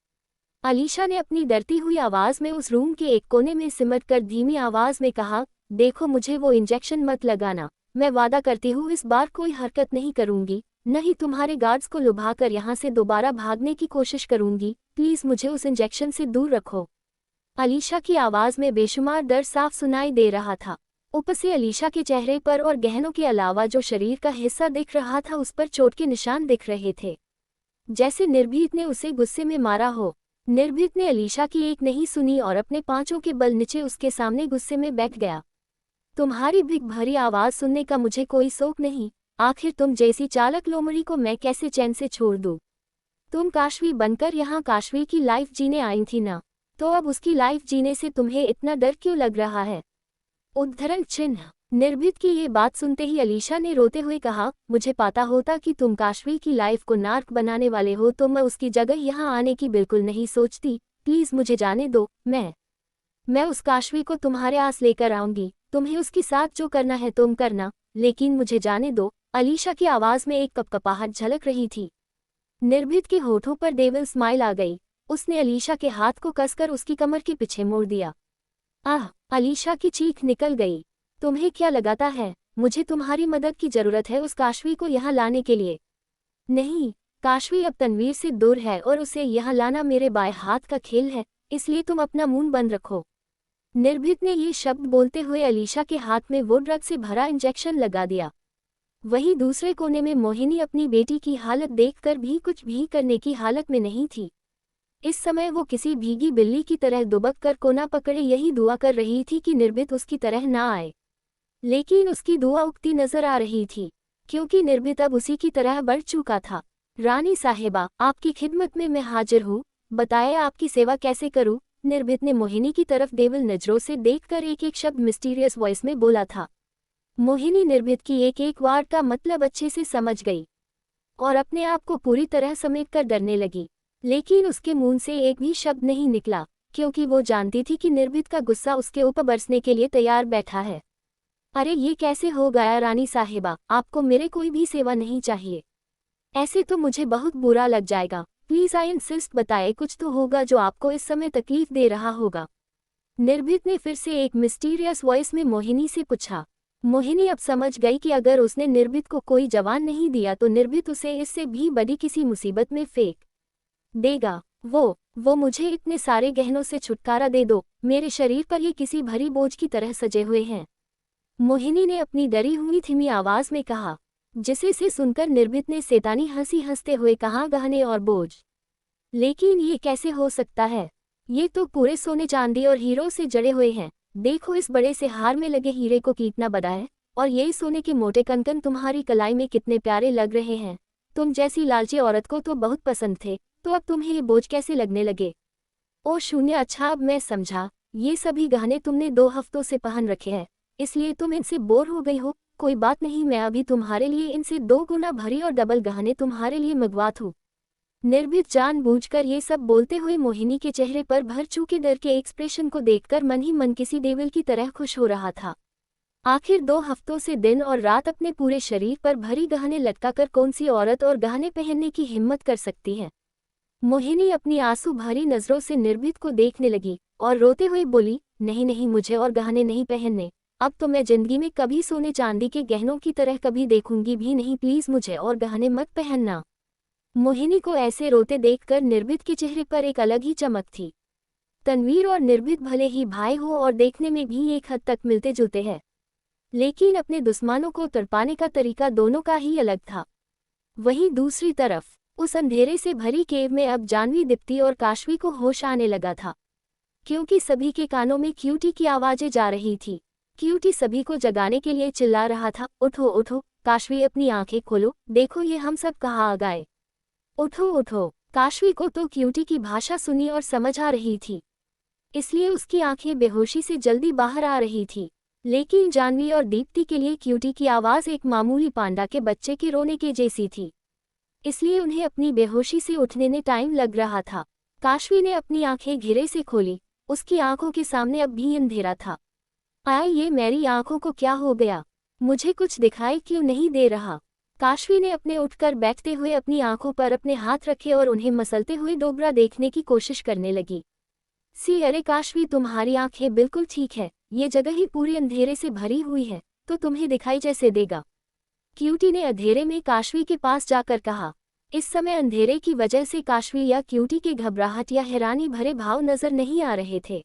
अलीशा ने अपनी डरती हुई आवाज में उस रूम के एक कोने में सिमट कर धीमी आवाज में कहा, देखो मुझे वो इंजेक्शन मत लगाना, मैं वादा करती हूँ इस बार कोई हरकत नहीं करूंगी, नहीं तुम्हारे गार्ड्स को लुभाकर यहाँ से दोबारा भागने की कोशिश करूंगी, प्लीज मुझे उस इंजेक्शन से दूर रखो। अलीशा की आवाज में बेशुमार डर साफ सुनाई दे रहा था। ऊपर से अलीशा के चेहरे पर और गहनों के अलावा जो शरीर का हिस्सा दिख रहा था उस पर चोट के निशान दिख रहे थे, जैसे निर्भीत ने उसे गुस्से में मारा हो। निर्भीत ने अलीशा की एक नहीं सुनी और अपने पांचों के बल नीचे उसके सामने गुस्से में बैठ गया। तुम्हारी भीख भरी आवाज सुनने का मुझे कोई शौक नहीं, आखिर तुम जैसी चालक लोमड़ी को मैं कैसे चैन से छोड़ दूं? तुम काशवी बनकर यहाँ काशवी की लाइफ जीने आई थी ना, तो अब उसकी लाइफ जीने से तुम्हें इतना डर क्यों लग रहा है? उद्धरण चिन्ह। निर्भीत की ये बात सुनते ही अलीशा ने रोते हुए कहा, मुझे पता होता कि तुम काशवी की लाइफ को नार्क बनाने वाले हो तो मैं उसकी जगह यहाँ आने की बिल्कुल नहीं सोचती, प्लीज मुझे जाने दो, मैं उस काशवी को तुम्हारे आस लेकर आऊंगी, तुम्हें उसके साथ जो करना है तुम करना, लेकिन मुझे जाने दो। अलीशा की आवाज में एक कपकपाहट झलक रही थी। निर्भीत के होठों पर डेविल स्माइल आ गई। उसने अलीशा के हाथ को कसकर उसकी कमर के पीछे मोड़ दिया। आह! अलीशा की चीख निकल गई। तुम्हें क्या लगाता है मुझे तुम्हारी मदद की जरूरत है उस काशवी को यहाँ लाने के लिए? नहीं, काशवी अब तनवीर से दूर है और उसे यहाँ लाना मेरे बाएं हाथ का खेल है, इसलिए तुम अपना मुंह बंद रखो। निर्भीत ने ये शब्द बोलते हुए अलीशा के हाथ में वो ड्रग से भरा इंजेक्शन लगा दिया। वहीं दूसरे कोने में मोहिनी अपनी बेटी की हालत देखकर भी कुछ भी करने की हालत में नहीं थी। इस समय वो किसी भीगी बिल्ली की तरह दुबक कर कोना पकड़े यही दुआ कर रही थी कि निर्भीत उसकी तरह ना आए। लेकिन उसकी दुआ उगती नजर आ रही थी, क्योंकि निर्भीत अब उसी की तरह बढ़ चुका था। रानी साहिबा, आपकी खिदमत में मैं हाजिर हूँ, बताए आपकी सेवा कैसे करूँ? निर्भीत ने मोहिनी की तरफ देवल नजरों से देखकर एक एक शब्द मिस्टीरियस वॉइस में बोला था। मोहिनी निर्भीत की एक एक वार्ड का मतलब अच्छे से समझ गई और अपने आप को पूरी तरह समेटकर डरने लगी, लेकिन उसके मुंह से एक भी शब्द नहीं निकला, क्योंकि वो जानती थी कि निर्भीत का गुस्सा उसके ऊपर बरसने के लिए तैयार बैठा है। अरे ये कैसे हो गया रानी साहिबा, आपको मेरे कोई भी सेवा नहीं चाहिए, ऐसे तो मुझे बहुत बुरा लग जाएगा, प्लीज आई इंसिस्ट, बताए कुछ तो होगा जो आपको इस समय तकलीफ दे रहा होगा। निर्भीत ने फिर से एक मिस्टीरियस वॉइस में मोहिनी से पूछा। मोहिनी अब समझ गई कि अगर उसने निर्भीत को कोई जवान नहीं दिया तो निर्भीत उसे इससे भी बड़ी किसी मुसीबत में फेंक देगा। वो मुझे इतने सारे गहनों से छुटकारा दे दो, मेरे शरीर पर ये किसी भरी बोझ की तरह सजे हुए हैं, मोहिनी ने अपनी डरी हुई धीमी आवाज में कहा, जिसे से सुनकर निर्भीत ने शैतानी हंसी हंसते हुए कहा, गहने और बोझ? लेकिन ये कैसे हो सकता है? ये तो पूरे सोने चांदी और हीरो से जड़े हुए हैं, देखो इस बड़े से हार में लगे हीरे को कितना बड़ा है, और ये सोने के मोटे कनकन तुम्हारी कलाई में कितने प्यारे लग रहे हैं। तुम जैसी लालची औरत को तो बहुत पसंद थे, तो अब तुम्हें ये बोझ कैसे लगने लगे? ओ शून्य, अच्छा अब मैं समझा, ये सभी गहने तुमने 2 हफ्तों से पहन रखे हैं, इसलिए तुम इनसे बोर हो गई हो। कोई बात नहीं, मैं अभी तुम्हारे लिए इनसे 2 गुना भरी और डबल गहने तुम्हारे लिए मंगवात हूँ। निर्भीत जानबूझकर ये सब बोलते हुए मोहिनी के चेहरे पर भर चुके डर के एक्सप्रेशन को देखकर मन ही मन किसी देवल की तरह खुश हो रहा था। आखिर 2 हफ्तों से दिन और रात अपने पूरे शरीर पर भरी गहने लटकाकर कौन सी औरत और गहने पहनने की हिम्मत कर सकती है? मोहिनी अपनी आंसू भरी नजरों से निर्भीत को देखने लगी और रोते हुए बोली, नहीं नहीं, मुझे और गहने नहीं पहनने, अब तो मैं जिंदगी में कभी सोने चांदी के गहनों की तरह कभी देखूंगी भी नहीं, प्लीज मुझे और गहने मत पहनना। मोहिनी को ऐसे रोते देखकर निर्भीत के चेहरे पर एक अलग ही चमक थी। तनवीर और निर्भीत भले ही भाई हो और देखने में भी एक हद तक मिलते जुलते हैं, लेकिन अपने दुश्मनों को तड़पाने का तरीका दोनों का ही अलग था। वहीं दूसरी तरफ उस अंधेरे से भरी केव में अब जानवी, दीप्ति और काशवी को होश आने लगा था, क्योंकि सभी के कानों में क्यूटी की आवाजें जा रही थी। क्यूटी सभी को जगाने के लिए चिल्ला रहा था, उठो उठो, काशवी अपनी आंखें खोलो, देखो ये हम सब कहाँ आ गए, उठो उठो। काशवी को तो क्यूटी की भाषा सुनी और समझ आ रही थी, इसलिए उसकी आंखें बेहोशी से जल्दी बाहर आ रही थी। लेकिन जानवी और दीप्ति के लिए क्यूटी की आवाज़ एक मामूली पांडा के बच्चे के रोने के जैसी थी, इसलिए उन्हें अपनी बेहोशी से उठने में टाइम लग रहा था। काशवी ने अपनी आंखें धीरे से खोली। उसकी आंखों के सामने अब भी अंधेरा था। ये मेरी आंखों को क्या हो गया? मुझे कुछ दिखाई क्यों नहीं दे रहा? काशवी ने अपने उठकर बैठते हुए अपनी आंखों पर अपने हाथ रखे और उन्हें मसलते हुए दोबारा देखने की कोशिश करने लगी। अरे काशवी, तुम्हारी आंखें बिल्कुल ठीक है, ये जगह ही पूरी अंधेरे से भरी हुई है, तो तुम्हें दिखाई जैसे देगा। क्यूटी ने अंधेरे में काशवी के पास जाकर कहा। इस समय अंधेरे की वजह से काशवी या क्यूटी के घबराहट या हैरानी भरे भाव नजर नहीं आ रहे थे।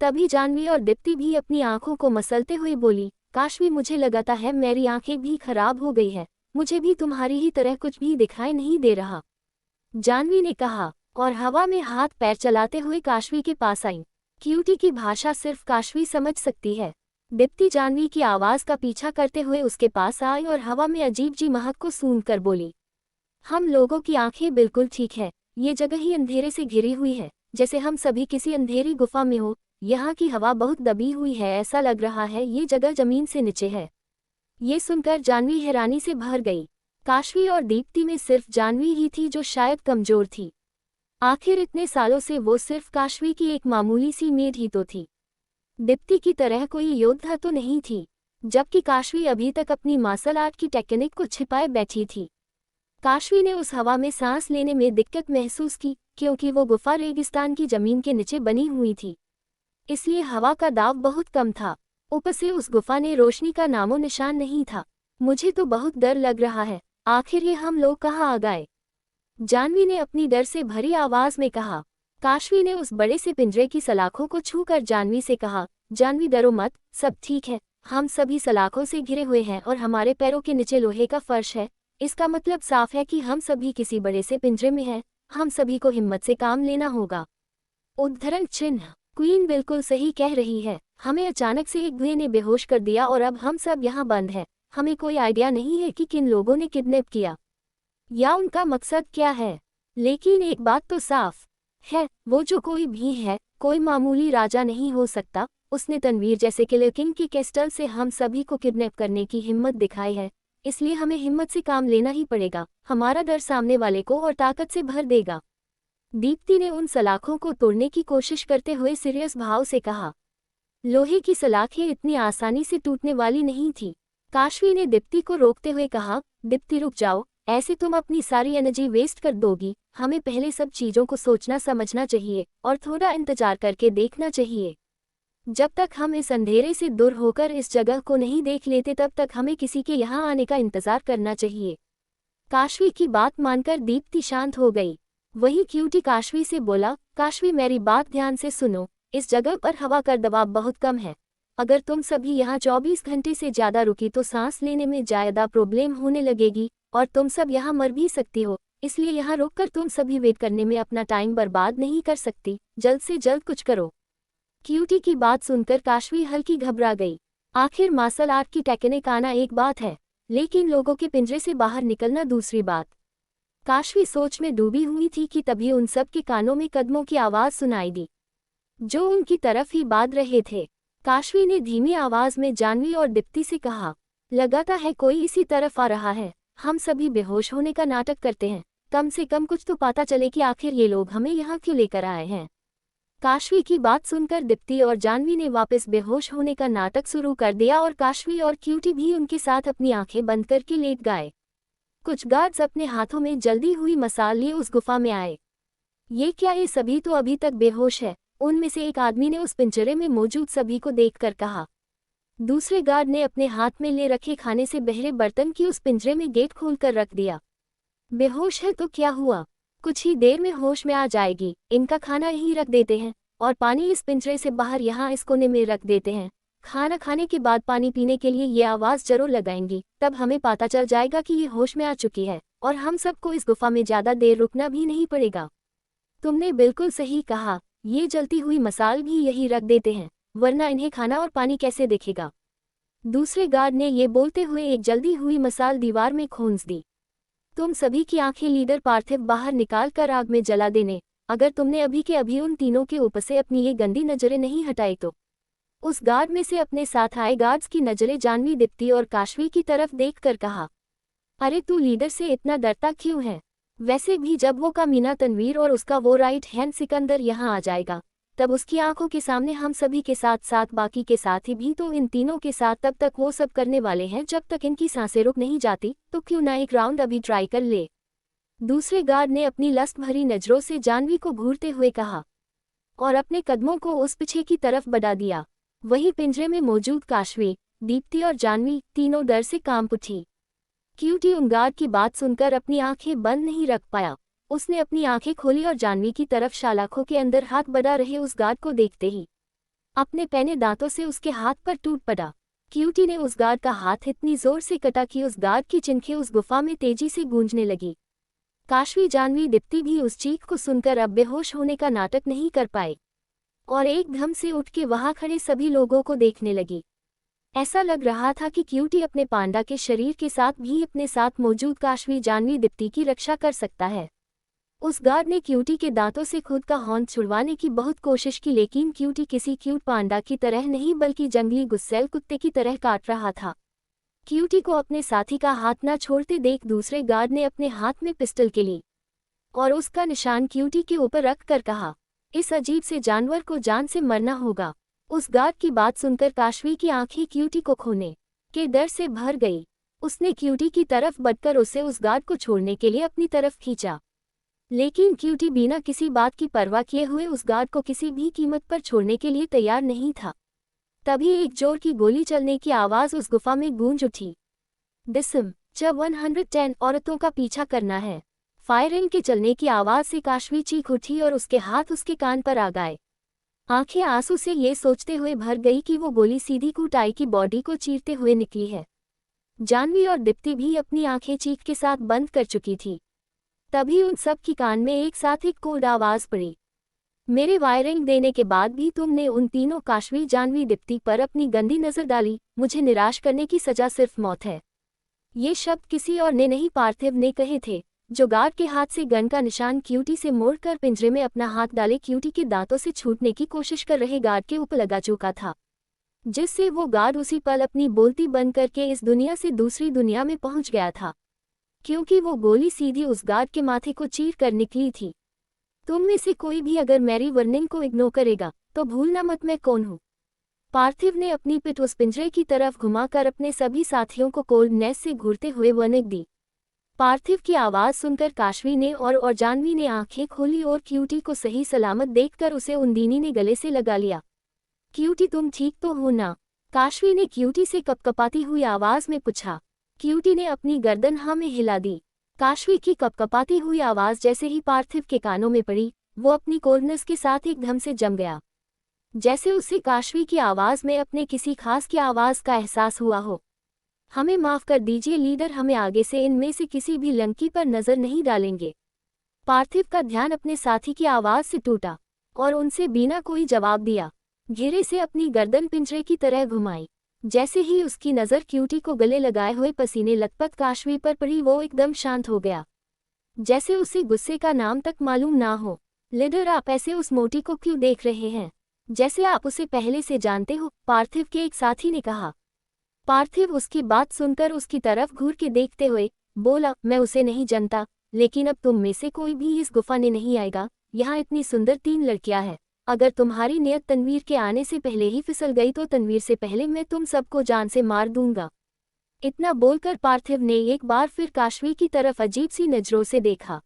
तभी जानवी और दीप्ति भी अपनी आंखों को मसलते हुए बोली, काशवी, मुझे लगता है मेरी आंखें भी खराब हो गई है, मुझे भी तुम्हारी ही तरह कुछ भी दिखाई नहीं दे रहा, जानवी ने कहा, और हवा में हाथ पैर चलाते हुए काशवी के पास आई। क्यूटी की भाषा सिर्फ काशवी समझ सकती है। दीप्ति जानवी की आवाज़ का पीछा करते हुए उसके पास आई और हवा में अजीब जी महक को सूंघकर बोली, हम लोगों की आंखें बिल्कुल ठीक है, ये जगह ही अंधेरे से घिरी हुई है, जैसे हम सभी किसी अंधेरी गुफा में हो। यहाँ की हवा बहुत दबी हुई है, ऐसा लग रहा है ये जगह जमीन से नीचे है। ये सुनकर जानवी हैरानी से भर गई। काशवी और दीप्ति में सिर्फ जानवी ही थी जो शायद कमजोर थी। आखिर इतने सालों से वो सिर्फ काशवी की एक मामूली सी मेड ही तो थी, दीप्ति की तरह कोई योद्धा तो नहीं थी, जबकि काशवी अभी तक अपनी मार्शल आर्ट की टेक्निक को छिपाए बैठी थी। काशवी ने उस हवा में सांस लेने में दिक्कत महसूस की, क्योंकि वो गुफा रेगिस्तान की जमीन के नीचे बनी हुई थी, इसलिए हवा का दाब बहुत कम था। ऊपर से उस गुफा ने रोशनी का नामो निशान नहीं था। मुझे तो बहुत डर लग रहा है, आखिर ये हम लोग कहाँ आ गए? जानवी ने अपनी डर से भरी आवाज में कहा। काशवी ने उस बड़े से पिंजरे की सलाखों को छूकर जानवी से कहा, जानवी डरो मत, सब ठीक है, हम सभी सलाखों से घिरे हुए हैं और हमारे पैरों के नीचे लोहे का फर्श है, इसका मतलब साफ है कि हम सभी किसी बड़े से पिंजरे में हैं, हम सभी को हिम्मत से काम लेना होगा। उद्धरण चिन्ह। क्वीन बिल्कुल सही कह रही है, हमें अचानक से एक धुएं ने बेहोश कर दिया और अब हम सब यहाँ बंद हैं। हमें कोई आइडिया नहीं है कि किन लोगों ने किडनैप किया या उनका मकसद क्या है, लेकिन एक बात तो साफ है, वो जो कोई भी है, कोई मामूली राजा नहीं हो सकता। उसने तनवीर जैसे किलर किंग की कैस्टल से हम सभी को किडनैप करने की हिम्मत दिखाई है, इसलिए हमें हिम्मत से काम लेना ही पड़ेगा। हमारा डर सामने वाले को और ताकत से भर देगा। दीप्ति ने उन सलाखों को तोड़ने की कोशिश करते हुए सीरियस भाव से कहा। लोहे की सलाखें इतनी आसानी से टूटने वाली नहीं थी। काशवी ने दीप्ति को रोकते हुए कहा, दीप्ति रुक जाओ, ऐसे तुम अपनी सारी एनर्जी वेस्ट कर दोगी। हमें पहले सब चीज़ों को सोचना समझना चाहिए और थोड़ा इंतजार करके देखना चाहिए। जब तक हम इस अंधेरे से दूर होकर इस जगह को नहीं देख लेते तब तक हमें किसी के यहाँ आने का इंतजार करना चाहिए। काशवी की बात मानकर दीप्ति शांत हो गई। वही क्यूटी काशवी से बोला, काशवी मेरी बात ध्यान से सुनो, इस जगह पर हवा का दबाव बहुत कम है। अगर तुम सभी यहाँ 24 घंटे से ज़्यादा रुकी तो सांस लेने में ज़्यादा प्रॉब्लम होने लगेगी और तुम सब यहाँ मर भी सकती हो, इसलिए यहाँ रुककर तुम सभी वेट करने में अपना टाइम बर्बाद नहीं कर सकती, जल्द से जल्द कुछ करो। क्यूटी की बात सुनकर काशवी हल्की घबरा गई। आखिर मार्शल आर्ट की टेक्निक आना एक बात है, लेकिन लोगों के पिंजरे से बाहर निकलना दूसरी बात। काशवी सोच में डूबी हुई थी कि तभी उन सब के कानों में कदमों की आवाज़ सुनाई दी, जो उनकी तरफ ही बाध रहे थे। काशवी ने धीमी आवाज में जानवी और दीप्ति से कहा, लगाता है कोई इसी तरफ आ रहा है। हम सभी बेहोश होने का नाटक करते हैं, कम से कम कुछ तो पता चले कि आखिर ये लोग हमें यहाँ क्यों लेकर आए हैं। काशवी की बात सुनकर दीप्ति और जानवी ने वापस बेहोश होने का नाटक शुरू कर दिया और काशवी और क्यूटी भी उनके साथ अपनी आंखें बंद करके लेट गए। कुछ गार्ड्स अपने हाथों में जल्दी हुई मसाल लिए उस गुफा में आए। ये क्या, ये सभी तो अभी तक बेहोश है, उनमें से एक आदमी ने उस पिंजरे में मौजूद सभी को देखकर कहा। दूसरे गार्ड ने अपने हाथ में ले रखे खाने से बहरे बर्तन की उस पिंजरे में गेट खोलकर रख दिया। बेहोश है तो क्या हुआ, कुछ ही देर में होश में आ जाएगी, इनका खाना यहीं रख देते हैं और पानी इस पिंजरे से बाहर यहाँ इस कोने में रख देते हैं। खाना खाने के बाद पानी पीने के लिए ये आवाज़ जरूर लगाएंगी, तब हमें पता चल जाएगा कि ये होश में आ चुकी है और हम सबको इस गुफा में ज़्यादा देर रुकना भी नहीं पड़ेगा। तुमने बिल्कुल सही कहा, ये जलती हुई मसाल भी यही रख देते हैं, वरना इन्हें खाना और पानी कैसे दिखेगा। दूसरे गार्ड ने ये बोलते हुए एक जल्दी हुई मसाल दीवार में खोंस दी। तुम सभी की आंखें लीडर पार्थिव बाहर निकाल कर आग में जला देने। अगर तुमने अभी के अभी उन तीनों के ऊपर से अपनी ये गंदी नजरें नहीं हटाई तो। उस गार्ड में से अपने साथ आए गार्ड्स की नजरें जानवी, दीप्ति और काशवी की तरफ देखकर कहा, अरे तू लीडर से इतना डरता क्यों है? वैसे भी जब वो कमीना तनवीर और उसका वो राइट हैंड सिकंदर यहाँ आ जाएगा, तब उसकी आंखों के सामने हम सभी के साथ साथ बाकी के साथी भी तो इन तीनों के साथ तब तक वो सब करने वाले हैं जब तक इनकी सांसें रुक नहीं जाती, तो क्यों ना एक राउंड अभी ट्राई कर ले। दूसरे गार्ड ने अपनी लस्त भरी नजरों से जानवी को घूरते हुए कहा और अपने कदमों को उस पीछे की तरफ बढ़ा दिया। वहीं पिंजरे में मौजूद काशवी, दीप्ति और जानवी तीनों डर से कांप उठी। क्यूटी उन गार्ड की बात सुनकर अपनी आंखें बंद नहीं रख पाया। उसने अपनी आंखें खोली और जानवी की तरफ शालाखों के अंदर हाथ बढ़ा रहे उस गार्ड को देखते ही अपने पैने दांतों से उसके हाथ पर टूट पड़ा। क्यूटी ने उस गार्ड का हाथ इतनी जोर से कटा कि उस गार्ड की चिंखें उस गुफा में तेजी से गूंजने लगी। काशवी, जानवी, दीप्ति भी उस चीख को सुनकर अब बेहोश होने का नाटक नहीं कर पाए और एकदम से उठ के वहां खड़े सभी लोगों को देखने लगी। ऐसा लग रहा था कि क्यूटी अपने पांडा के शरीर के साथ भी अपने साथ मौजूद काशवी, जानवी, दीप्ति की रक्षा कर सकता है। उस गार्ड ने क्यूटी के दांतों से खुद का हॉर्न छुड़वाने की बहुत कोशिश की, लेकिन क्यूटी किसी क्यूट पांडा की तरह नहीं बल्कि जंगली गुस्सैल कुत्ते की तरह काट रहा था। क्यूटी को अपने साथी का हाथ न छोड़ते देख दूसरे गार्ड ने अपने हाथ में पिस्टल के ली और उसका निशान क्यूटी के ऊपर रख कर कहा, इस अजीब से जानवर को जान से मरना होगा। उस गार्ड की बात सुनकर काशवी की आंखें क्यूटी को खोने के डर से भर गई। उसने क्यूटी की तरफ बढ़कर उसे उस गार्ड को छोड़ने के लिए अपनी तरफ खींचा, लेकिन क्यूटी बिना किसी बात की परवाह किए हुए उस गार्ड को किसी भी कीमत पर छोड़ने के लिए तैयार नहीं था। तभी एक जोर की गोली चलने की आवाज उस गुफा में गूंज उठी। डिसम जब 110 औरतों का पीछा करना है। फायरिंग के चलने की आवाज से काशवी चीख उठी और उसके हाथ उसके कान पर आ गए। आंखें आंसू से ये सोचते हुए भर गई कि वो गोली सीधी कुटाई की बॉडी को चीरते हुए निकली है। जानवी और दीप्ति भी अपनी आंखें चीख के साथ बंद कर चुकी थी। तभी उन सब की कान में एक साथ एक कोड आवाज पड़ी, मेरे वायरिंग देने के बाद भी तुमने उन तीनों काशवी, जानवी, दीप्ति पर अपनी गंदी नजर डाली। मुझे निराश करने की सजा सिर्फ मौत है। ये शब्द किसी और ने नहीं, पार्थिव ने कहे थे, जो गार्ड के हाथ से गन का निशान क्यूटी से मोड़कर पिंजरे में अपना हाथ डाले क्यूटी के दांतों से छूटने की कोशिश कर रहे गार्ड के ऊपर लगा चुका था, जिससे वो गार्ड उसी पल अपनी बोलती बंद करके इस दुनिया से दूसरी दुनिया में पहुंच गया था, क्योंकि वो गोली सीधी उस गार्ड के माथे को चीर कर निकली थी। तुम में से कोई भी अगर मेरी वार्निंग को इग्नोर करेगा तो भूलना मत मैं कौन हूँ। पार्थिव ने अपनी पिठ उस पिंजरे की तरफ घुमाकर अपने सभी साथियों को कोल्डनेस से घूरते हुए वार्निंग दी। पार्थिव की आवाज सुनकर काशवी ने और जानवी ने आंखें खोली और क्यूटी को सही सलामत देखकर उसे उंदीनी ने गले से लगा लिया। क्यूटी, तुम ठीक तो हो ना? काशवी ने क्यूटी से कपकपाती हुई आवाज में पूछा। क्यूटी ने अपनी गर्दन हाँ में हिला दी। काशवी की कपकपाती हुई आवाज जैसे ही पार्थिव के कानों में पड़ी, वो अपनी कोल्डनेस के साथ एकदम से जम गया, जैसे उसे काशवी की आवाज में अपने किसी खास की आवाज का एहसास हुआ हो। हमें माफ कर दीजिए लीडर, हमें आगे से इनमें से किसी भी लड़की पर नजर नहीं डालेंगे। पार्थिव का ध्यान अपने साथी की आवाज से टूटा और उनसे बिना कोई जवाब दिया घेरे से अपनी गर्दन पिंजरे की तरह घुमाई। जैसे ही उसकी नज़र क्यूटी को गले लगाए हुए पसीने लथपथ काशवी पर पड़ी, वो एकदम शांत हो गया, जैसे उसे गुस्से का नाम तक मालूम ना हो। लीडर, आप ऐसे उस मोटी को क्यों देख रहे हैं, जैसे आप उसे पहले से जानते हो? पार्थिव के एक साथी ने कहा। पार्थिव उसकी बात सुनकर उसकी तरफ घूर के देखते हुए बोला, मैं उसे नहीं जानता, लेकिन अब तुम में से कोई भी इस गुफा में नहीं आएगा। यहाँ इतनी सुंदर 3 लड़कियां हैं, अगर तुम्हारी नियत तनवीर के आने से पहले ही फिसल गई तो तनवीर से पहले मैं तुम सबको जान से मार दूंगा। इतना बोलकर पार्थिव ने एक बार फिर काशवी की तरफ अजीब सी नजरों से देखा।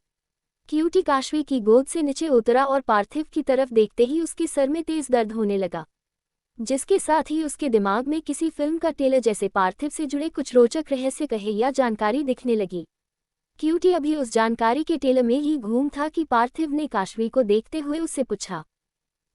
क्यूटी काशवी की गोद से नीचे उतरा और पार्थिव की तरफ देखते ही उसके सर में तेज दर्द होने लगा, जिसके साथ ही उसके दिमाग में किसी फिल्म का टेलर जैसे पार्थिव से जुड़े कुछ रोचक रहस्य कहे या जानकारी दिखने लगी। क्यूटी अभी उस जानकारी के टेलर में ही घूम था कि पार्थिव ने काशवी को देखते हुए उससे पूछा,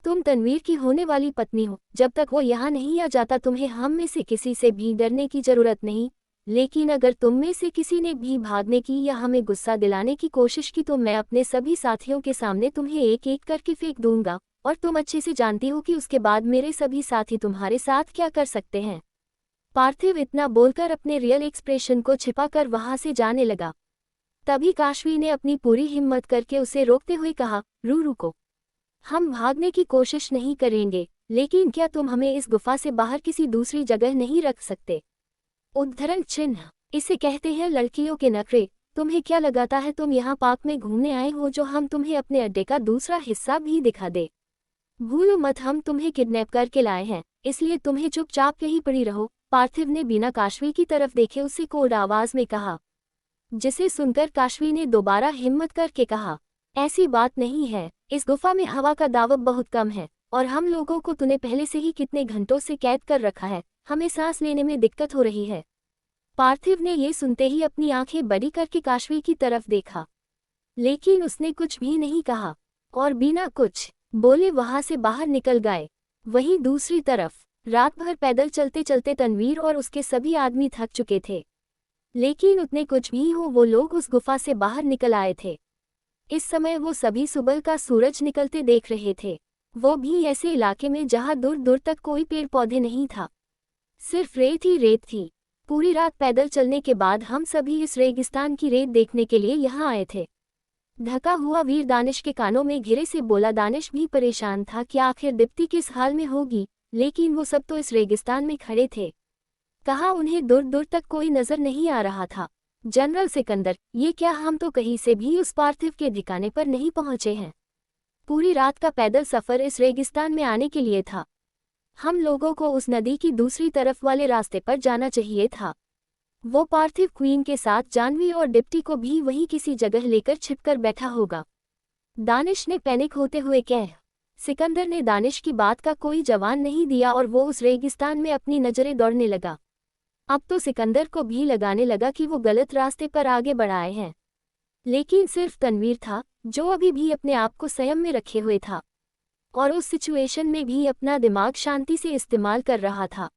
तुम तनवीर की होने वाली पत्नी हो। जब तक वो यहाँ नहीं आ जाता तुम्हें हम में से किसी से भी डरने की जरूरत नहीं, लेकिन अगर तुम में से किसी ने भी भागने की या हमें गुस्सा दिलाने की कोशिश की तो मैं अपने सभी साथियों के सामने तुम्हें एक एक करके फेंक दूंगा, और तुम अच्छे से जानती हो कि उसके बाद मेरे सभी साथी तुम्हारे साथ क्या कर सकते हैं। पार्थिव इतना बोलकर अपने रियल एक्सप्रेशन को छिपाकर वहां से जाने लगा। तभी काशवी ने अपनी पूरी हिम्मत करके उसे रोकते हुए कहा, रुको। हम भागने की कोशिश नहीं करेंगे, लेकिन क्या तुम हमें इस गुफा से बाहर किसी दूसरी जगह नहीं रख सकते? उद्धरण चिन्ह। इसे कहते हैं लड़कियों के नखरे। तुम्हें क्या लगाता है तुम यहाँ पार्क में घूमने आए हो जो हम तुम्हें अपने अड्डे का दूसरा हिस्सा भी दिखा दे? भूलो मत, हम तुम्हें किडनैप करके लाए हैं, इसलिए तुम्हें चुपचाप यहीं पड़ी रहो। पार्थिव ने बिना काशवी की तरफ देखे उससे कोल्ड आवाज में कहा, जिसे सुनकर काशवी ने दोबारा हिम्मत करके कहा, ऐसी बात नहीं है, इस गुफा में हवा का दाब बहुत कम है और हम लोगों को तूने पहले से ही कितने घंटों से कैद कर रखा है, हमें सांस लेने में दिक्कत हो रही है। पार्थिव ने ये सुनते ही अपनी आंखें बड़ी करके काशवी की तरफ देखा, लेकिन उसने कुछ भी नहीं कहा और बिना कुछ बोले वहां से बाहर निकल गए। वहीं दूसरी तरफ रात भर पैदल चलते चलते तनवीर और उसके सभी आदमी थक चुके थे, लेकिन उतने कुछ भी हो वो लोग उस गुफा से बाहर निकल आए थे। इस समय वो सभी सुबह का सूरज निकलते देख रहे थे, वो भी ऐसे इलाके में जहां दूर दूर तक कोई पेड़ पौधे नहीं था, सिर्फ रेत ही रेत थी। पूरी रात पैदल चलने के बाद हम सभी इस रेगिस्तान की रेत देखने के लिए यहाँ आए थे। ढका हुआ वीर दानिश के कानों में घिरे से बोला। दानिश भी परेशान था कि आखिर दीप्ति किस हाल में होगी, लेकिन वो सब तो इस रेगिस्तान में खड़े थे, कहा उन्हें दूर दूर तक कोई नजर नहीं आ रहा था। जनरल सिकंदर, ये क्या, हम तो कहीं से भी उस पार्थिव के ठिकाने पर नहीं पहुंचे हैं। पूरी रात का पैदल सफर इस रेगिस्तान में आने के लिए था। हम लोगों को उस नदी की दूसरी तरफ वाले रास्ते पर जाना चाहिए था। वो पार्थिव क्वीन के साथ जानवी और डिप्टी को भी वहीं किसी जगह लेकर छिपकर बैठा होगा, दानिश ने पैनिक होते हुए कहा। सिकंदर ने दानिश की बात का कोई जवाब नहीं दिया और वो उस रेगिस्तान में अपनी नजरें दौड़ने लगा। अब तो सिकंदर को भी लगाने लगा कि वो गलत रास्ते पर आगे बढ़ाए हैं, लेकिन सिर्फ तनवीर था जो अभी भी अपने आप को संयम में रखे हुए था और उस सिचुएशन में भी अपना दिमाग शांति से इस्तेमाल कर रहा था।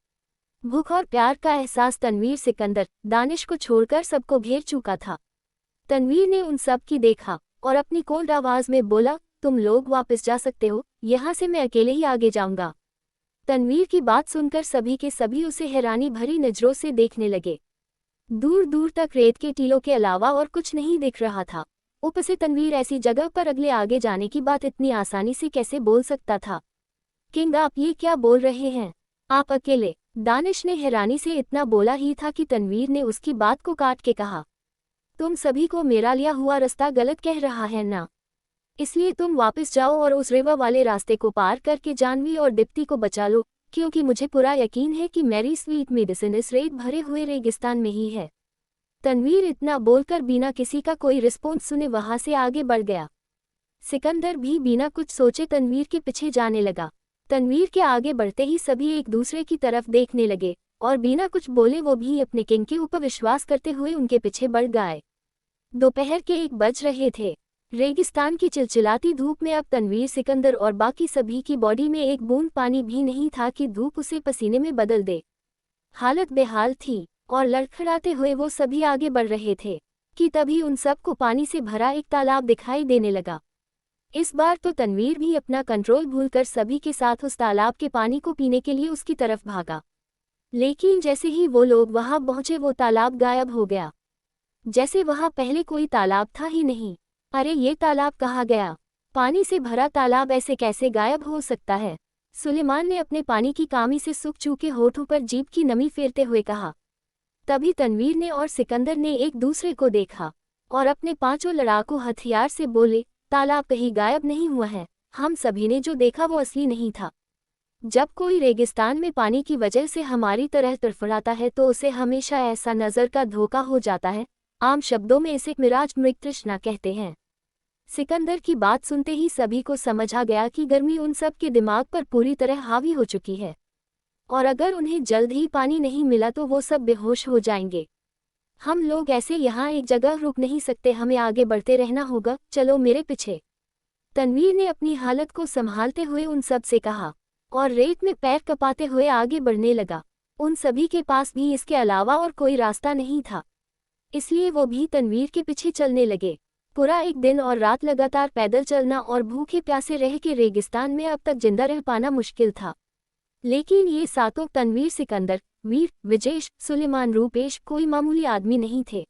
भूख और प्यार का एहसास तनवीर, सिकंदर, दानिश को छोड़कर सबको घेर चुका था। तनवीर ने उन सब की देखा और अपनी कोल्ड आवाज में बोला, तुम लोग वापस जा सकते हो, यहाँ से मैं अकेले ही आगे जाऊंगा। तनवीर की बात सुनकर सभी के सभी उसे हैरानी भरी नजरों से देखने लगे। दूर दूर तक रेत के टीलों के अलावा और कुछ नहीं दिख रहा था। ऊपर से तनवीर ऐसी जगह पर अगले आगे जाने की बात इतनी आसानी से कैसे बोल सकता था? किंग, आप ये क्या बोल रहे हैं? आप अकेले? दानिश ने हैरानी से इतना बोला ही था कि तनवीर ने उसकी बात को काट के कहा, तुम सभी को मेरा लिया हुआ रास्ता गलत कह रहा है ना, इसलिए तुम वापस जाओ और उस रिवर वाले रास्ते को पार करके जानवी और डिप्टी को बचा लो, क्योंकि मुझे पूरा यकीन है कि मेरी स्वीट मेडिसिन इस रेत भरे हुए रेगिस्तान में ही है। तनवीर इतना बोलकर बिना किसी का कोई रिस्पॉन्स सुने वहां से आगे बढ़ गया। सिकंदर भी बिना कुछ सोचे तनवीर के पीछे जाने लगा। तनवीर के आगे बढ़ते ही सभी एक दूसरे की तरफ देखने लगे और बिना कुछ बोले वो भी अपने किंग के ऊपर विश्वास करते हुए उनके पीछे बढ़ गए। दोपहर के 1 बज रहे थे। रेगिस्तान की चिलचिलाती धूप में अब तनवीर, सिकंदर और बाकी सभी की बॉडी में एक बूंद पानी भी नहीं था कि धूप उसे पसीने में बदल दे। हालत बेहाल थी और लड़खड़ाते हुए वो सभी आगे बढ़ रहे थे कि तभी उन सबको पानी से भरा एक तालाब दिखाई देने लगा। इस बार तो तनवीर भी अपना कंट्रोल भूलकर सभी के साथ उस तालाब के पानी को पीने के लिए उसकी तरफ भागा, लेकिन जैसे ही वो लोग वहां पहुंचे वो तालाब गायब हो गया, जैसे वहां पहले कोई तालाब था ही नहीं। अरे ये तालाब कहाँ गया? पानी से भरा तालाब ऐसे कैसे गायब हो सकता है? सुलेमान ने अपने पानी की कामी से सूख चुके होठों पर जीभ की नमी फेरते हुए कहा। तभी तनवीर ने और सिकंदर ने एक दूसरे को देखा और अपने 5 लड़ाकू हथियार से बोले, तालाब कहीं गायब नहीं हुआ है, हम सभी ने जो देखा वो असली नहीं था। जब कोई रेगिस्तान में पानी की वजह से हमारी तरह तड़फड़ाता है तो उसे हमेशा ऐसा नज़र का धोखा हो जाता है। आम शब्दों में इसे मिराज, मृग तृष्णा कहते हैं। सिकंदर की बात सुनते ही सभी को समझ आ गया कि गर्मी उन सब के दिमाग पर पूरी तरह हावी हो चुकी है और अगर उन्हें जल्द ही पानी नहीं मिला तो वो सब बेहोश हो जाएंगे। हम लोग ऐसे यहाँ एक जगह रुक नहीं सकते, हमें आगे बढ़ते रहना होगा, चलो मेरे पीछे। तनवीर ने अपनी हालत को संभालते हुए उन सब से कहा और रेत में पैर कपाते हुए आगे बढ़ने लगा। उन सभी के पास भी इसके अलावा और कोई रास्ता नहीं था, इसलिए वो भी तनवीर के पीछे चलने लगे। पूरा एक दिन और रात लगातार पैदल चलना और भूखे प्यासे रह के रेगिस्तान में अब तक जिंदा रह पाना मुश्किल था, लेकिन ये सातों तनवीर, सिकंदर, वीर, विजेश, सुलेमान, रूपेश कोई मामूली आदमी नहीं थे।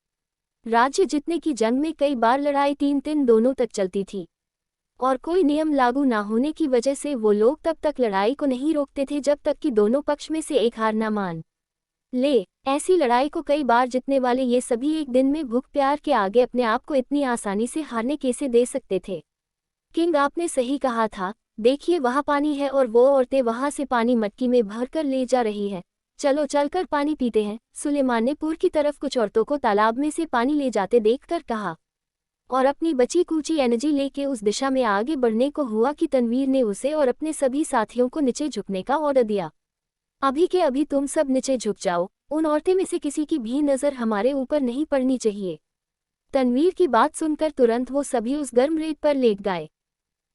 राज्य जीतने की जंग में कई बार लड़ाई 3 दोनों तक चलती थी, और कोई नियम लागू ना होने की वजह से वो लोग तब तक लड़ाई को नहीं रोकते थे जब तक कि दोनों पक्ष में से एक हार ना मान ले। ऐसी लड़ाई को कई बार जीतने वाले ये सभी एक दिन में भूख प्यार के आगे अपने आप को इतनी आसानी से हारने कैसे दे सकते थे। किंग, आपने सही कहा था। देखिए, वहाँ पानी है और वो औरतें वहाँ से पानी मटकी में भरकर ले जा रही है। चलो चलकर पानी पीते हैं। सुलेमान ने पूर्व की तरफ कुछ औरतों को तालाब में से पानी ले जाते देखकर कहा, और अपनी बची कुची एनर्जी लेके उस दिशा में आगे बढ़ने को हुआ कि तनवीर ने उसे और अपने सभी साथियों को नीचे झुकने का ऑर्डर दिया। अभी के अभी तुम सब नीचे झुक जाओ, उन औरतें में से किसी की भी नज़र हमारे ऊपर नहीं पड़नी चाहिए। तनवीर की बात सुनकर तुरंत वो सभी उस गर्म रेत पर लेट गए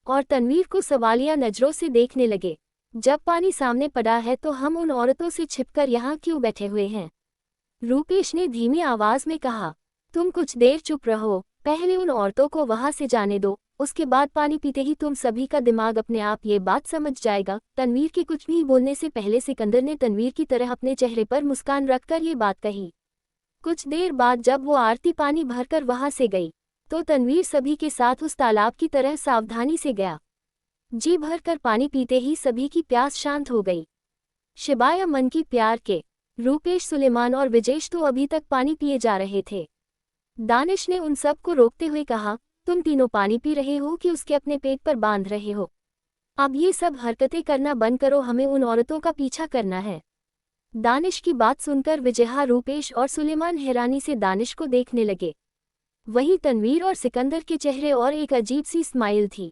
और तनवीर को सवालिया नजरों से देखने लगे। जब पानी सामने पड़ा है तो हम उन औरतों से छिपकर यहाँ क्यों बैठे हुए हैं? रूपेश ने धीमी आवाज में कहा। तुम कुछ देर चुप रहो, पहले उन औरतों को वहां से जाने दो, उसके बाद पानी पीते ही तुम सभी का दिमाग अपने आप ये बात समझ जाएगा। तनवीर के कुछ भी बोलने से पहले सिकंदर ने तनवीर की तरह अपने चेहरे पर मुस्कान रखकर ये बात कही। कुछ देर बाद जब वो आरती पानी भरकर वहां से गई तो तनवीर सभी के साथ उस तालाब की तरह सावधानी से गया। जी भरकर पानी पीते ही सभी की प्यास शांत हो गई। शिबाया मन की प्यार के रूपेश, सुलेमान और विजेश तो अभी तक पानी पिए जा रहे थे। दानिश ने उन सब को रोकते हुए कहा, तुम तीनों पानी पी रहे हो कि उसके अपने पेट पर बांध रहे हो? अब ये सब हरकतें करना बंद करो, हमें उन औरतों का पीछा करना है। दानिश की बात सुनकर विजया, रूपेश और सुलेमान हैरानी से दानिश को देखने लगे। वहीं तनवीर और सिकंदर के चेहरे और एक अजीब सी स्माइल थी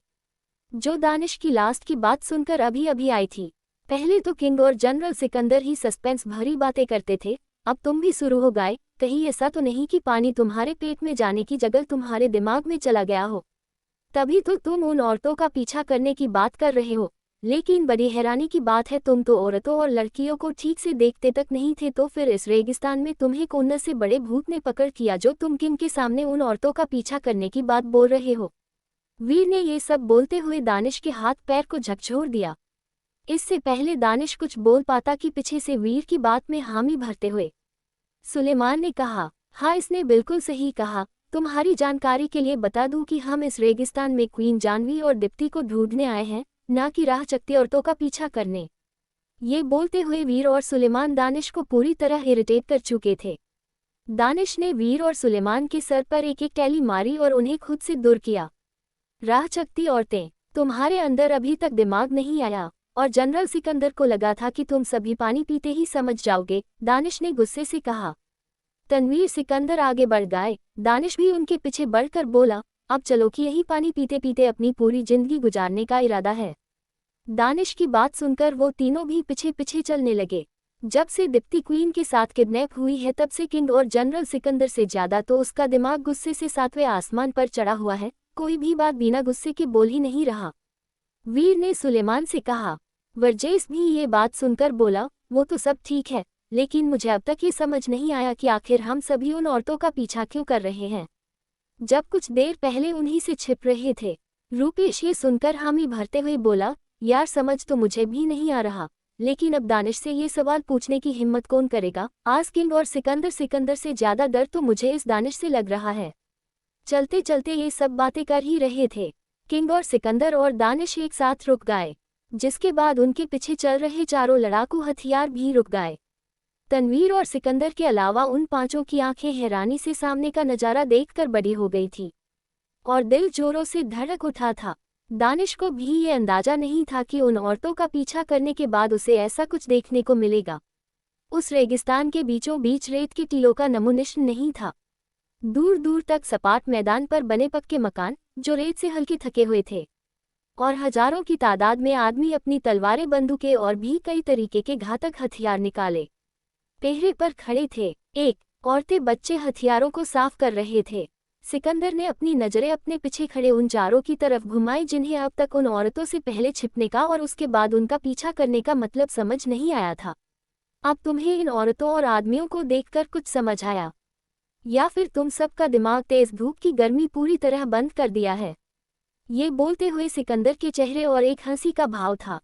जो दानिश की लास्ट की बात सुनकर अभी अभी आई थी। पहले तो किंग और जनरल सिकंदर ही सस्पेंस भरी बातें करते थे, अब तुम भी शुरू हो गए। कहीं ऐसा तो नहीं कि पानी तुम्हारे पेट में जाने की जगह तुम्हारे दिमाग में चला गया हो? तभी तो तुम उन औरतों का पीछा करने की बात कर रहे हो। लेकिन बड़ी हैरानी की बात है, तुम तो औरतों और लड़कियों को ठीक से देखते तक नहीं थे, तो फिर इस रेगिस्तान में तुम्हें कौन से बड़े भूत ने पकड़ किया जो तुम किंग के सामने उन औरतों का पीछा करने की बात बोल रहे हो? वीर ने ये सब बोलते हुए दानिश के हाथ पैर को झकझोर दिया। इससे पहले दानिश कुछ बोल पाता कि पीछे से वीर की बात में हामी भरते हुए सुलेमान ने कहा, हाँ इसने बिल्कुल सही कहा। तुम्हारी जानकारी के लिए बता दूं कि हम इस रेगिस्तान में क्वीन जानवी और दीप्ति को ढूंढने आए हैं, ना कि राह चकती औरतों का पीछा करने। ये बोलते हुए वीर और सुलेमान दानिश को पूरी तरह इरिटेट कर चुके थे। दानिश ने वीर और सुलेमान के सर पर एक एक टैली मारी और उन्हें खुद से दूर किया। राह चकती औरतें, तुम्हारे अंदर अभी तक दिमाग नहीं आया? और जनरल सिकंदर को लगा था कि तुम सभी पानी पीते ही समझ जाओगे, दानिश ने गुस्से से कहा। तनवीर, सिकंदर आगे बढ़ गए। दानिश भी उनके पीछे बढ़कर बोला, अब चलो कि यही पानी पीते पीते अपनी पूरी जिंदगी गुजारने का इरादा है। दानिश की बात सुनकर वो तीनों भी पीछे पीछे चलने लगे। जब से दीप्ति क्वीन के साथ किडनैप हुई है तब से किंग और जनरल सिकंदर से ज्यादा तो उसका दिमाग गुस्से से 7वें आसमान पर चढ़ा हुआ है। कोई भी बात बिना गुस्से के बोल ही नहीं रहा। वीर ने सुलेमान से कहा। वर्जेस भी ये बात सुनकर बोला, वो तो सब ठीक है, लेकिन मुझे अब तक ये समझ नहीं आया कि आखिर हम सभी उन औरतों का पीछा क्यों कर रहे हैं, जब कुछ देर पहले उन्हीं से छिप रहे थे। रूपेश ये सुनकर हामी भरते हुए बोला, यार समझ तो मुझे भी नहीं आ रहा, लेकिन अब दानिश से ये सवाल पूछने की हिम्मत कौन करेगा? आज किंग और सिकंदर से ज्यादा डर तो मुझे इस दानिश से लग रहा है। चलते चलते ये सब बातें कर ही रहे थे। किंग और सिकंदर और दानिश एक साथ रुक गए, जिसके बाद उनके पीछे चल रहे चारों लड़ाकू हथियार भी रुक गए। तनवीर और सिकंदर के अलावा उन पांचों की आंखें हैरानी से सामने का नजारा देखकर बड़ी हो गई थी और दिल जोरों से धड़क उठा था। दानिश को भी ये अंदाजा नहीं था कि उन औरतों का पीछा करने के बाद उसे ऐसा कुछ देखने को मिलेगा। उस रेगिस्तान के बीचों बीच रेत के टीलों का नमूनिश नहीं था। दूर दूर तक सपाट मैदान पर बने पक्के मकान जो रेत से हल्के थके हुए थे, और हजारों की तादाद में आदमी अपनी तलवारें, बंदूकें और भी कई तरीके के घातक हथियार निकाले पहरे पर खड़े थे। औरतें, बच्चे हथियारों को साफ कर रहे थे। सिकंदर ने अपनी नजरें अपने पीछे खड़े उन चारों की तरफ घुमाई जिन्हें अब तक उन औरतों से पहले छिपने का और उसके बाद उनका पीछा करने का मतलब समझ नहीं आया था। अब तुम्हें इन औरतों और आदमियों को देखकर कुछ समझ आया, या फिर तुम सबका दिमाग तेज धूप की गर्मी पूरी तरह बंद कर दिया है? ये बोलते हुए सिकंदर के चेहरे और एक हंसी का भाव था।